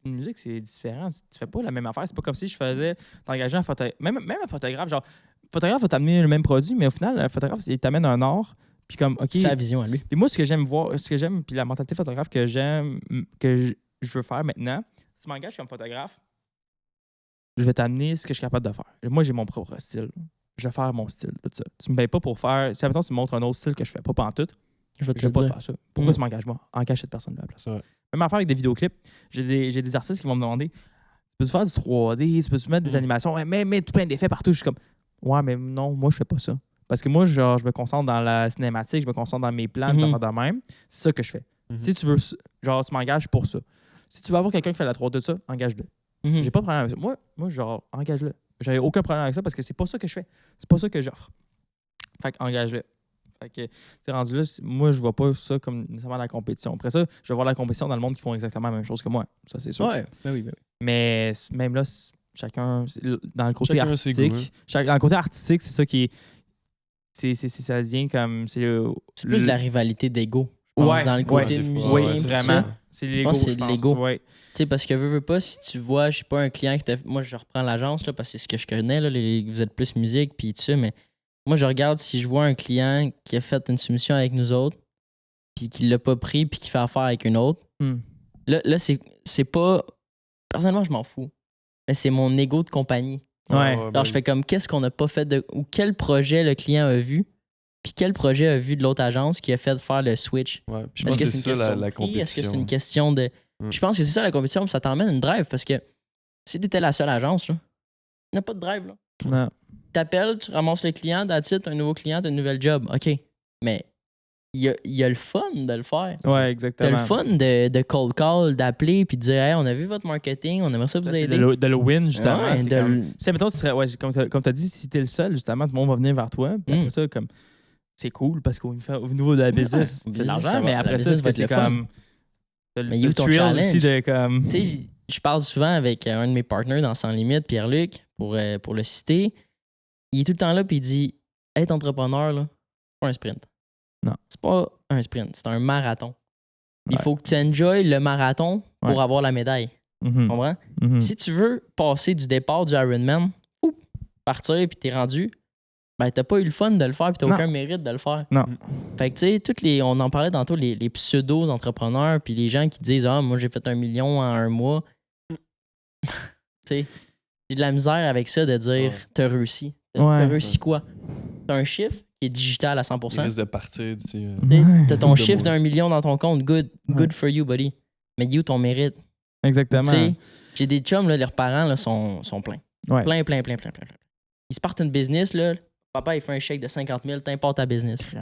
une musique, c'est différent. Tu fais pas la même affaire. C'est pas comme si je faisais t'engager un photographe. Même un photographe, genre, le photographe va t'amener le même produit, mais au final, le photographe, il t'amène un art. Puis comme, OK.
C'est sa vision à lui.
Puis moi, ce que j'aime, puis la mentalité photographe que j'aime, que je veux faire maintenant, si tu m'engages comme photographe, je vais t'amener ce que je suis capable de faire. Moi, j'ai mon propre style. Je vais faire mon style, tout ça. Tu me payes pas pour faire. Si maintenant tu me montres un autre style que je fais pas pantoute, je vais pas te faire ça. Pourquoi tu m'engages moi? Engage cette personne-là à la place.
Ouais.
Même affaire avec des vidéoclips. J'ai des artistes qui vont me demander tu peux-tu faire du 3D, tu peux-tu mettre des animations, mais tout plein d'effets partout. Je suis comme ouais, mais non, moi, je fais pas ça. Parce que moi, genre, je me concentre dans la cinématique, je me concentre dans mes plans, des affaires de même. C'est ça que je fais. Si tu veux, genre, tu m'engages pour ça. Si tu veux avoir quelqu'un qui fait la 3D de ça, engage-le. J'ai pas de problème avec ça. Moi, genre, engage-le. J'avais aucun problème avec ça parce que c'est pas ça que je fais. C'est pas ça que j'offre. Fait que engage-le. Fait que, tu rendu là, moi, je vois pas ça comme nécessairement la compétition. Après ça, je vais voir la compétition dans le monde qui font exactement la même chose que moi. Ça, c'est sûr.
Ouais, ben oui.
Mais même là, chacun, dans le côté
Chacun
artistique, dans le côté artistique, c'est ça qui est. Ça devient comme. C'est
plus de la rivalité d'ego. Dans le côté de musique.
Oui, vraiment. C'est l'ego.
C'est l'ego.
Ouais.
Tu sais, parce que veux pas, si tu vois, je sais pas, un client qui t'a. Moi, je reprends l'agence, là, parce que c'est ce que je connais, là, vous êtes plus musique, puis tout ça, mais moi, je regarde si je vois un client qui a fait une soumission avec nous autres, puis qui l'a pas pris, puis qui fait affaire avec une autre. Là, c'est pas. Personnellement, je m'en fous. Mais c'est mon ego de compagnie.
Ouais.
Alors, je fais comme qu'est-ce qu'on n'a pas fait de. Ou quel projet le client a vu, puis quel projet a vu de l'autre agence qui a fait faire le switch.
Ouais, puis je pense que c'est ça la compétition.
Est-ce que c'est une question de. Je pense que c'est ça la compétition, puis ça t'emmène une drive parce que si t'étais la seule agence, il n'y a pas de drive. Là.
Non.
T'appelles, tu ramasses le client, that's it, un nouveau client, t'as une nouvelle job. OK. Mais il y a le fun de le faire.
Ouais, exactement.
T'as le fun de cold call, d'appeler, puis de dire hey, on a vu votre marketing, on aimerait ça vous aider.
De le win, justement.
Ouais,
c'est mettons, tu serais, comme tu as dit, si t'es le seul, justement, tout le monde va venir vers toi. Puis après ça, comme c'est cool parce qu'au niveau de la business, tu fais de l'argent, mais après ça, c'est comme.
Mais il y a ton challenge aussi de comme. Tu sais, je parle souvent avec un de mes partners dans Sans Limite, Pierre-Luc, pour le citer. Il est tout le temps là, puis il dit être entrepreneur, là, c'est pas un sprint.
Non.
C'est pas un sprint, c'est un marathon. Il faut que tu enjoys le marathon pour avoir la médaille. Tu comprends? Si tu veux passer du départ du Ironman, partir, puis t'es rendu, ben t'as pas eu le fun de le faire, puis t'as aucun mérite de le faire.
Non.
Fait que tu sais, on en parlait tantôt, les pseudo-entrepreneurs, puis les gens qui disent ah, moi j'ai fait 1 million en 1 mois. Tu sais, j'ai de la misère avec ça de dire t'as réussi. T'as réussi quoi? T'as un chiffre qui est digital à 100%.
Il risque de partir.
T'as ton chiffre d'1 million dans ton compte. Good for you, buddy. Mais you, ton mérite.
Exactement.
T'sais, j'ai des chums, là, leurs parents là, sont pleins.
Ouais.
Plein. Ils se partent une business, là. Papa, il fait un chèque de 50 000, t'importes ta business. Tu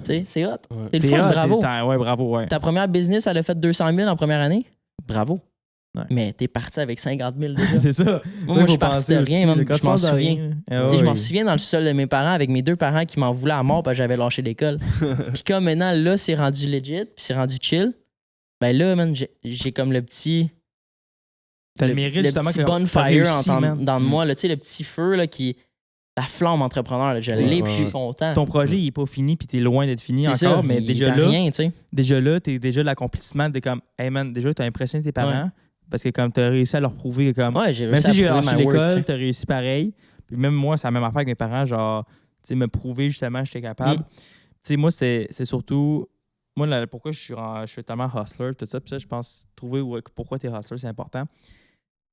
sais, c'est hot.
Ouais.
C'est le fun, bravo.
Ouais, bravo, ouais.
Ta première business, elle a fait 200 000 en première année. Bravo.
Ouais.
Mais t'es parti avec 50 000 déjà.
C'est ça.
Moi, je suis parti de rien, même. Je m'en souviens. Je m'en souviens dans le sol de mes parents avec mes 2 parents qui m'en voulaient à mort parce que j'avais lâché l'école. Puis comme maintenant, là, c'est rendu legit, puis c'est rendu chill, ben là, man, j'ai comme le petit...
T'as le mérite, justement,
petit bonfire dans moi, là, tu sais, le petit feu, là, qui... La flamme entrepreneur, là, je l'ai, puis je suis content.
Ton projet, il n'est pas fini, puis t'es loin d'être fini encore,
ça,
mais déjà là...
rien, tu sais.
Déjà là, t'es déjà l'accomplissement de comme, hey man, déjà, t'as impressionné tes parents. Parce que comme tu as réussi à leur prouver comme.
Ouais, j'ai réussi
même si j'ai
lâché
l'école, tu as réussi pareil. Puis même moi, c'est la même affaire avec mes parents, genre, tu sais, me prouver justement que j'étais capable. Tu sais, moi, c'est surtout. Moi, là, pourquoi je suis tellement hustler, tout ça. Puis ça, je pense, trouver pourquoi tu es hustler, c'est important.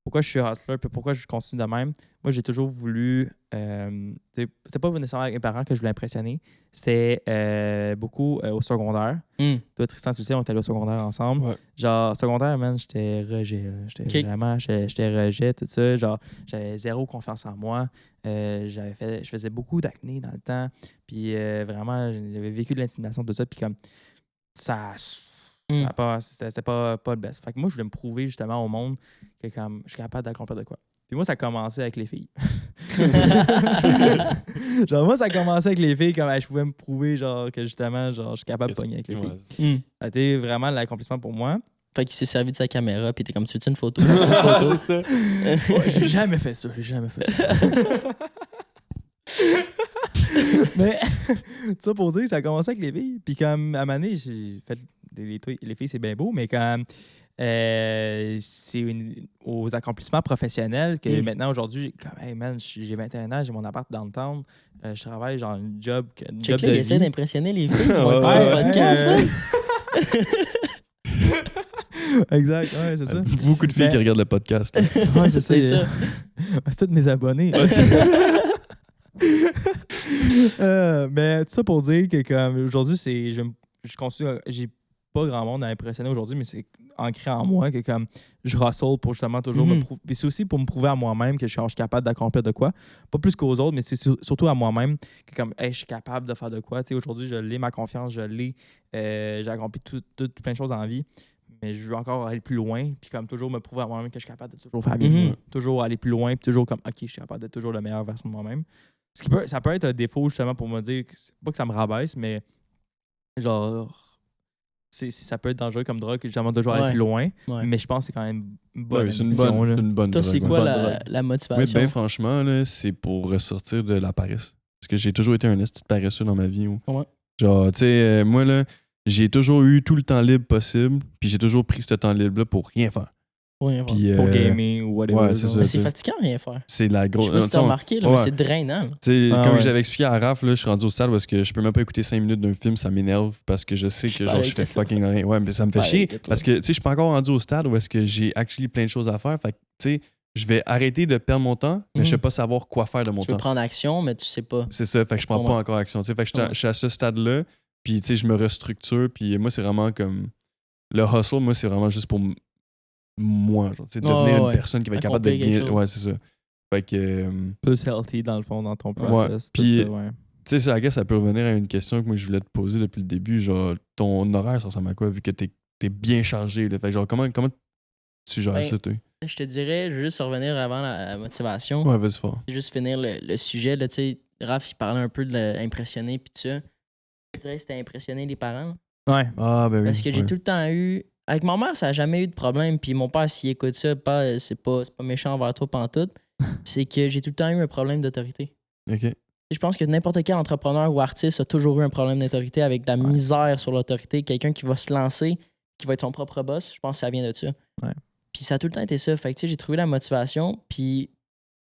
Pourquoi je suis hustler, puis pourquoi je continue de même. Moi, j'ai toujours voulu. C'était pas nécessairement avec mes parents que je voulais impressionner. C'était beaucoup au secondaire. Toi, Tristan, tu le sais, on était allé au secondaire ensemble. Ouais. Genre, secondaire, man, j'étais rejet. J'étais rejet, tout ça. Genre, j'avais zéro confiance en moi. Je faisais beaucoup d'acné dans le temps. Puis vraiment, j'avais vécu de l'intimidation, tout ça. Puis comme ça. C'était pas le best. Fait que moi, je voulais me prouver justement au monde que comme, je suis capable d'accomplir de quoi. Puis moi, ça a commencé avec les filles. Genre, moi, ça a commencé avec les filles, comme je pouvais me prouver genre, que justement, genre, je suis capable de pogner avec les filles. Ça a été vraiment l'accomplissement pour moi.
Fait qu'il s'est servi de sa caméra, puis t'es comme, tu veux-tu une photo?
C'est ça. J'ai jamais fait ça. Mais ça pour dire, ça a commencé avec les filles. Puis comme à un moment donné, j'ai fait les filles, c'est bien beau, mais comme c'est aux accomplissements professionnels que maintenant, aujourd'hui, comme, hey man, j'ai 21 ans, j'ai mon appart downtown, je travaille genre une job de
Il essaie
vie.
d'impressionner les filles qui vont écouter le podcast.
Exact, ouais, c'est ça.
Beaucoup de filles qui regardent le podcast.
Ouais, c'est ça.
C'est ça.
C'est tous mes abonnés. Mais tout ça pour dire que comme aujourd'hui, je continue, j'ai pas grand monde à impressionner aujourd'hui, mais c'est ancré en moi que comme je hustle pour justement toujours me prouver. Puis c'est aussi pour me prouver à moi-même que je suis capable d'accomplir de quoi. Pas plus qu'aux autres, mais c'est surtout à moi-même que comme hey, je suis capable de faire de quoi. Tu sais, aujourd'hui, je l'ai, ma confiance, je l'ai. J'ai accompli plein de choses en vie. Mais je veux encore aller plus loin, puis comme toujours me prouver à moi-même que je suis capable de toujours faire bien, toujours aller plus loin, puis toujours comme, OK, je suis capable d'être toujours la meilleure version de moi-même. Ça peut être un défaut justement pour me dire, pas que ça me rabaisse, mais genre, ça peut être dangereux comme drogue, justement, toujours aller plus loin, mais je pense que c'est quand même une bonne
c'est une bonne
Toi,
drogue.
c'est quoi la motivation?
Oui, bien franchement, là, c'est pour ressortir de la paresse. Parce que j'ai toujours été un esti de paresseux dans ma vie.
Ouais.
Genre, tu sais, moi, là, j'ai toujours eu tout le temps libre possible, puis j'ai toujours pris ce temps libre-là pour rien faire.
Puis, pour gamer ou whatever.
Ouais, c'est ça.
Mais c'est fatigant rien faire.
C'est la grosse.
Je sais pas si t'as remarqué, là, mais c'est drainant.
Comme j'avais expliqué à Raph, là, je suis rendu au stade parce que je peux même pas écouter 5 minutes d'un film, ça m'énerve parce que je sais que genre, je fais fucking rien. Ouais, mais ça me fait chier. Parce que tu sais, je suis pas encore rendu au stade où est-ce que j'ai actually plein de choses à faire. Fait que tu sais, je vais arrêter de perdre mon temps, mais je sais pas savoir quoi faire de mon temps.
Tu veux prendre action, mais tu sais pas.
C'est ça, fait que je prends pas encore action. Fait que je suis à ce stade-là, puis tu sais, je me restructure, puis moi, c'est vraiment comme. Le hustle, moi, c'est vraiment juste pour moi, genre, devenir une personne qui va être capable de bien. Ouais, c'est ça. Fait que.
Plus healthy, dans le fond, dans ton process.
Puis, tu sais, ça peut revenir à une question que moi, je voulais te poser depuis le début. Genre, ton horaire, ça ressemble à quoi, vu que t'es bien chargé? Là. Fait que, genre, comment tu gères ça, toi?
Je te dirais, je veux juste revenir avant la motivation.
Ouais, vas-y fort.
Juste finir le sujet. Tu sais, Raph, il parlait un peu de l'impressionner, puis tout ça. Je dirais que c'était impressionner les parents.
Ouais.
Ah, ben oui.
Parce que j'ai tout le temps eu. Avec ma mère, ça n'a jamais eu de problème. Puis mon père, s'il écoute ça, c'est pas méchant envers toi pantoute. C'est que j'ai tout le temps eu un problème d'autorité.
OK.
Je pense que n'importe quel entrepreneur ou artiste a toujours eu un problème d'autorité avec de la misère sur l'autorité. Quelqu'un qui va se lancer, qui va être son propre boss, je pense que ça vient de ça.
Ouais.
Puis ça a tout le temps été ça. Fait que tu sais, j'ai trouvé la motivation. Puis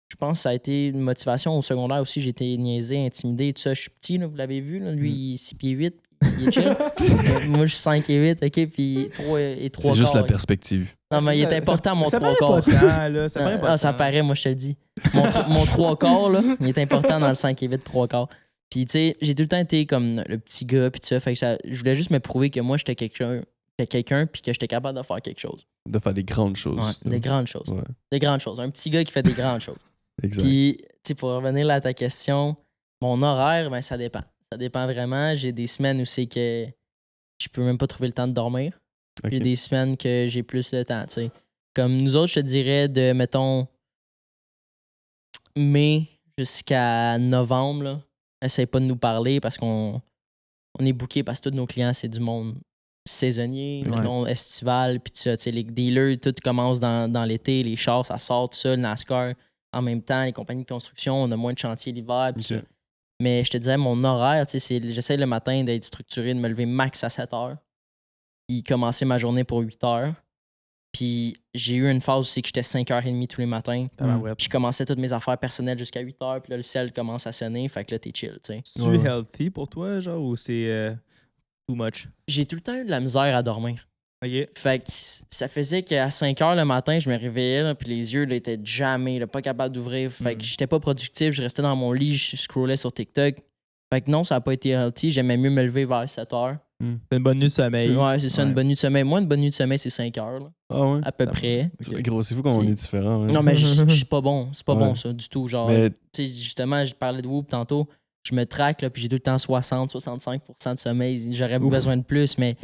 je pense que ça a été une motivation au secondaire aussi. J'ai été niaisé, intimidé, tout ça. Je suis petit, là, vous l'avez vu. Là. Lui, il est 6 pieds 8. Il est chill. Moi, je suis 5 et 8, OK? Puis 3 et 3
C'est juste
quarts,
la perspective.
Non, mais il est important, mon 3 quarts. Ça paraît, moi, je te le dis. Mon 3 quarts, là, il est important dans le 5 et 8, 3 quarts. Puis, tu sais, j'ai tout le temps été comme le petit gars, puis tout ça. Fait que je voulais juste me prouver que moi, j'étais quelqu'un, puis que j'étais capable de faire quelque chose.
De faire des grandes choses.
Ouais, des grandes choses.
Ouais.
Des grandes choses. Un petit gars qui fait des grandes choses.
Exact.
Puis, tu sais, pour revenir là à ta question, mon horaire, ben, ça dépend. Ça dépend vraiment. J'ai des semaines où c'est que je peux même pas trouver le temps de dormir.
Okay.
J'ai des semaines que j'ai plus de temps, tu sais. Comme nous autres, je te dirais de, mettons, mai jusqu'à novembre, là, essaye pas de nous parler parce qu'on est booké parce que tous nos clients, c'est du monde saisonnier, mettons, estival, puis tout ça. Tu sais, les dealers, tout commence dans l'été, les chars, ça sort, tout ça, le NASCAR. En même temps, les compagnies de construction, on a moins de chantiers l'hiver, puis ça. Mais je te dirais, mon horaire, j'essaie le matin d'être structuré, de me lever max à 7 heures. Puis commencer ma journée pour 8 heures. Puis j'ai eu une phase aussi que j'étais 5h30 tous les matins. Puis je commençais toutes mes affaires personnelles jusqu'à 8 heures. Puis là, le ciel commence à sonner. Fait que là, t'es chill, tu sais.
C'est-tu healthy pour toi, genre, ou c'est too much?
J'ai tout le temps eu de la misère à dormir.
OK.
Fait que ça faisait qu'à 5h le matin, je me réveillais, là, puis les yeux là, étaient jamais, là, pas capable d'ouvrir. Fait que j'étais pas productif, je restais dans mon lit, je scrollais sur TikTok. Fait que non, ça a pas été healthy. J'aimais mieux me lever vers 7h.
C'est une bonne nuit de sommeil.
Ouais, c'est ça, une bonne nuit de sommeil. Moi, une bonne nuit de sommeil, c'est 5h. Là,
ah ouais?
à peu près.
Okay. Gros, c'est fou comme on est différents. Ouais.
Non, mais je suis pas bon. C'est pas bon, ça, du tout. Genre, tu sais, justement, je parlais de Whoop tantôt. Je me traque, là, puis j'ai tout le temps 60-65% de sommeil. J'aurais besoin de plus, mais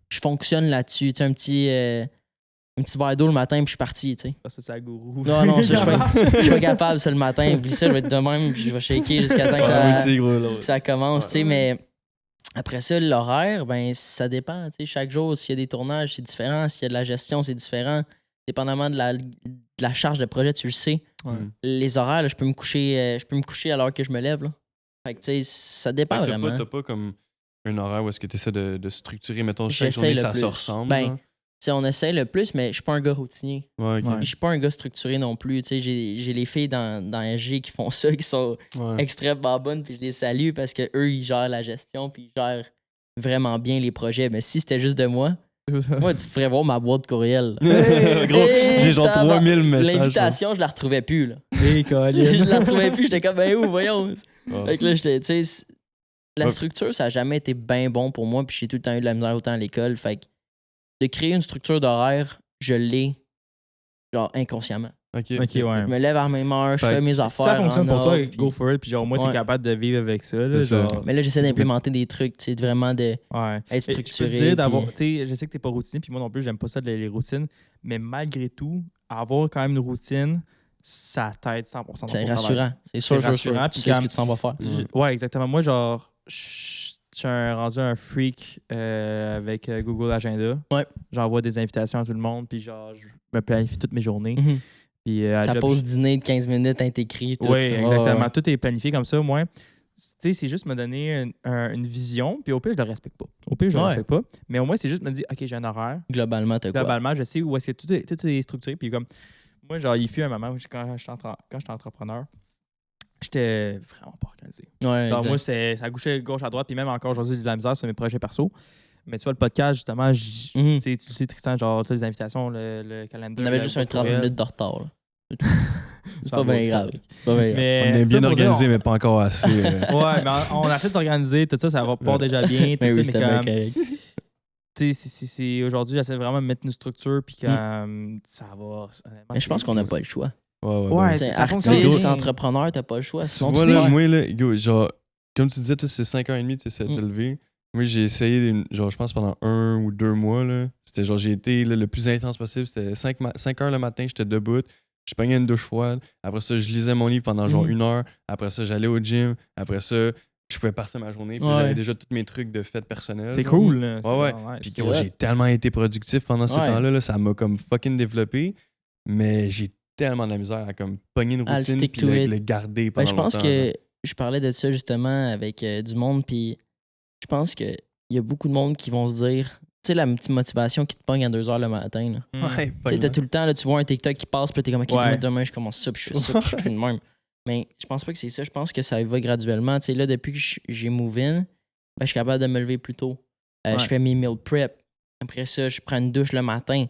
je fonctionne là-dessus. Tu sais, un petit verre d'eau le matin, puis je suis parti, tu sais.
Ça, c'est un gourou.
Non, ça, je suis pas capable, ça, le matin. Puis ça, je vais être de même, puis je vais shaker jusqu'à temps que ça commence, tu sais. Mais après ça, l'horaire, ben ça dépend, tu sais. Chaque jour, s'il y a des tournages, c'est différent. S'il y a de la gestion, c'est différent. dépendamment de la charge de projet, tu le sais.
Ouais.
Les horaires, là, je peux me coucher à l'heure que je me lève. Là. Fait que, tu sais, ça dépend vraiment.
T'as pas comme un horaire où est-ce que tu essaies de structurer, mettons, chaque
J'essaie
journée,
le
ça
plus.
se ressemble.
Ben,
genre?
tu sais, on essaie le plus, mais je suis pas un gars routinier.
Ouais, ok.
Ouais.
Puis je suis pas un gars structuré non plus. Tu sais, j'ai les filles dans SG qui font ça, qui sont
Ouais.
extrêmement bonnes, puis je les salue parce que eux ils gèrent la gestion, puis ils gèrent vraiment bien les projets. Mais si c'était juste de moi, tu te ferais voir ma boîte courriel.
Gros, j'ai genre 3000 messages.
L'invitation, je la retrouvais plus. Là.
Hey, Colin.
Je la retrouvais plus. J'étais comme, ben où, voyons.
Ouais.
Fait que là, j'étais, tu sais, la
Ouais.
structure, ça a jamais été bien bon pour moi, puis j'ai tout le temps eu de la misère autant à l'école. Fait que de créer une structure d'horaire, je l'ai, genre, inconsciemment.
Ok,
Ok, ouais.
Je me lève à la même heure, je
Fait
fais
que
mes
Si
affaires.
ça fonctionne
en
pour toi,
ordre, puis-
go for it. Puis genre, moi, t'es
Ouais.
capable de vivre avec ça. Là,
C'est ça.
genre,
Mais là, j'essaie
si-
d'implémenter des trucs, tu sais, vraiment de
Ouais.
être
Et Je peux
structuré.
te dire d'avoir.
puis-
Tu sais, je sais que t'es pas routinier, puis moi non plus, j'aime pas ça les routines. Mais malgré tout, avoir quand même une routine, ça t'aide 100% dans
C'est
ton
rassurant.
travail.
C'est sûr,
C'est rassurant,
Puis
puis
qu'est-ce
comme-
que tu t'en vas faire?
Ouais, exactement. Moi, genre, je suis rendu un freak avec Google Agenda.
Ouais.
J'envoie des invitations à tout le monde, puis genre, je me planifie toutes mes journées.
Mhm.
Puis à
Ta
job,
pause dîner de 15 minutes, hein, t'écris. tout.
Oui,
Ouais,
exactement.
ouais.
Tout est planifié comme ça. Moi, tu sais, c'est juste me donner une vision, puis au pire, je le respecte pas. Au pire, je le
Ouais.
respecte pas. Mais au moins, c'est juste me dire, OK, j'ai un horaire.
Globalement, t'as quoi?
Globalement, je sais où est-ce que tout est structuré. Puis comme, moi, genre, il fut un moment où quand j'étais entrepreneur, j'étais vraiment pas organisé.
Ouais,
Alors,
exact.
moi, ça gauchait gauche à droite, puis même encore aujourd'hui, j'ai de la misère sur mes projets perso. Mais tu vois, le podcast, justement, tu sais, tu le sais, Tristan, genre, toutes les invitations, le calendrier.
On avait juste un 30
courriel.
minutes de retard. là. C'est
Ça
pas
va,
bien
c'est
grave.
correct.
C'est pas bien grave.
Mais,
On est
ça,
bien
pour dire,
organisé, mais pas encore assez.
Ouais, mais on essaie de s'organiser, tout ça, ça va pas
Ouais.
déjà bien. Tout
Mais
ça,
oui,
mais
c'était bien
comme,
correct.
tu sais, aujourd'hui, j'essaie vraiment de mettre une structure, puis comme, ça va. honnêtement,
Mais je pense
c'est-
qu'on n'a pas le choix.
Ouais,
Ouais,
T'sais,
ça
artiste,
fonctionne.
entrepreneur, t'as pas le choix.
Tu
Sinon,
vois,
tu
là,
sais-
moi, là, go, genre, comme tu disais, toi, c'est 5h30, tu sais, de te lever. Moi, j'ai essayé, genre, je pense pendant 1 ou 2 mois, là. C'était genre, j'ai été là, le plus intense possible. C'était 5 heures le matin, j'étais debout. Je pognais une douche froide. Après ça, je lisais mon livre pendant genre 1 heure. Après ça, j'allais au gym. Après ça, je pouvais partir ma journée. Puis
Ouais.
j'avais déjà tous mes trucs de fête personnelle.
C'est
genre.
cool, là.
Ouais. Puis gros, j'ai tellement été productif pendant ce
Ouais.
temps-là. Là, ça m'a comme fucking développé. Mais j'ai tellement de la misère à comme pogner une
I'll
routine
stick
puis
to it.
le garder
Ben,
pendant
je pense
longtemps,
que
là.
je parlais de ça justement avec du monde, puis je pense qu'il y a beaucoup de monde qui vont se dire, tu sais, la petite motivation qui te pogne à 2 heures le matin. Là.
Ouais,
Tu sais, t'as tout le temps, là, tu vois un TikTok qui passe, puis là, t'es comme, OK,
Ouais.
demain, je commence ça, puis je fais ça, puis je suis tout de même. Mais je pense pas que c'est ça. Je pense que ça va graduellement. Tu sais, là, depuis que j'ai move in, ben, je suis capable de me lever plus tôt.
Ouais.
Je fais mes meal prep. Après ça, je prends une douche le matin.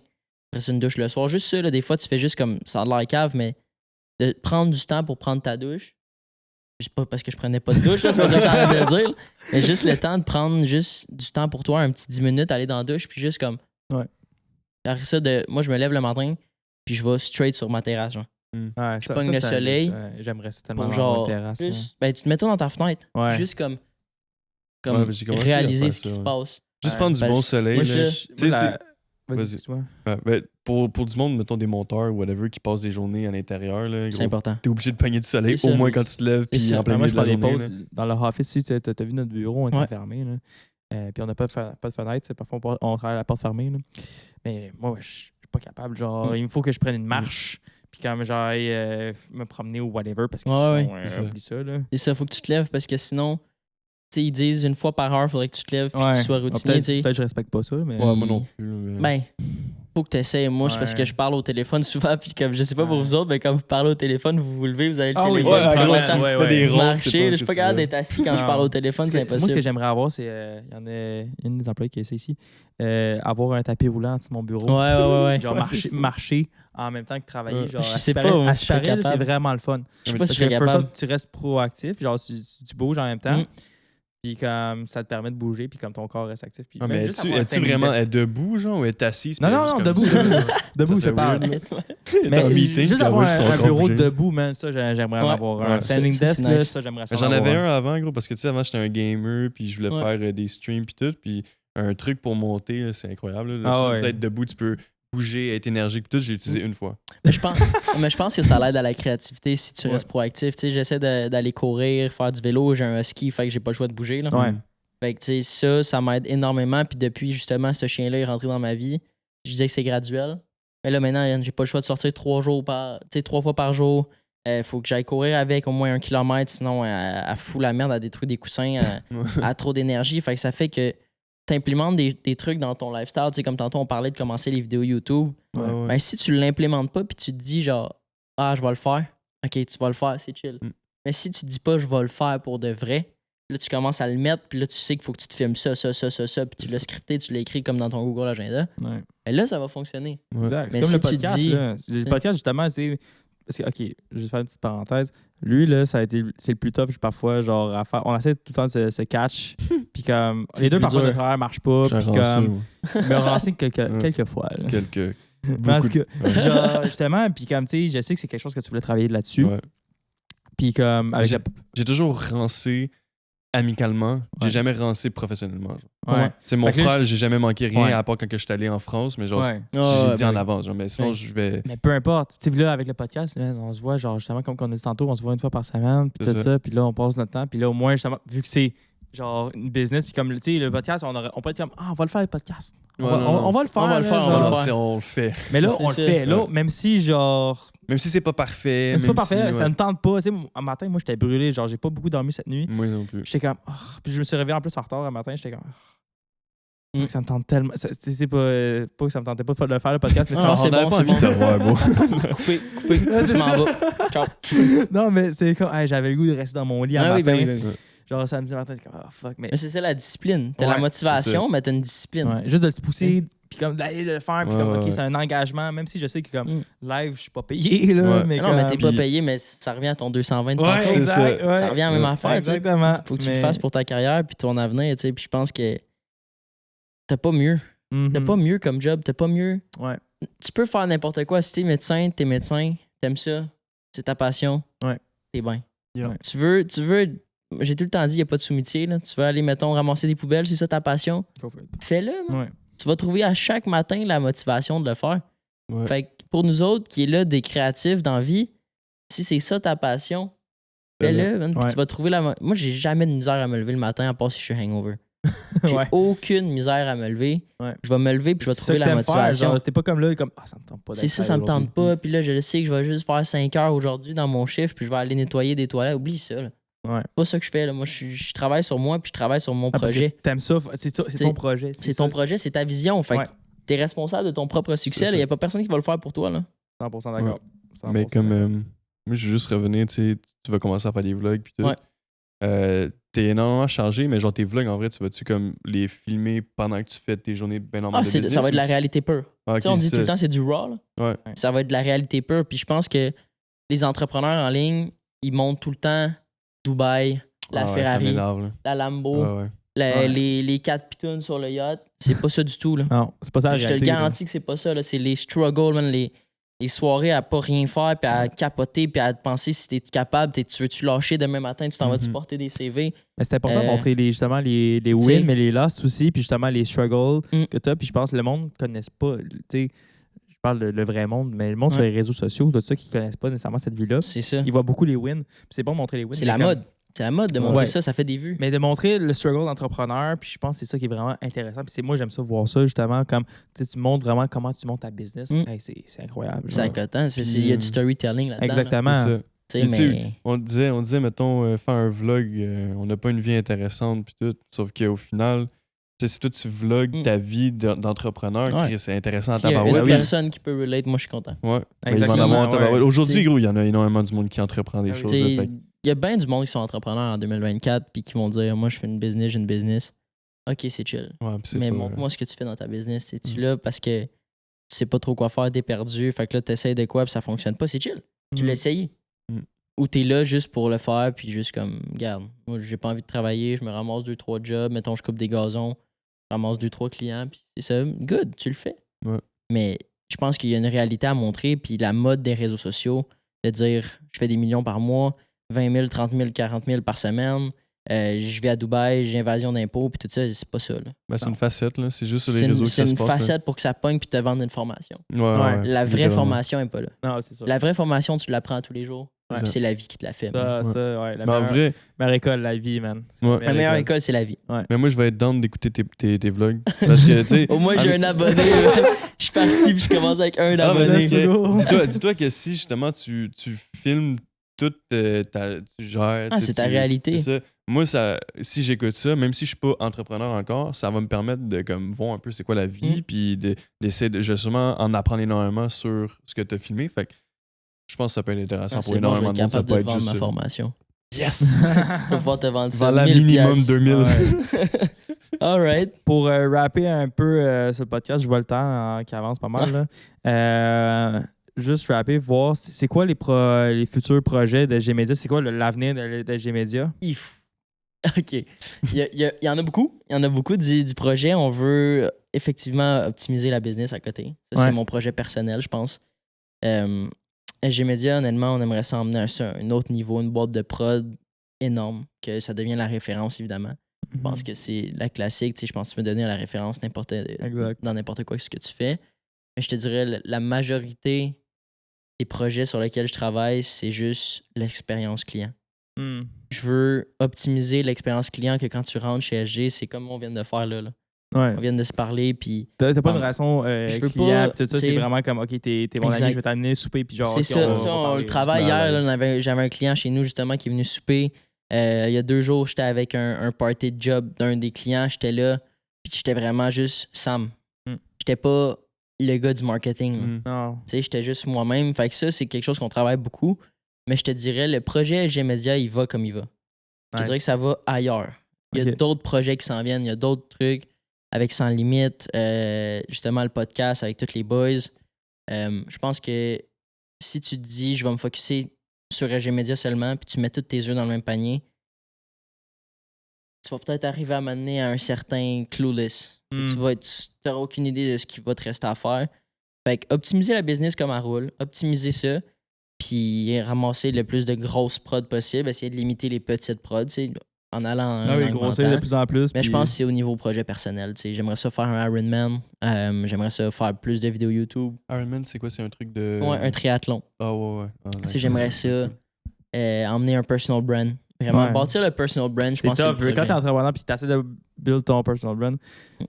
Après ça, une douche le soir. Juste ça, là, des fois, tu fais juste comme, ça a l'air cave, mais de prendre du temps pour prendre ta douche. C'est pas parce que je prenais pas de douche, là, c'est pas ça que j'arrête de dire. Mais juste le temps de prendre juste du temps pour toi, un petit 10 minutes, aller dans la douche, puis juste comme.
Ouais.
Après ça, moi, je me lève le matin, puis je vais straight sur ma terrasse. Genre.
Ouais,
Je pogne le soleil.
J'aimerais ça tellement
Pour
avoir
genre.
une terrasse.
Juste, ben, tu te mets toi dans ta fenêtre.
Ouais.
Juste comme.
Ouais, mais j'ai commencé à
réaliser
faire
ce qui
ça,
se
ouais.
passe.
Juste
Ouais.
prendre du
Ben,
bon
c'est-
soleil.
moi,
là.
je-
Tu sais,
Vas-y,
Vas-y.
excuse-moi.
Ouais, ben, pour du monde, mettons des monteurs ou whatever qui passent des journées à l'intérieur, là,
C'est
gros,
important.
t'es obligé de pogner du soleil
C'est
au
ça.
moins quand tu te lèves puis
ça.
en plein
Ben, moi,
milieu
je
de la
prends des
journée.
pauses dans le office ici. T'as vu notre bureau, on était
Ouais.
fermé. Là. Puis on n'a pas de fenêtre. Parfois, on travaille à la porte fermée. Là. Mais moi, je suis pas capable. Genre, il me faut que je prenne une marche. Puis quand j'aille me promener ou whatever, parce que sinon,
ouais,
c'est ça.
oublie ça. Là.
Et ça, faut que tu te lèves parce que sinon, tu sais, ils disent une fois par heure, faudrait que tu te lèves puis que tu sois routinier.
Peut-être
tu sais.
que je respecte pas ça. Mais...
Ouais, moi non plus. mais-
Ben, faut que tu essaies. Moi, c'est parce
Ouais.
que je parle au téléphone souvent, puis comme je sais pas pour
Ouais.
vous autres, mais quand vous parlez au téléphone, vous vous levez, vous avez le
Ah oui,
téléphone.
Ouais,
vous
gros,
prenez
tu
le temps
ouais,
fais
ouais.
des
de
rondes,
marcher. Je suis pas capable
capable
d'être assis quand je
Non.
parle au téléphone, c'est
Moi, ce que
impossible.
j'aimerais avoir, c'est. Il y en a une des employés qui essaie ici. Avoir un tapis roulant en dessous de mon bureau.
Ouais.
Genre marcher en même temps que travailler.
Ouais.
Genre,
Je sais pas, moi, je serais
aspirel, c'est
capable.
vraiment le fun.
Je sais pas si
Parce
je
que
serais
first
capable.
off, tu restes proactif, genre tu bouges en même temps.
Mm.
Puis comme ça te permet de bouger, puis comme ton corps reste actif. Puis
Ah,
même
mais
juste
es-tu
avoir un
es-tu
standing
vraiment
desk.
debout, genre, ou est assise?
Non, non, non, debout. Debout, je
serait
parle.
weird,
Mais
en meeting,
juste
puis
avoir
avoir juste son
un
corps
bureau
bouger.
debout, man, ça, j'aimerais en
Ouais.
avoir
Ouais,
un standing
ça,
desk,
c'est
là,
nice.
ça, j'aimerais ça.
J'en
en
avais
avoir
un avant, gros, parce que tu sais, avant, j'étais un gamer, puis je voulais
Ouais.
faire des streams, puis tout. Puis un truc pour monter, là, c'est incroyable. Là.
Ah
Si
ouais.
tu être debout, tu peux bouger, être énergique, puis tout. J'ai utilisé une fois.
Mais je pense que ça l'aide à la créativité si tu restes proactif. Tu sais, j'essaie d'aller courir, faire du vélo. J'ai un husky, fait que j'ai pas le choix de bouger. Là.
Ouais.
Fait que, tu sais, ça m'aide énormément. Puis depuis, justement, ce chien-là est rentré dans ma vie. Je disais que c'est graduel. Mais là, maintenant, j'ai pas le choix de sortir 3 fois par jour. Faut que j'aille courir avec au moins 1 kilomètre, sinon elle fout la merde, elle détruit des coussins, elle a trop d'énergie. Fait que ça fait que tu implémentes des trucs dans ton lifestyle. Tu sais, comme tantôt, on parlait de commencer les vidéos YouTube. Ben, si tu l'implémentes pas puis tu te dis genre, je vais le faire. OK, tu vas le faire, c'est chill. Mais si tu te dis pas, je vais le faire pour de vrai, là, tu commences à le mettre, puis là, tu sais qu'il faut que tu te filmes ça, puis tu l'as scripté, tu l'as écrit comme dans ton Google Agenda. Et là, ça va fonctionner.
Exact. C'est comme le podcast. Le podcast, justement, c'est... Parce que, OK, je vais faire une petite parenthèse. Lui, là, c'est le plus tough, parfois, genre, à faire. On essaie tout le temps de se catch. Puis comme, les deux, parfois, notre travail marche pas. Puis comme, me renseigne quelques fois. Là. Parce que, genre, justement, puis comme, tu sais, je sais que c'est quelque chose que tu voulais travailler là-dessus. Ouais. Puis comme, avec
j'ai toujours rancé amicalement. J'ai jamais rancé professionnellement. C'est mon frère, j'ai jamais manqué rien à part quand je suis allé en France, mais genre, j'ai dit en avance. Genre, mais sinon, je vais.
Mais peu importe. Tu sais, là, avec le podcast, là, on se voit, genre, justement, comme on a dit tantôt, on se voit une fois par semaine, puis tout ça, puis là, on passe notre temps, puis là, au moins, justement, vu que c'est genre une business, puis comme, tu sais, le podcast, on peut être comme, on va le faire, le podcast. On va le faire.
On le fait.
Mais là, on le fait. Là, même si, genre.
Même si c'est pas parfait.
C'est pas parfait, ça me tente pas. Tu sais, un matin, moi, j'étais brûlé. Genre, j'ai pas beaucoup dormi cette nuit.
Moi non plus.
J'étais comme. Puis je me suis réveillé en plus en retard un matin. J'étais comme. Ça me tente tellement. C'est pas que ça me tentait pas de faire le podcast, mais
on n'avait pas envie de te voir, moi.
Coupé. Je m'en vais. Ciao.
Non, mais c'est comme. J'avais le goût de rester dans mon lit un matin. Oui. Genre, samedi matin, t'es comme, fuck. Mais
c'est ça la discipline. T'as la motivation, mais t'as une discipline.
Ouais, juste de te pousser. Puis comme d'aller le faire, puis comme, OK, c'est un engagement, même si je sais que comme live, je suis pas payé, là. Mais
non, mais t'es pas payé, mais ça revient à ton 220 de
tantôt.
C'est ça. Ça revient à la même affaire.
Exactement.
Faut que tu le fasses pour ta carrière puis ton avenir, tu sais. Puis je pense que t'as pas mieux. T'as pas mieux comme job, t'as pas mieux.
Ouais.
Tu peux faire n'importe quoi. Si t'es médecin, t'aimes ça, c'est ta passion, t'es bien. Tu veux... J'ai tout le temps dit, il n'y a pas de sous-métier. Là. Tu veux aller, mettons, ramasser des poubelles, c'est ça ta passion? Fais-le. Tu vas trouver à chaque matin la motivation de le faire. Fait que pour nous autres, qui est là des créatifs dans la vie, si c'est ça ta passion, fais-le. Tu vas trouver la... Moi, j'ai jamais de misère à me lever le matin à part si je suis hangover. J'ai aucune misère à me lever. Je vais me lever puis je vais trouver la motivation.
T'es pas comme là, comme ça me tente pas.
C'est ça me tente pas. Puis là, je sais que je vais juste faire 5 heures aujourd'hui dans mon chiffre puis je vais aller nettoyer des toilettes. Oublie ça. Là. C'est pas ça que je fais. Là. Moi, je travaille sur moi puis je travaille sur mon projet.
T'aimes ça, c'est ton projet.
C'est ton projet, c'est ta vision. Fait que t'es responsable de ton propre succès. Il n'y a pas personne qui va le faire pour toi. Là.
100% d'accord. 100%
mais comme moi, je veux juste revenir, tu vas commencer à faire des vlogs puis tout. T'es énormément chargé, mais genre tes vlogs, en vrai, tu vas-tu comme les filmer pendant que tu fais tes journées ben normales de business?
Ça va être de la réalité pure. Okay, on dit tout le temps c'est du raw. Là. Ça va être de la réalité pure. Puis je pense que les entrepreneurs en ligne, ils montent tout le temps Dubaï, la Ferrari, la Lambo, les 4 pitounes sur le yacht. C'est pas ça du tout. Là.
Non, c'est pas ça la réalité.
Je te le garantis que c'est pas ça. Là. C'est les struggles, man, les soirées à pas rien faire, puis à capoter, puis à te penser si t'es capable, tu veux-tu lâcher demain matin, tu t'en vas-tu porter des CV.
Mais c'est important de montrer justement les wins, mais les loss aussi, puis justement les struggles que t'as. Puis je pense que le monde ne connaisse pas. Je parle le vrai monde, mais le monde sur les réseaux sociaux, tout ça, qui ne connaissent pas nécessairement cette vie-là.
C'est ça.
Ils voient beaucoup les wins. C'est bon de montrer les wins.
C'est la mode. C'est la mode de montrer ça fait des vues.
Mais de montrer le struggle d'entrepreneur, puis je pense que c'est ça qui est vraiment intéressant. Puis moi, j'aime ça voir ça, justement, comme tu montres vraiment comment tu montes ta business. Hey, c'est incroyable.
C'est incotant. Il y a du storytelling là-dedans.
Exactement.
Là. On disait, mettons, faire un vlog, on n'a pas une vie intéressante, puis tout. Sauf qu'au final, si toi, tu vlogs ta vie d'entrepreneur, c'est intéressant à tabarouette.
Il y a une personne qui peut relate, moi, je suis content.
Aujourd'hui, gros, il y en a énormément du monde qui entreprend des choses.
Il y a bien du monde qui sont entrepreneurs en 2024 puis qui vont dire, moi, je fais une business, j'ai une business. OK, c'est chill. Mais montre-moi ce que tu fais dans ta business. Es-tu là parce que tu sais pas trop quoi faire, t'es perdu. Fait que là, t'essayes de quoi puis ça fonctionne pas. C'est chill. Tu l'as essayé. Ou t'es là juste pour le faire puis juste comme, regarde, moi, j'ai pas envie de travailler, je me ramasse 2-3 jobs, mettons, je coupe des gazons. Ramasse 2-3 clients, puis c'est ça. Good, tu le fais. Mais je pense qu'il y a une réalité à montrer, puis la mode des réseaux sociaux, de dire je fais des millions par mois, 20 000, 30 000, 40 000 par semaine, je vais à Dubaï, j'ai invasion d'impôts, puis tout ça, c'est pas ça. Là.
C'est une facette, là. C'est juste sur les réseaux que ça se passe.
C'est une facette pour que ça pogne puis te vende une formation.
La
vraie formation n'est pas là.
Non, c'est ça.
La vraie formation, tu l'apprends tous les jours. Ouais, c'est la vie qui te la fait.
La meilleure école, la vie, man.
La meilleure école, c'est la vie.
Ouais. Mais moi, je vais être down d'écouter tes vlogs. Parce que, tu sais.
Au moins, j'ai un abonné. Je suis parti puis je commence avec un abonné.
Dis-toi que si, justement, tu filmes toute ta. Tu gères.
C'est ta réalité.
Ça. Moi, si j'écoute ça, même si je suis pas entrepreneur encore, ça va me permettre de comme, voir un peu c'est quoi la vie, puis d'essayer de justement en apprendre énormément sur ce que tu as filmé. Fait que je pense que ça peut être intéressant pour énormément de monde. Ça peut être juste
ma formation.
Yes!
Je vais pouvoir te vendre ça.
Dans la minimum 2000.
Ouais.
All right.
Pour rapper un peu ce podcast, je vois le temps qui avance pas mal. Là. Juste rapper, voir c'est quoi les futurs projets de G-Media, c'est quoi l'avenir de G-Media?
OK. Il y en a beaucoup. Il y en a beaucoup du projet. On veut effectivement optimiser la business à côté. Ça, c'est mon projet personnel, je pense. G-Media, honnêtement, on aimerait ça emmener à un autre niveau, une boîte de prod énorme, que ça devienne la référence, évidemment. Je pense que c'est la classique. Je pense que tu veux devenir la référence dans n'importe quoi ce que tu fais. Mais je te dirais, la majorité des projets sur lesquels je travaille, c'est juste l'expérience client. Je veux optimiser l'expérience client que quand tu rentres chez LG, c'est comme on vient de faire là.
Ouais.
On vient de se parler, puis...
T'as pas une relation client, tout ça, c'est vraiment comme, OK, t'es mon ami, je vais t'amener souper, puis genre...
C'est on le travaille hier, là, j'avais un client chez nous, justement, qui est venu souper. Il y a 2 jours, j'étais avec un party de job d'un des clients, j'étais là, puis j'étais vraiment juste Sam. J'étais pas le gars du marketing.
Non.
Tu sais, j'étais juste moi-même. Fait que ça, c'est quelque chose qu'on travaille beaucoup. Mais je te dirais, le projet G-Media, il va comme il va. Je te dirais que ça va ailleurs. Il y a d'autres projets qui s'en viennent, il y a d'autres trucs avec Sans Limite, justement le podcast avec tous les boys. Je pense que si tu te dis, je vais me focusser sur G-Media seulement, puis tu mets tous tes œufs dans le même panier, tu vas peut-être arriver à m'amener à un certain clueless. Tu n'auras aucune idée de ce qui va te rester à faire. Fait que optimiser la business comme elle roule, optimiser ça, puis ramasser le plus de grosses prods possible, essayer de limiter les petites prods, en allant en
grossir de plus en plus.
Mais je pense que c'est au niveau projet personnel. J'aimerais ça faire un Ironman, j'aimerais ça faire plus de vidéos YouTube.
Ironman, c'est quoi? C'est un truc de...
Ouais, un triathlon.
Ah ouais.
J'aimerais ça emmener un personal brand. Vraiment, bâtir le personal brand, je pense que c'est le projet.
Quand t'es entrepreneur puis t'essaies de build ton personal brand,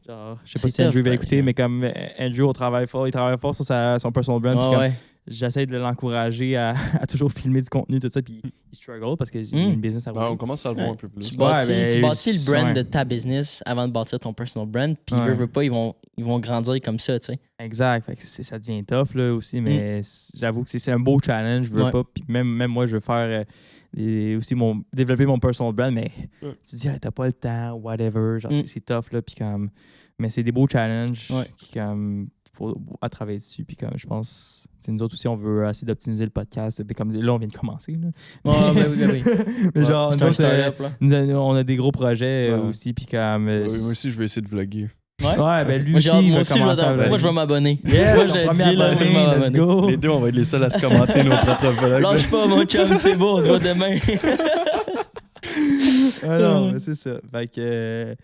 genre, je sais pas si Andrew va écouter, mais comme Andrew, il travaille fort sur son personal brand. Puis comme j'essaie de l'encourager à toujours filmer du contenu, tout ça, puis il struggle parce que j'ai une business à rouler.
On commence à le voir un peu plus.
Tu bâtis le brand de ta business avant de bâtir ton personal brand, puis veux pas, ils vont grandir comme ça, tu sais.
Exact. Fait que ça devient tough là aussi, mais j'avoue que c'est un beau challenge. Je veux pas, puis même moi, je veux faire aussi développer mon personal brand, mais tu dis, t'as pas le temps, whatever, genre c'est tough là, puis comme, mais c'est des beaux challenges qui comme faut à travailler dessus, puis comme je pense, nous autres aussi on veut essayer d'optimiser le podcast, puis comme là on vient de commencer là.
Oui.
Mais genre
c'est un startup là.
On a des gros projets aussi, puis comme
moi aussi je vais essayer de vlogger.
Ouais, ben lui aussi, il va commencer à vlogger.
Moi, je vais m'abonner.
Yes,
moi, j'ai dit, là, je vais m'abonner.
Let's go.
Les deux, on va être les seuls à se commenter nos propres vlogs.
Lâche pas, mon chum, c'est beau, on se voit demain.
Alors, c'est ça. Fait que...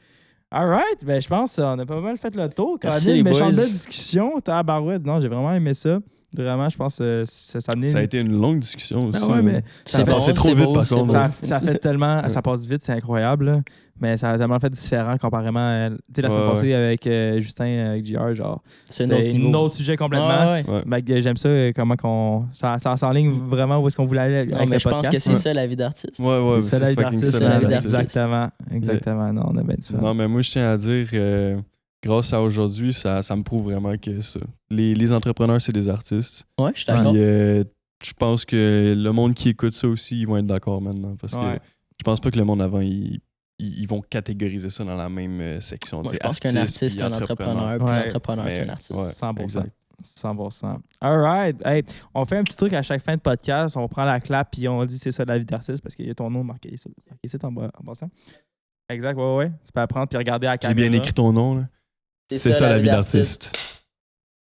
Alright, ben je pense qu'on a pas mal fait le tour.
Merci, les
méchante
boys.
belle discussion. Tabarouette. Non, j'ai vraiment aimé ça. Vraiment, je pense que ça
a été une longue discussion aussi.
Ouais, mais
ça passait trop vite par contre.
Ça fait tellement... Ça passe vite, c'est incroyable. Là. Mais ça a tellement fait différent comparément à... Tu sais, la semaine passée avec Justin, avec JR, genre... C'était un autre sujet complètement. J'aime ça, comment qu'on... Ça s'enligne vraiment où est-ce qu'on voulait aller avec le podcast.
Je pense que c'est ça, la vie d'artiste.
Ouais,
c'est la vie d'artiste. Exactement. Non, on a bien différent.
Non, mais moi, je tiens à dire... grâce à aujourd'hui, ça me prouve vraiment que ça. Les entrepreneurs, c'est des artistes.
Ouais, je suis d'accord.
Je pense que le monde qui écoute ça aussi, ils vont être d'accord maintenant. Parce que je pense pas que le monde avant, ils vont catégoriser ça dans la même section.
Moi, je pense qu'un artiste, c'est un entrepreneur, puis un entrepreneur, c'est un artiste.
100%. 100%. All right. Hey, on fait un petit truc à chaque fin de podcast. On prend la clap puis on dit c'est ça la vie d'artiste parce qu'il y a ton nom marqué ici en passant. Exact, ouais. Tu peux apprendre puis regarder à la caméra.
J'ai bien écrit ton nom, là. C'est ça la vie d'artiste.